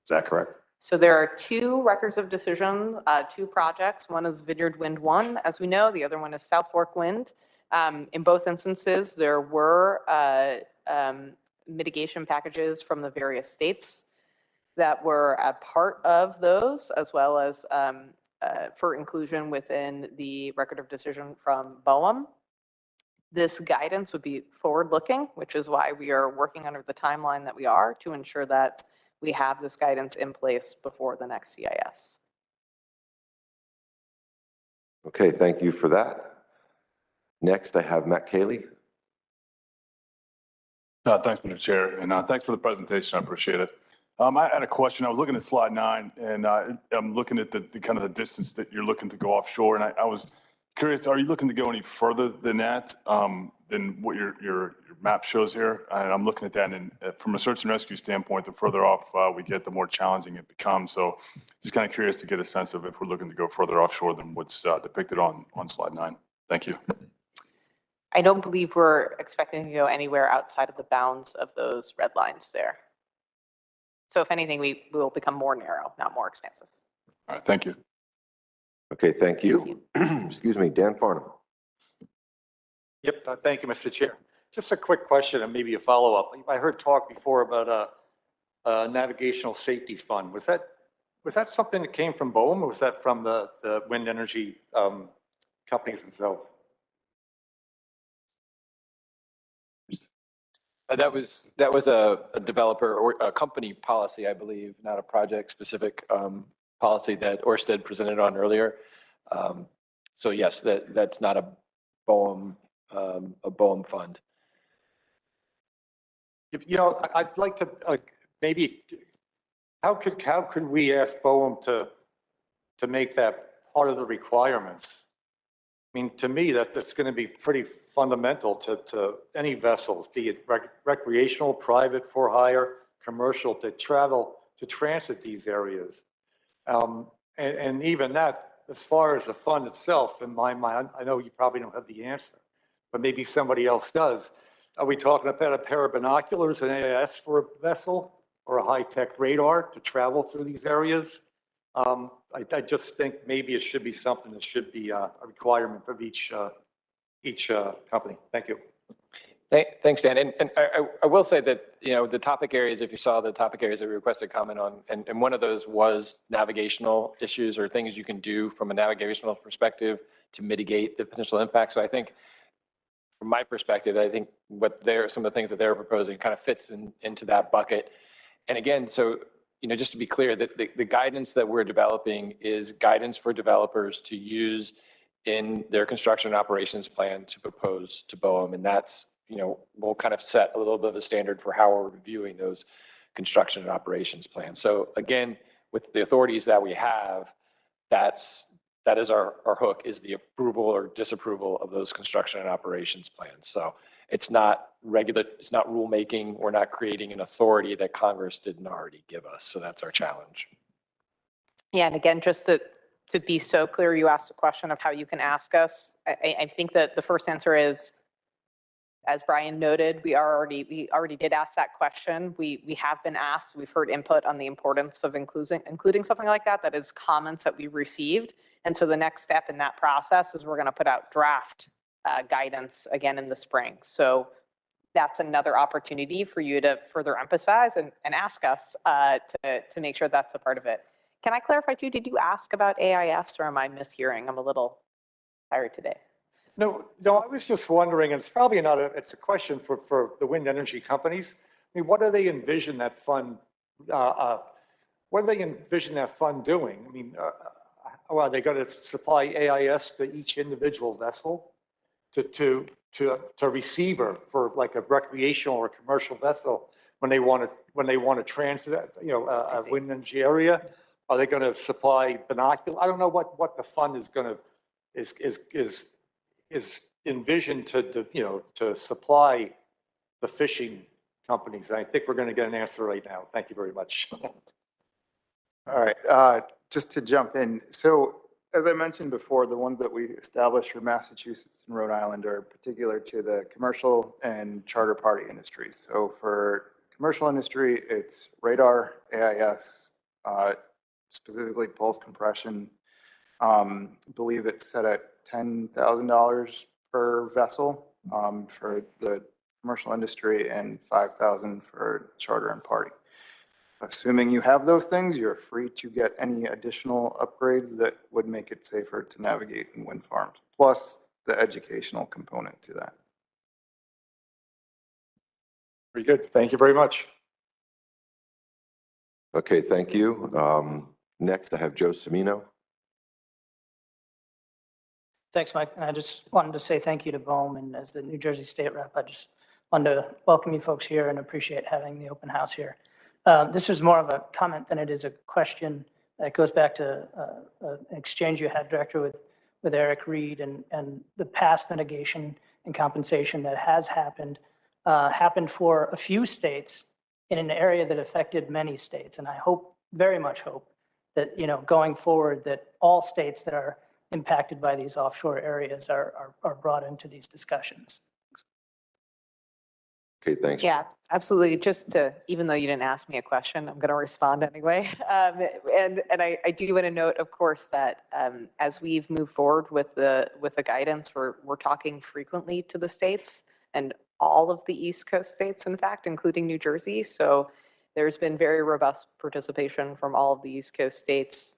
Is that correct? So there are two records of decision, two projects. One is Vineyard Wind 1, as we know. The other one is South Fork Wind. In both instances, there were mitigation packages from the various states that were a part of those, as well as for inclusion within the record of decision from BOEM. This guidance would be forward-looking, which is why we are working under the timeline that we are to ensure that we have this guidance in place before the next CIS. Okay, thank you for that. Next, I have Matt Cayley. Thanks, Mr. Chair, and thanks for the presentation. I appreciate it. I had a question. I was looking at slide 9, and I'm looking at the kind of the distance that you're looking to go offshore, and I was curious, are you looking to go any further than that, than what your map shows here? And I'm looking at that, and from a search and rescue standpoint, the further off we get, the more challenging it becomes. So just kind of curious to get a sense of if we're looking to go further offshore than what's depicted on slide 9. Thank you. I don't believe we're expecting to go anywhere outside of the bounds of those red lines there. So if anything, we will become more narrow, not more expansive. All right, thank you. Okay, thank you. Excuse me, Dan Farnham. Yep, thank you, Mr. Chair. Just a quick question and maybe a follow-up. I heard talk before about a navigational safety fund. Was that something that came from BOEM, or was that from the wind energy companies themselves? That was a developer or a company policy, I believe, not a project-specific policy that Ørsted presented on earlier. So yes, that's not a BOEM fund. You know, I'd like to maybe how could we ask BOEM to make that part of the requirements? I mean, to me, that's going to be pretty fundamental to any vessels, be it recreational, private, for hire, commercial, to transit these areas. And even that, as far as the fund itself, in my mind, I know you probably don't have the answer, but maybe somebody else does. Are we talking about a pair of binoculars, an AIS for a vessel, or a high-tech radar to travel through these areas? I just think maybe it should be something that should be a requirement of each company. Thank you. Thanks, Dan. And I will say that, you know, the topic areas, if you saw the topic areas that we requested comment on, and one of those was navigational issues or things you can do from a navigational perspective to mitigate the potential impact. So I think, from my perspective, I think some of the things that they're proposing kind of fits into that bucket. And again, so, you know, just to be clear, that the guidance that we're developing is guidance for developers to use in their construction and operations plan to propose to BOEM. And that's, you know, we'll kind of set a little bit of a standard for how we're reviewing those construction and operations plans. So again, with the authorities that we have, that is our hook, is the approval or disapproval of those construction and operations plans. So it's not rulemaking. We're not creating an authority that Congress didn't already give us. So that's our challenge. Yeah, and again, just to be so clear, you asked a question of how you can ask us. I think that the first answer is, as Brian noted, we already did ask that question. We have been asked. We've heard input on the importance of including something like that. That is comments that we received. And so the next step in that process is we're going to put out draft guidance again in the spring. So that's another opportunity for you to further emphasize and ask us to make sure that's a part of it. Can I clarify too? Did you ask about AIS, or am I mishearing? I'm a little tired today. No, I was just wondering, and it's probably not it's a question for the wind energy companies. I mean, what do they envision that fund, what do they envision that fund doing? I mean, are they going to supply AIS to each individual vessel to receiver for like a recreational or commercial vessel when they want to transit, you know, a wind energy area? Are they going to supply binoculars? I don't know what the fund is going to is envisioned to supply the fishing companies. And I think we're going to get an answer right now. Thank you very much. All right, just to jump in. So as I mentioned before, the ones that we established for Massachusetts and Rhode Island are particular to the commercial and charter party industries. So for commercial industry, it's radar, AIS, specifically pulse compression. I believe it's set at $10,000 per vessel for the commercial industry and $5,000 for charter and party. Assuming you have those things, you're free to get any additional upgrades that would make it safer to navigate in wind farms, plus the educational component to that. Very good. Thank you very much. Okay, thank you. Next, I have Joe Cimino. Thanks, Mike. And I just wanted to say thank you to BOEM, and as the New Jersey State Rep, I just wanted to welcome you folks here and appreciate having the open house here. This is more of a comment than it is a question. It goes back to an exchange you had, Director, with Eric Reed, and the past mitigation and compensation that has happened for a few states in an area that affected many states. And I hope, very much hope, that, you know, going forward, that all states that are impacted by these offshore areas are brought into these discussions. Okay, thanks. Yeah, absolutely. Just to, even though you didn't ask me a question, I'm going to respond anyway. And I do want to note, of course, that as we've moved forward with the guidance, we're talking frequently to the states and all of the East Coast states, in fact, including New Jersey. So there's been very robust participation from all of the East Coast states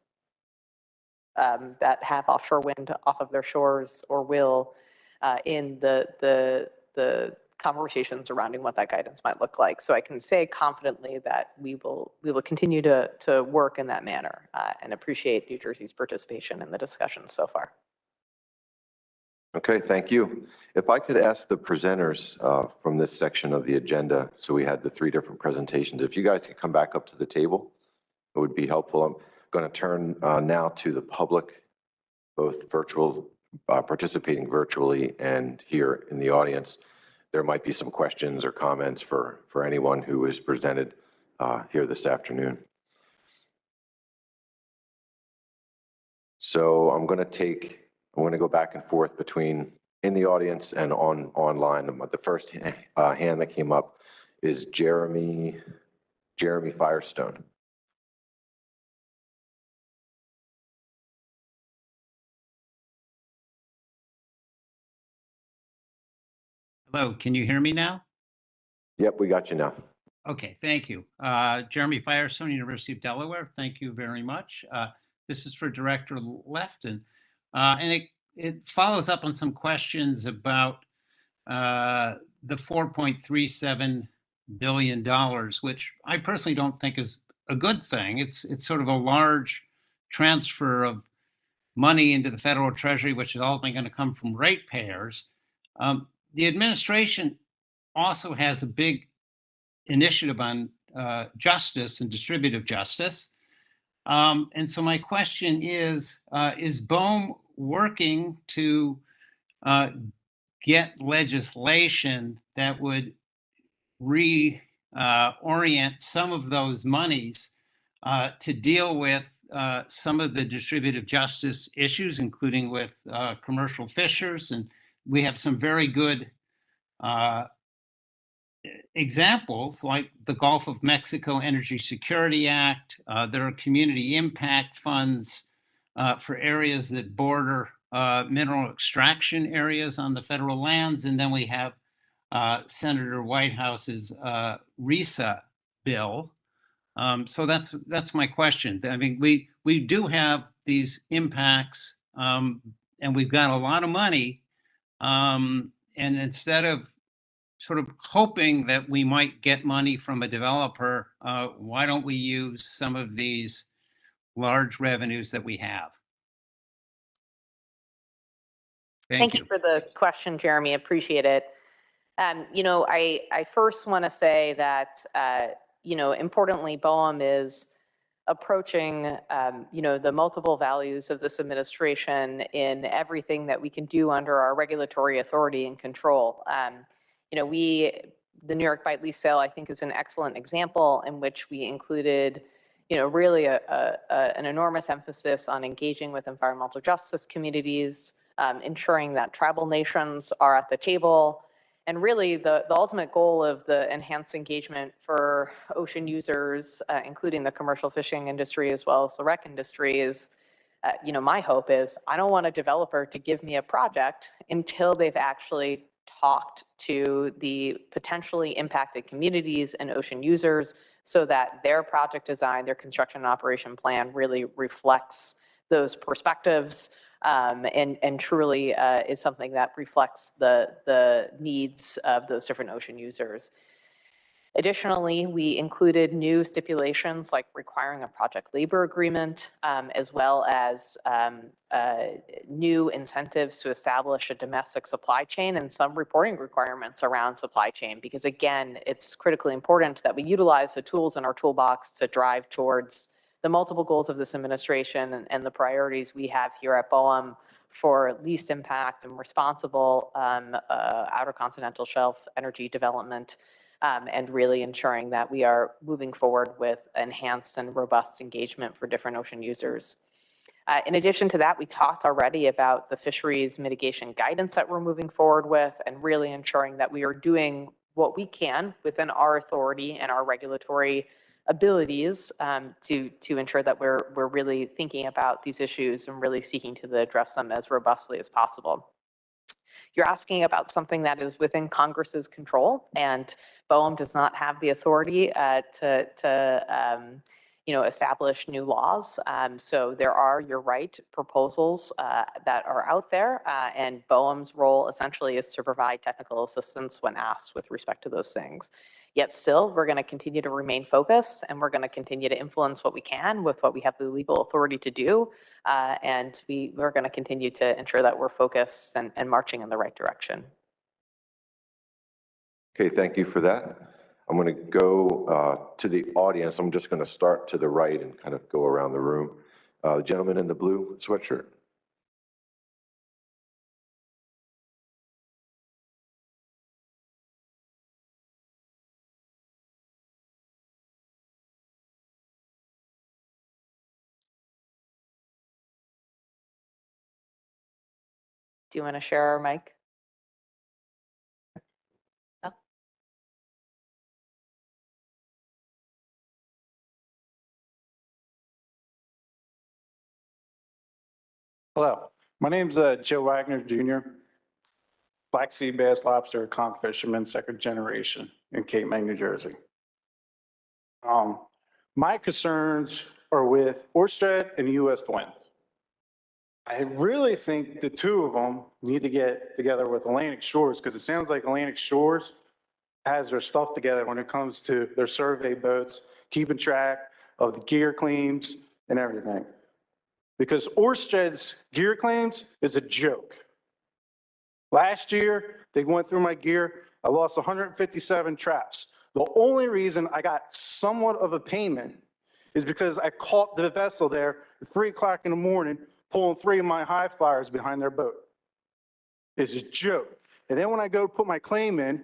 that have offshore wind off of their shores or will in the conversations surrounding what that guidance might look like. So I can say confidently that we will continue to work in that manner and appreciate New Jersey's participation in the discussions so far. Okay, thank you. If I could ask the presenters from this section of the agenda, so we had the 3 different presentations, if you guys could come back up to the table, it would be helpful. I'm going to turn now to the public, both virtual, participating virtually and here in the audience. There might be some questions or comments for anyone who is presented here this afternoon. So I'm going to go back and forth between in the audience and online. The first hand that came up is Jeremy Firestone. Hello, can you hear me now? Yep, we got you now. Okay, thank you. Jeremy Firestone, University of Delaware. Thank you very much. This is for Director Lefton. And it follows up on some questions about the $4.37 billion, which I personally don't think is a good thing. It's sort of a large transfer of money into the federal treasury, which is ultimately going to come from ratepayers. The administration also has a big initiative on justice and distributive justice. And so my question is BOEM working to get legislation that would reorient some of those monies to deal with some of the distributive justice issues, including with commercial fishers? And we have some very good examples like the Gulf of Mexico Energy Security Act. There are community impact funds for areas that border mineral extraction areas on the federal lands. And then we have Senator Whitehouse's RESA bill. So that's my question. I mean, we do have these impacts and we've got a lot of money. And instead of sort of hoping that we might get money from a developer, why don't we use some of these large revenues that we have? Thank you for the question, Jeremy. Appreciate it. You know, I first want to say that, you know, importantly, BOEM is approaching, you know, the multiple values of this administration in everything that we can do under our regulatory authority and control. You know, the New York Bight lease sale, I think, is an excellent example in which we included, you know, really an enormous emphasis on engaging with environmental justice communities, ensuring that tribal nations are at the table. And really, the ultimate goal of the enhanced engagement for ocean users, including the commercial fishing industry as well as the rec industry, is, you know, my hope is I don't want a developer to give me a project until they've actually talked to the potentially impacted communities and ocean users so that their project design, their construction and operation plan really reflects those perspectives and truly is something that reflects the needs of those different ocean users. Additionally, we included new stipulations like requiring a project labor agreement, as well as new incentives to establish a domestic supply chain and some reporting requirements around supply chain. Because again, it's critically important that we utilize the tools in our toolbox to drive towards the multiple goals of this administration and the priorities we have here at BOEM for least impact and responsible outer continental shelf energy development. And really ensuring that we are moving forward with enhanced and robust engagement for different ocean users. In addition to that, we talked already about the fisheries mitigation guidance that we're moving forward with and really ensuring that we are doing what we can within our authority and our regulatory abilities to ensure that we're really thinking about these issues and really seeking to address them as robustly as possible. You're asking about something that is within Congress's control, and BOEM does not have the authority to establish new laws. So there are, you're right, proposals that are out there, and BOEM's role essentially is to provide technical assistance when asked with respect to those things. Yet still, we're going to continue to remain focused, and we're going to continue to influence what we can with what we have the legal authority to do. And we're going to continue to ensure that we're focused and marching in the right direction. Okay, thank you for that. I'm going to go to the audience. I'm just going to start to the right and kind of go around the room. The gentleman in the blue sweatshirt. Do you want to share our mic? No? Hello, my name's Joe Wagner Jr., Black Sea bass, lobster, conch fisherman, second generation in Cape May, New Jersey. My concerns are with Ørsted and US Wind. I really think the two of them need to get together with Atlantic Shores, because it sounds like Atlantic Shores has their stuff together when it comes to their survey boats, keeping track of the gear claims and everything. Because Ørsted's gear claims is a joke. Last year, they went through my gear. I lost 157 traps. The only reason I got somewhat of a payment is because I caught the vessel there at 3 o'clock in the morning, pulling 3 of my high flyers behind their boat. It's a joke. And then when I go put my claim in,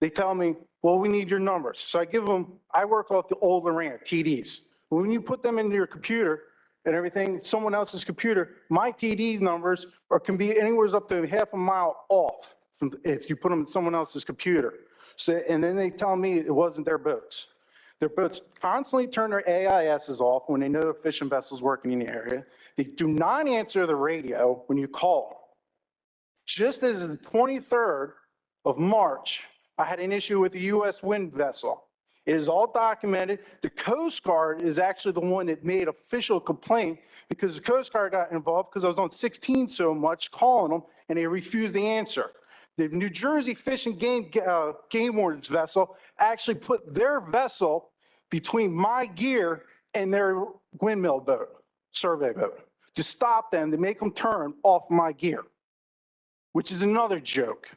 they tell me, well, we need your numbers. So I give them, I work off the old Lorraine, TDs. When you put them into your computer and everything, someone else's computer, my TD numbers can be anywhere up to half a mile off if you put them in someone else's computer. So, and then they tell me it wasn't their boats. Their boats constantly turn their AISs off when they know a fishing vessel's working in the area. They do not answer the radio when you call them. Just as the 23rd of March, I had an issue with the US Wind vessel. It is all documented. The Coast Guard is actually the one that made official complaint because the Coast Guard got involved because I was on 16 so much calling them and they refused to answer. The New Jersey Fish and Game Wardens vessel actually put their vessel between my gear and their windmill boat, survey boat, to stop them, to make them turn off my gear, which is another joke.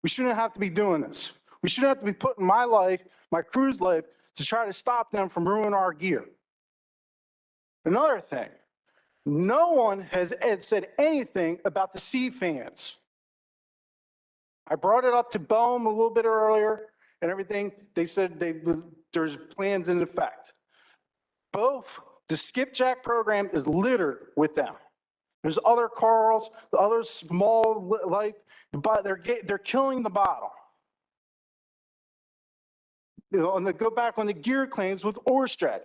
We shouldn't have to be doing this. We shouldn't have to be putting my life, my crew's life, to try to stop them from ruining our gear. Another thing, no one has said anything about the sea fans. I brought it up to BOEM a little bit earlier and everything. They said there's plans in effect. Both the skipjack program is littered with them. There's other corals, the other small life, but they're killing the bottom. You know, and they go back on the gear claims with Ørsted.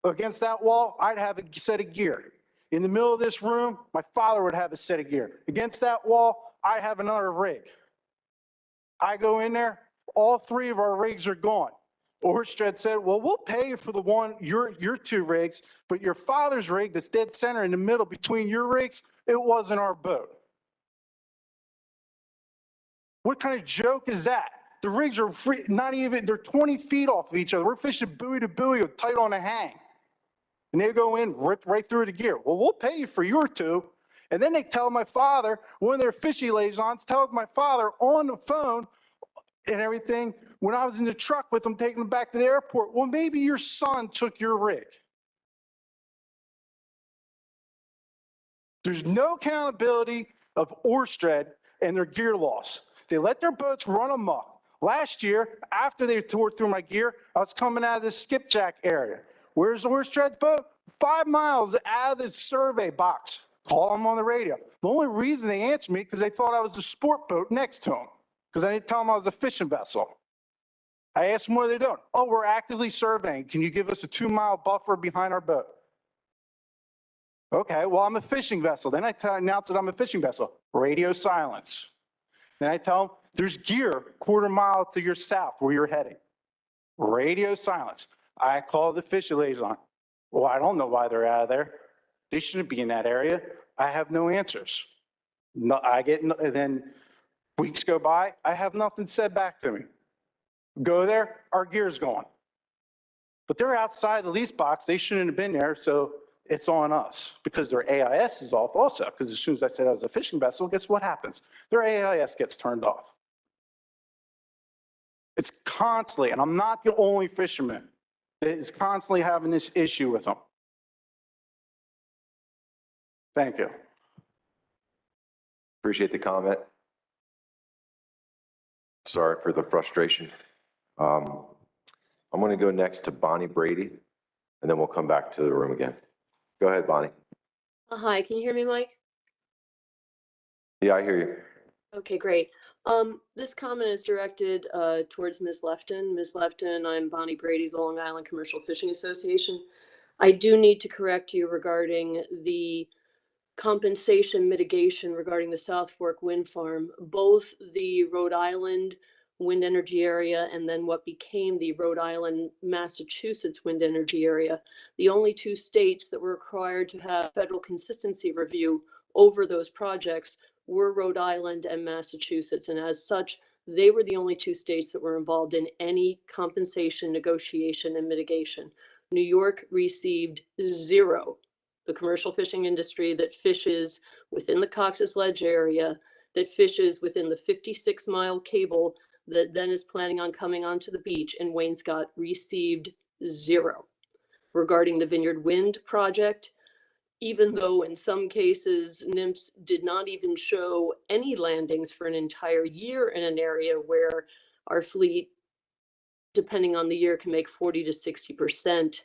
Against that wall, I'd have a set of gear. In the middle of this room, my father would have a set of gear. Against that wall, I have another rig. I go in there, all 3 of our rigs are gone. Ørsted said, well, we'll pay you for the one, your 2 rigs, but your father's rig that's dead center in the middle between your rigs, it wasn't our boat. What kind of joke is that? The rigs are not even, they're 20 feet off of each other. We're fishing buoy to buoy with tight on a hang. And they go in, rip right through the gear. Well, we'll pay you for your two. And then they tell my father, one of their fishing liaisons tells my father on the phone and everything, when I was in the truck with them taking them back to the airport, well, maybe your son took your rig. There's no accountability of Ørsted and their gear loss. They let their boats run amok. Last year, after they tore through my gear, I was coming out of the skipjack area. Where's Ørsted's boat? 5 miles out of the survey box. Call them on the radio. The only reason they answered me because they thought I was a sport boat next to them, because I didn't tell them I was a fishing vessel. I asked them what they're doing. Oh, we're actively surveying. Can you give us a 2-mile buffer behind our boat? Okay, well, I'm a fishing vessel. Then I announce that I'm a fishing vessel. Radio silence. Then I tell them there's gear 1/4 mile to your south where you're heading. Radio silence. I call the fishing liaison. Well, I don't know why they're out of there. They shouldn't be in that area. I have no answers. No, and then weeks go by, I have nothing said back to me. Go there, our gear's gone. But they're outside the lease box. They shouldn't have been there, so it's on us because their AIS is off also. Because as soon as I said I was a fishing vessel, guess what happens? Their AIS gets turned off. It's constantly, and I'm not the only fisherman that is constantly having this issue with them. Thank you. Appreciate the comment. Sorry for the frustration. I'm going to go next to Bonnie Brady, and then we'll come back to the room again. Go ahead, Bonnie. Hi, can you hear me, Mike? Yeah, I hear you. Okay, great. This comment is directed towards Ms. Lefton. Ms. Lefton, I'm Bonnie Brady, the Long Island Commercial Fishing Association. I do need to correct you regarding the compensation mitigation regarding the South Fork Wind Farm. Both the Rhode Island wind energy area and then what became the Rhode Island, Massachusetts wind energy area, the only 2 states that were required to have federal consistency review over those projects were Rhode Island and Massachusetts. And as such, they were the only 2 states that were involved in any compensation, negotiation, and mitigation. New York received 0. The commercial fishing industry that fishes within the Cox's Ledge area, that fishes within the 56-mile cable that then is planning on coming onto the beach in Wainscott, received 0. Regarding the Vineyard Wind project, even though in some cases NIMS did not even show any landings for an entire year in an area where our fleet, depending on the year, can make 40 to 60%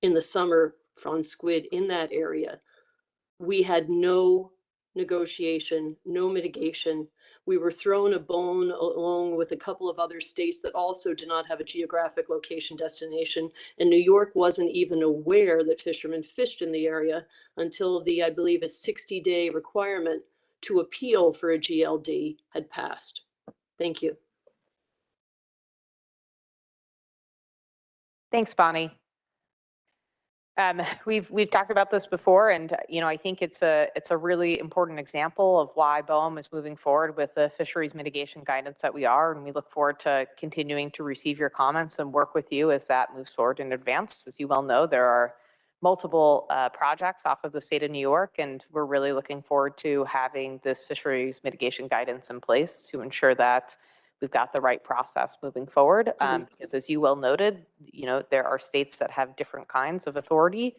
in the summer on squid in that area. We had no negotiation, no mitigation. We were thrown a bone along with a couple of other states that also did not have a geographic location destination. And New York wasn't even aware that fishermen fished in the area until the, I believe it's 60-day requirement to appeal for a GLD had passed. Thank you. Thanks, Bonnie. We've talked about this before, and I think it's a really important example of why BOEM is moving forward with the fisheries mitigation guidance that we are, and we look forward to continuing to receive your comments and work with you as that moves forward in advance. As you well know, there are multiple projects off of the state of New York, and we're really looking forward to having this fisheries mitigation guidance in place to ensure that we've got the right process moving forward. Because as you well noted, there are states that have different kinds of authority,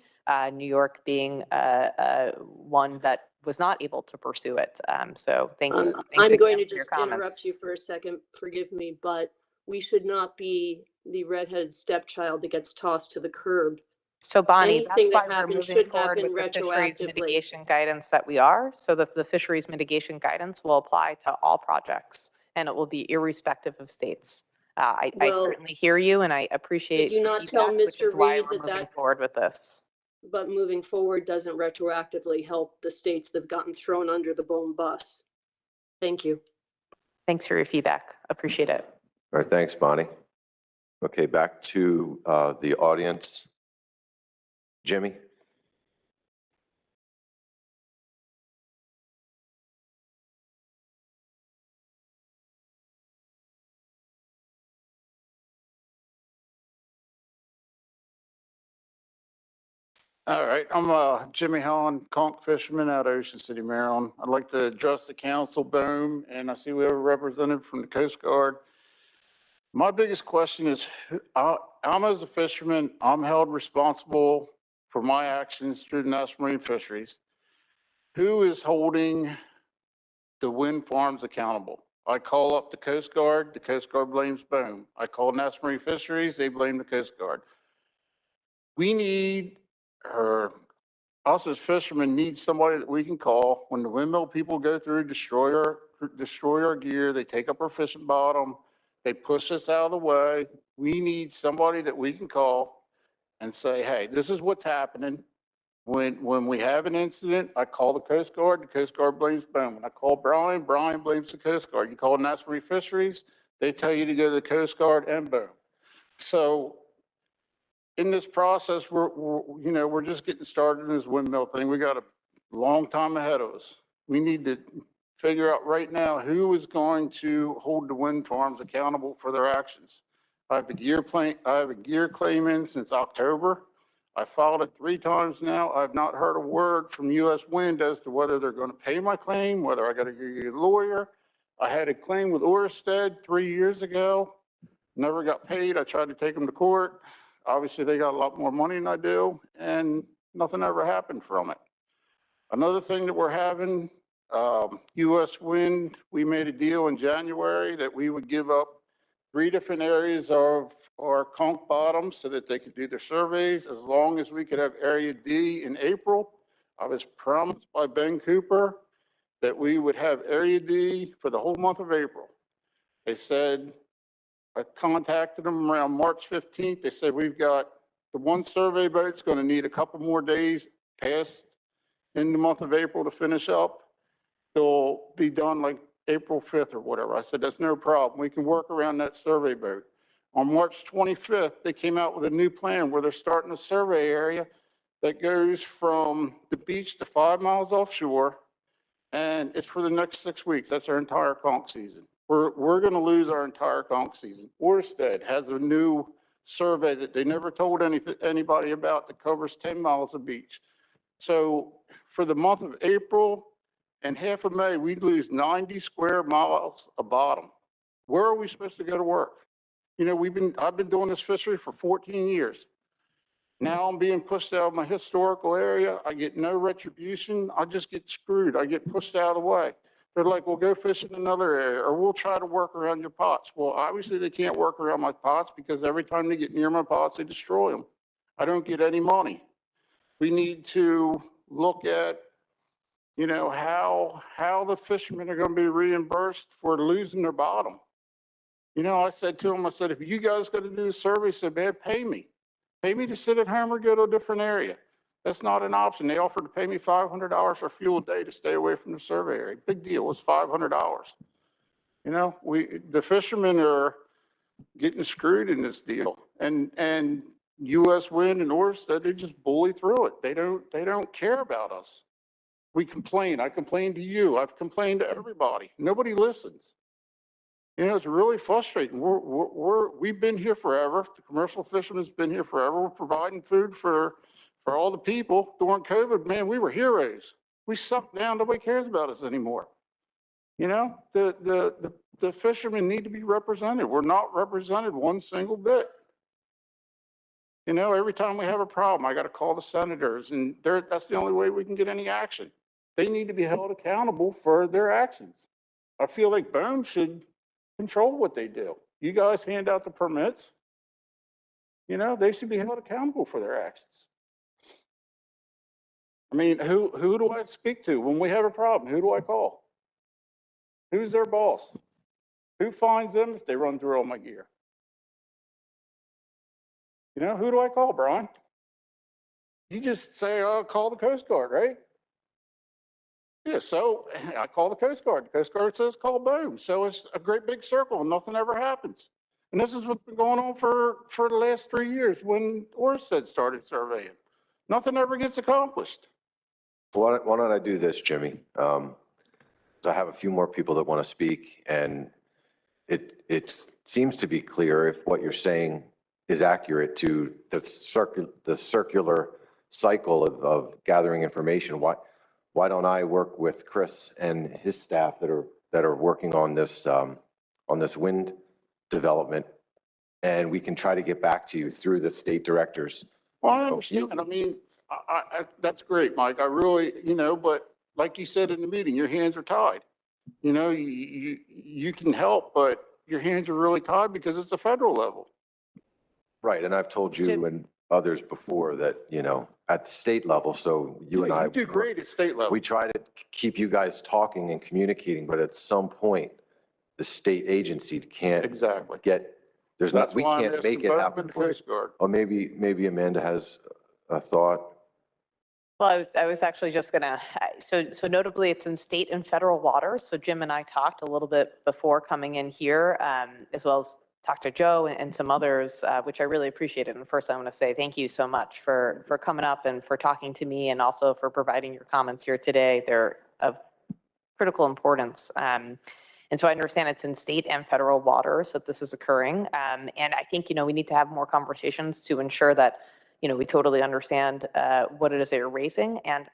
New York being one that was not able to pursue it. So thanks I'm going to again for your just comments. interrupt you for a second, forgive me, but we should not be the redheaded stepchild that gets tossed to the curb. So Bonnie, that's Anything why that we're happens moving should forward happen with the fisheries retroactively. mitigation guidance that we are, so that the fisheries mitigation guidance will apply to all projects, and it will be irrespective of states. I Well, certainly hear you, and I appreciate Did you the not tell feedback, which is Mr. why Reed we're that moving that, forward with this. but moving forward doesn't retroactively help the states that have gotten thrown under the BOEM bus? Thank you. Thanks for your feedback. Appreciate it. All right, thanks, Bonnie. Okay, back to the audience. Jimmy? All right, I'm Jimmy Holland, conch fisherman out of Ocean City, Maryland. I'd like to address the council, BOEM, and I see we have a representative from the Coast Guard. My biggest question is, I'm as a fisherman, I'm held responsible for my actions through the National Marine Fisheries. Who is holding the wind farms accountable? I call up the Coast Guard blames BOEM. I call National Marine Fisheries, they blame the Coast Guard. We need, or us as fishermen need somebody that we can call when the windmill people go through, destroy our gear, they take up our fishing bottom, they push us out of the way. We need somebody that we can call and say, hey, this is what's happening. When we have an incident, I call the Coast Guard blames BOEM. When I call Brian blames the Coast Guard. You call National Marine Fisheries, they tell you to go to the Coast Guard and BOEM. So in this process, we're just getting started in this windmill thing. We got a long time ahead of us. We need to figure out right now who is going to hold the wind farms accountable for their actions. I have a gear claim in since October. I filed it 3 times now. I've not heard a word from U.S. Wind as to whether they're going to pay my claim, whether I got to get a lawyer. I had a claim with Orsted 3 years ago, never got paid. I tried to take them to court. Obviously, they got a lot more money than I do, and nothing ever happened from it. Another thing that we're having, U.S. Wind, we made a deal in January that we would give up 3 different areas of our conch bottoms so that they could do their surveys as long as we could have Area D in April. I was promised by Ben Cooper that we would have Area D for the whole month of April. They said, I contacted them around March 15th. They said, we've got the 1 survey boat's going to need a couple more days past in the month of April to finish up. They'll be done like April 5th or whatever. I said, that's no problem. We can work around that survey boat. On March 25th, they came out with a new plan where they're starting a survey area that goes from the beach to 5 miles offshore, and it's for the next 6 weeks. That's our entire conch season. We're going to lose our entire conch season. Orsted has a new survey that they never told anybody about that covers 10 miles of beach. So for the month of April and half of May, we lose 90 square miles of bottom. Where are we supposed to go to work? You know, I've been doing this fishery for 14 years. Now I'm being pushed out of my historical area. I get no retribution. I just get screwed. I get pushed out of the way. They're like, well, go fish in another area, or we'll try to work around your pots. Well, obviously they can't work around my pots because every time they get near my pots, they destroy them. I don't get any money. We need to look at, you know, how the fishermen are going to be reimbursed for losing their bottom. You know, I said to them, I said, if you guys got to do the survey so bad, pay me. Pay me to sit at home or go to a different area. That's not an option. They offered to pay me $500 for fuel a day to stay away from the survey area. Big deal was $500. You know, the fishermen are getting screwed in this deal, and U.S. Wind and Orsted, they just bully through it. They don't care about us. We complain. I complain to you. I've complained to everybody. Nobody listens. You know, it's really frustrating. We've been here forever. The commercial fishermen's been here forever. We're providing food for all the people. During COVID, man, we were heroes. We sucked down. Nobody cares about us anymore. You know, the fishermen need to be represented. We're not represented one single bit. You know, every time we have a problem, I got to call the senators, and that's the only way we can get any action. They need to be held accountable for their actions. I feel like BOEM should control what they do. You guys hand out the permits. You know, they should be held accountable for their actions. I mean, who do I speak to when we have a problem? Who do I call? Who's their boss? Who finds them if they run through all my gear? You know, who do I call, Brian? You just say, oh, call the Coast Guard, right? Yeah, so I call the Coast Guard. The Coast Guard says call BOEM. So it's a great big circle and nothing ever happens. And this is what's been going on for the last 3 years when Orsted started surveying. Nothing ever gets accomplished. Why don't I do this, Jimmy? I have a few more people that want to speak, and it seems to be clear if what you're saying is accurate to the circular cycle of gathering information. Why don't I work with Chris and his staff that are working on this wind development, and we can try to get back to you through the state directors. Well, I understand. I mean, that's great, Mike. I really, but like you said in the meeting, your hands are tied. You can help, but your hands are really tied because it's a federal level. Right, and I've told you and others before that, at the state level, so you and I. You do great at state level. We try to keep you guys talking and communicating, but at some point, the state agency can't. Exactly. We can't make it happen. Or maybe Amanda has a thought. Well, I was actually just gonna, so notably it's in state and federal waters. So Jim and I talked a little bit before coming in here, as well as talked to Joe and some others, which I really appreciated. And first I want to say thank you so much for coming up and for talking to me and also for providing your comments here today. They're of critical importance. And so I understand it's in state and federal waters that this is occurring. And I think, we need to have more conversations to ensure that, we totally understand what it is that you're raising. And,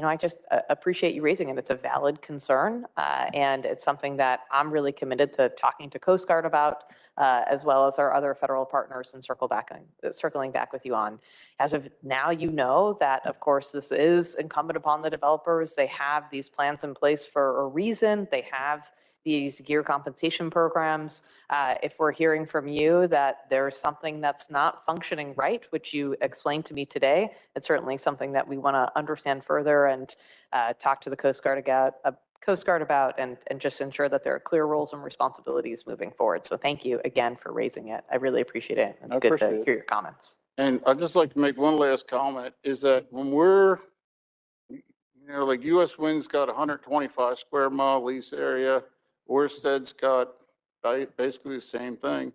I just appreciate you raising it. It's a valid concern. And it's something that I'm really committed to talking to Coast Guard about, as well as our other federal partners and circling back with you on. As of now, that, of course, this is incumbent upon the developers. They have these plans in place for a reason. They have these gear compensation programs. If we're hearing from you that there's something that's not functioning right, which you explained to me today, it's certainly something that we want to understand further and talk to the Coast Guard about and just ensure that there are clear roles and responsibilities moving forward. So thank you again for raising it. I really appreciate it. It's good to hear your comments. And I'd just like to make one last comment is that when we're, like US Wind's got 125 square mile lease area, Orsted's got basically the same thing.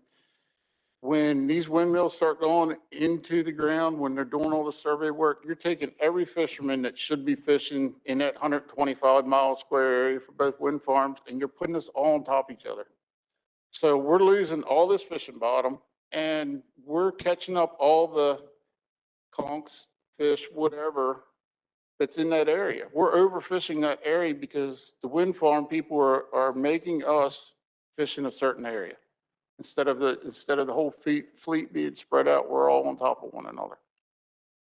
When these windmills start going into the ground, when they're doing all the survey work, you're taking every fisherman that should be fishing in that 125 mile square area for both wind farms, and you're putting us all on top of each other. So we're losing all this fishing bottom, and we're catching up all the conchs, fish, whatever, that's in that area. We're overfishing that area because the wind farm people are making us fish in a certain area. Instead of the whole fleet being spread out, we're all on top of one another.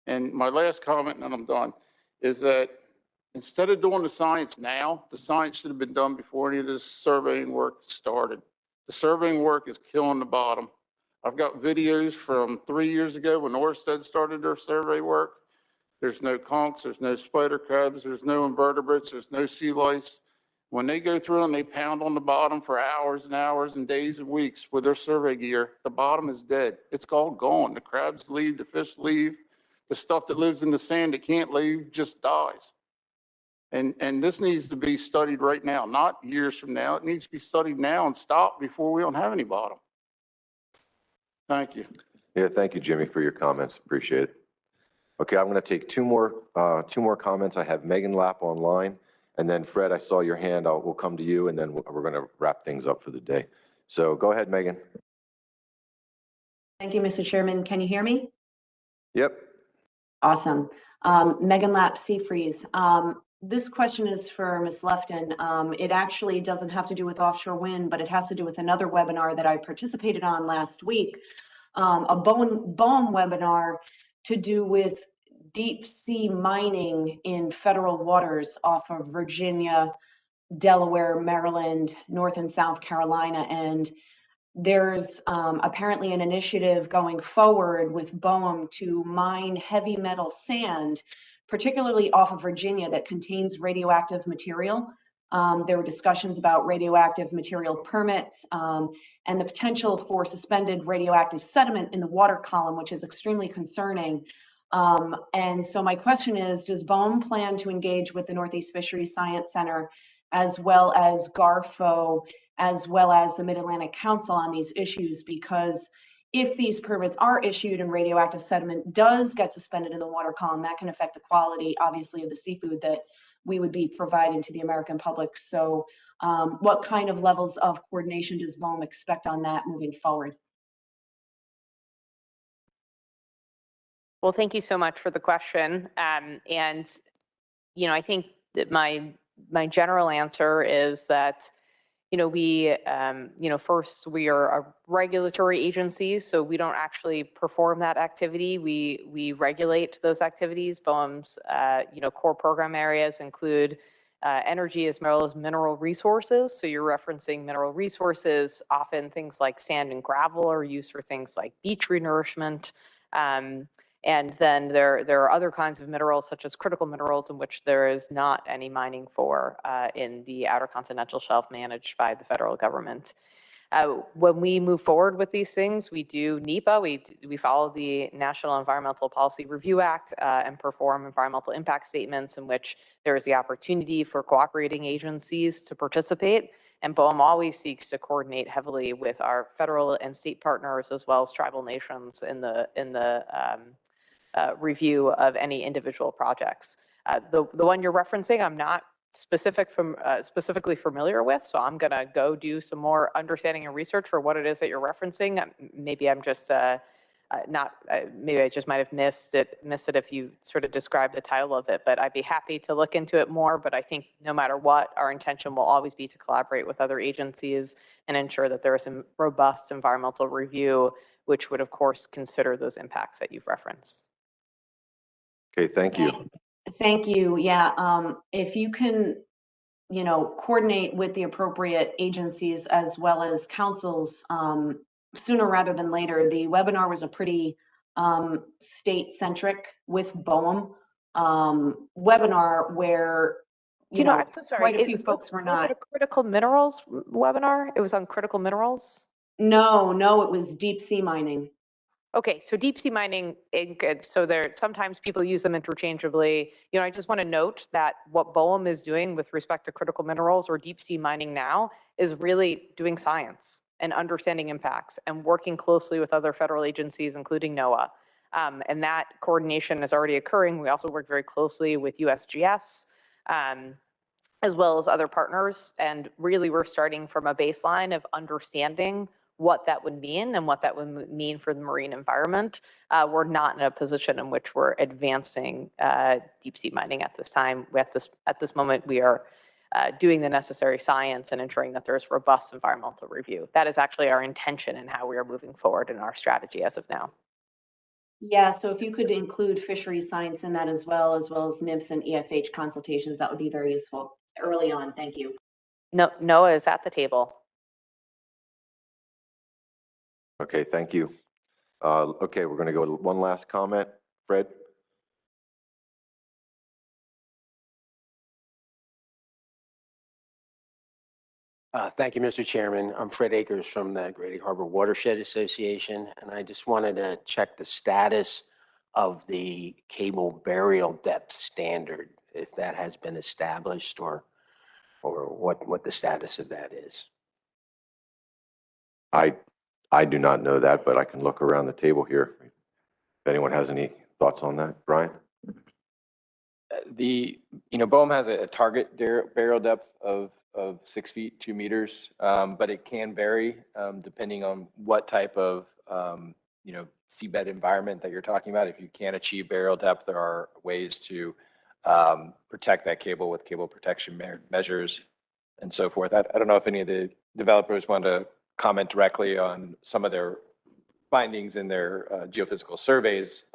And my last comment, and then I'm done, is that instead of doing the science now, the science should have been done before any of this surveying work started. The surveying work is killing the bottom. I've got videos from 3 years ago when Orsted started their survey work. There's no conchs, there's no spider crabs, there's no invertebrates, there's no sea lice. When they go through and they pound on the bottom for hours and hours and days and weeks with their survey gear, the bottom is dead. It's all gone. The crabs leave, the fish leave. The stuff that lives in the sand that can't leave just dies. And this needs to be studied right now, not years from now. It needs to be studied now and stopped before we don't have any bottom. Thank you. Yeah, thank you, Jimmy, for your comments. Appreciate it. Okay, I'm going to take two more comments. I have Megan Lapp online, and then Fred, I saw your hand. We'll come to you, and then we're going to wrap things up for the day. So go ahead, Megan. Thank you, Mr. Chairman. Can you hear me? Yep. Awesome. Megan Lapp, Seafreeze. This question is for Ms. Lefton. It actually doesn't have to do with offshore wind, but it has to do with another webinar that I participated on last week, a BOEM webinar to do with deep sea mining in federal waters off of Virginia, Delaware, Maryland, North and South Carolina. And there's apparently an initiative going forward with BOEM to mine heavy metal sand, particularly off of Virginia, that contains radioactive material. There were discussions about radioactive material permits and the potential for suspended radioactive sediment in the water column, which is extremely concerning. And so my question is, does BOEM plan to engage with the Northeast Fisheries Science Center, as well as GARFO, as well as the Mid-Atlantic Council on these issues? Because if these permits are issued and radioactive sediment does get suspended in the water column, that can affect the quality, obviously, of the seafood that we would be providing to the American public. So what kind of levels of coordination does BOEM expect on that moving forward? Well, thank you so much for the question. I think that my general answer is that, we, first, we are a regulatory agency, so we don't actually perform that activity. We regulate those activities. BOEM's, core program areas include energy as well as mineral resources. So you're referencing mineral resources. Often things like sand and gravel are used for things like beach renourishment. And then there are other kinds of minerals, such as critical minerals, in which there is not any mining for in the Outer Continental Shelf managed by the federal government. When we move forward with these things, we do NEPA, we follow the National Environmental Policy Review Act and perform environmental impact statements in which there is the opportunity for cooperating agencies to participate. And BOEM always seeks to coordinate heavily with our federal and state partners, as well as tribal nations in the review of any individual projects. The one you're referencing, I'm not specifically familiar with, so I'm going to go do some more understanding and research for what it is that you're referencing. Maybe I'm just maybe I just might have missed it if you sort of described the title of it, but I'd be happy to look into it more. But I think no matter what, our intention will always be to collaborate with other agencies and ensure that there is a robust environmental review, which would of course consider those impacts that you've referenced. Okay, thank you. Thank you. Yeah, if you can, coordinate with the appropriate agencies as well as councils sooner rather than later. The webinar was a pretty state-centric with BOEM webinar where, I'm so sorry. quite a few folks were not. Was it a critical minerals webinar? It was on critical minerals? No, it was deep sea mining. Okay, so deep sea mining, so sometimes people use them interchangeably. I just want to note that what BOEM is doing with respect to critical minerals or deep sea mining now is really doing science and understanding impacts and working closely with other federal agencies, including NOAA. And that coordination is already occurring. We also work very closely with USGS, as well as other partners. And really, we're starting from a baseline of understanding what that would mean and what that would mean for the marine environment. We're not in a position in which we're advancing deep sea mining at this time. At this moment, we are doing the necessary science and ensuring that there's robust environmental review. That is actually our intention and how we are moving forward in our strategy as of now. Yeah, so if you could include fisheries science in that as well as NIPS and EFH consultations, that would be very useful early on. Thank you. No, NOAA is at the table. Okay, thank you. Okay, we're going to go to one last comment. Fred? Thank you, Mr. Chairman. I'm Fred Akers from the Greater Harbor Watershed Association, and I just wanted to check the status of the cable burial depth standard, if that has been established or what the status of that is. I do not know that, but I can look around the table here. If anyone has any thoughts on that, Brian? BOEM has a target burial depth of 6 feet, 2 meters, but it can vary depending on what type of, seabed environment that you're talking about. If you can't achieve burial depth, there are ways to protect that cable with cable protection measures and so forth. I don't know if any of the developers want to comment directly on some of their findings in their geophysical surveys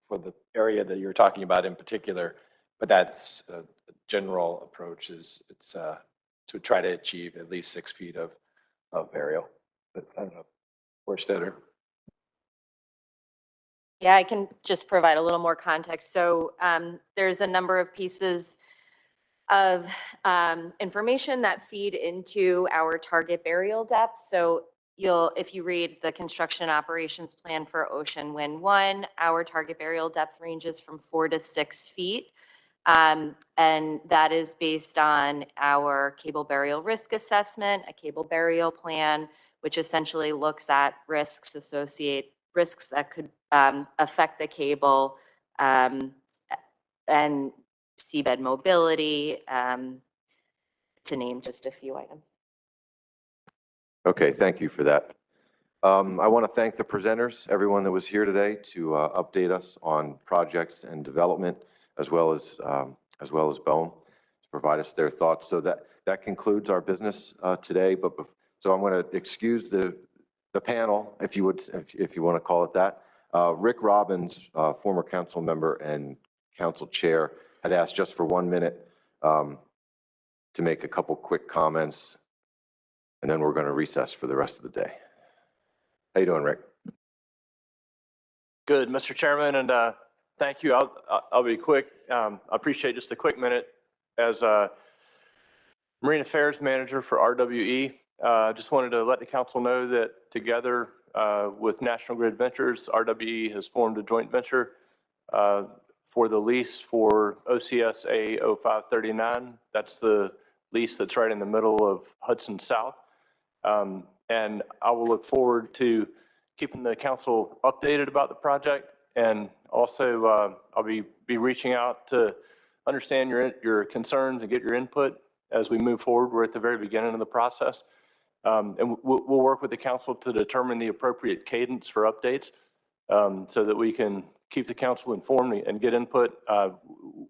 for the area that you're talking about in particular, but that's a general approach is it's to try to achieve at least 6 feet of burial. But I don't know, Orsted. Yeah, I can just provide a little more context. So there's a number of pieces of information that feed into our target burial depth. So if you read the construction and operations plan for Ocean Wind 1, our target burial depth ranges from 4 to 6 feet. And that is based on our cable burial risk assessment, a cable burial plan, which essentially looks at risks that could affect the cable and seabed mobility, to name just a few items. Okay, thank you for that. I want to thank the presenters, everyone that was here today to update us on projects and development, as well as BOEM, to provide us their thoughts. So that concludes our business today. So I'm going to excuse the panel, if you want to call it that. Rick Robbins, former council member and council chair, had asked just for 1 minute to make a couple quick comments, and then we're going to recess for the rest of the day. How you doing, Rick? Good, Mr. Chairman, and thank you. I'll be quick. I appreciate just a quick minute. As Marine Affairs Manager for RWE, just wanted to let the council know that together with National Grid Ventures, RWE has formed a joint venture for the lease for OCS A0539. That's the lease that's right in the middle of Hudson South. And I will look forward to keeping the council updated about the project. And also I'll be reaching out to understand your concerns and get your input as we move forward. We're at the very beginning of the process. And we'll work with the council to determine the appropriate cadence for updates so that we can keep the council informed and get input.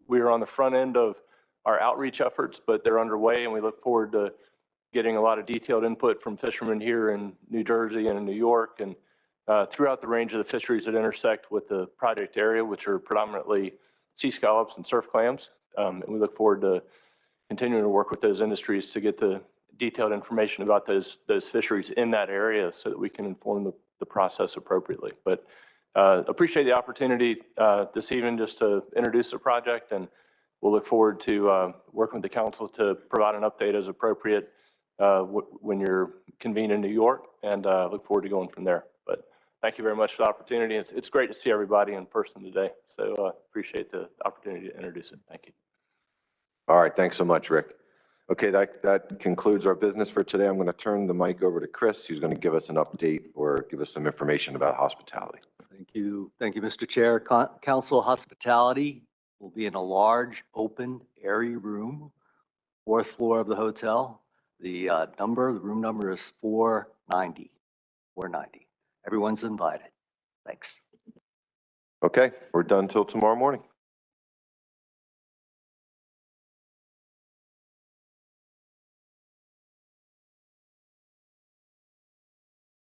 We are on the front end of our outreach efforts, but they're underway, and we look forward to getting a lot of detailed input from fishermen here in New Jersey and in New York and throughout the range of the fisheries that intersect with the project area, which are predominantly sea scallops and surf clams. And we look forward to continuing to work with those industries to get the detailed information about those fisheries in that area so that we can inform the process appropriately. But appreciate the opportunity this evening just to introduce the project, and we'll look forward to working with the council to provide an update as appropriate when you're convened in New York, and look forward to going from there. But thank you very much for the opportunity. It's great to see everybody in person today. So appreciate the opportunity to introduce it. Thank you. All right, thanks so much, Rick. Okay, that concludes our business for today. I'm going to turn the mic over to Chris, who's going to give us an update or give us some information about hospitality. Thank you, Mr. Chair. Council hospitality will be in a large, open, airy room, 4th floor of the hotel. The room number is 490. 490. Everyone's invited. Thanks. Okay, we're done till tomorrow morning.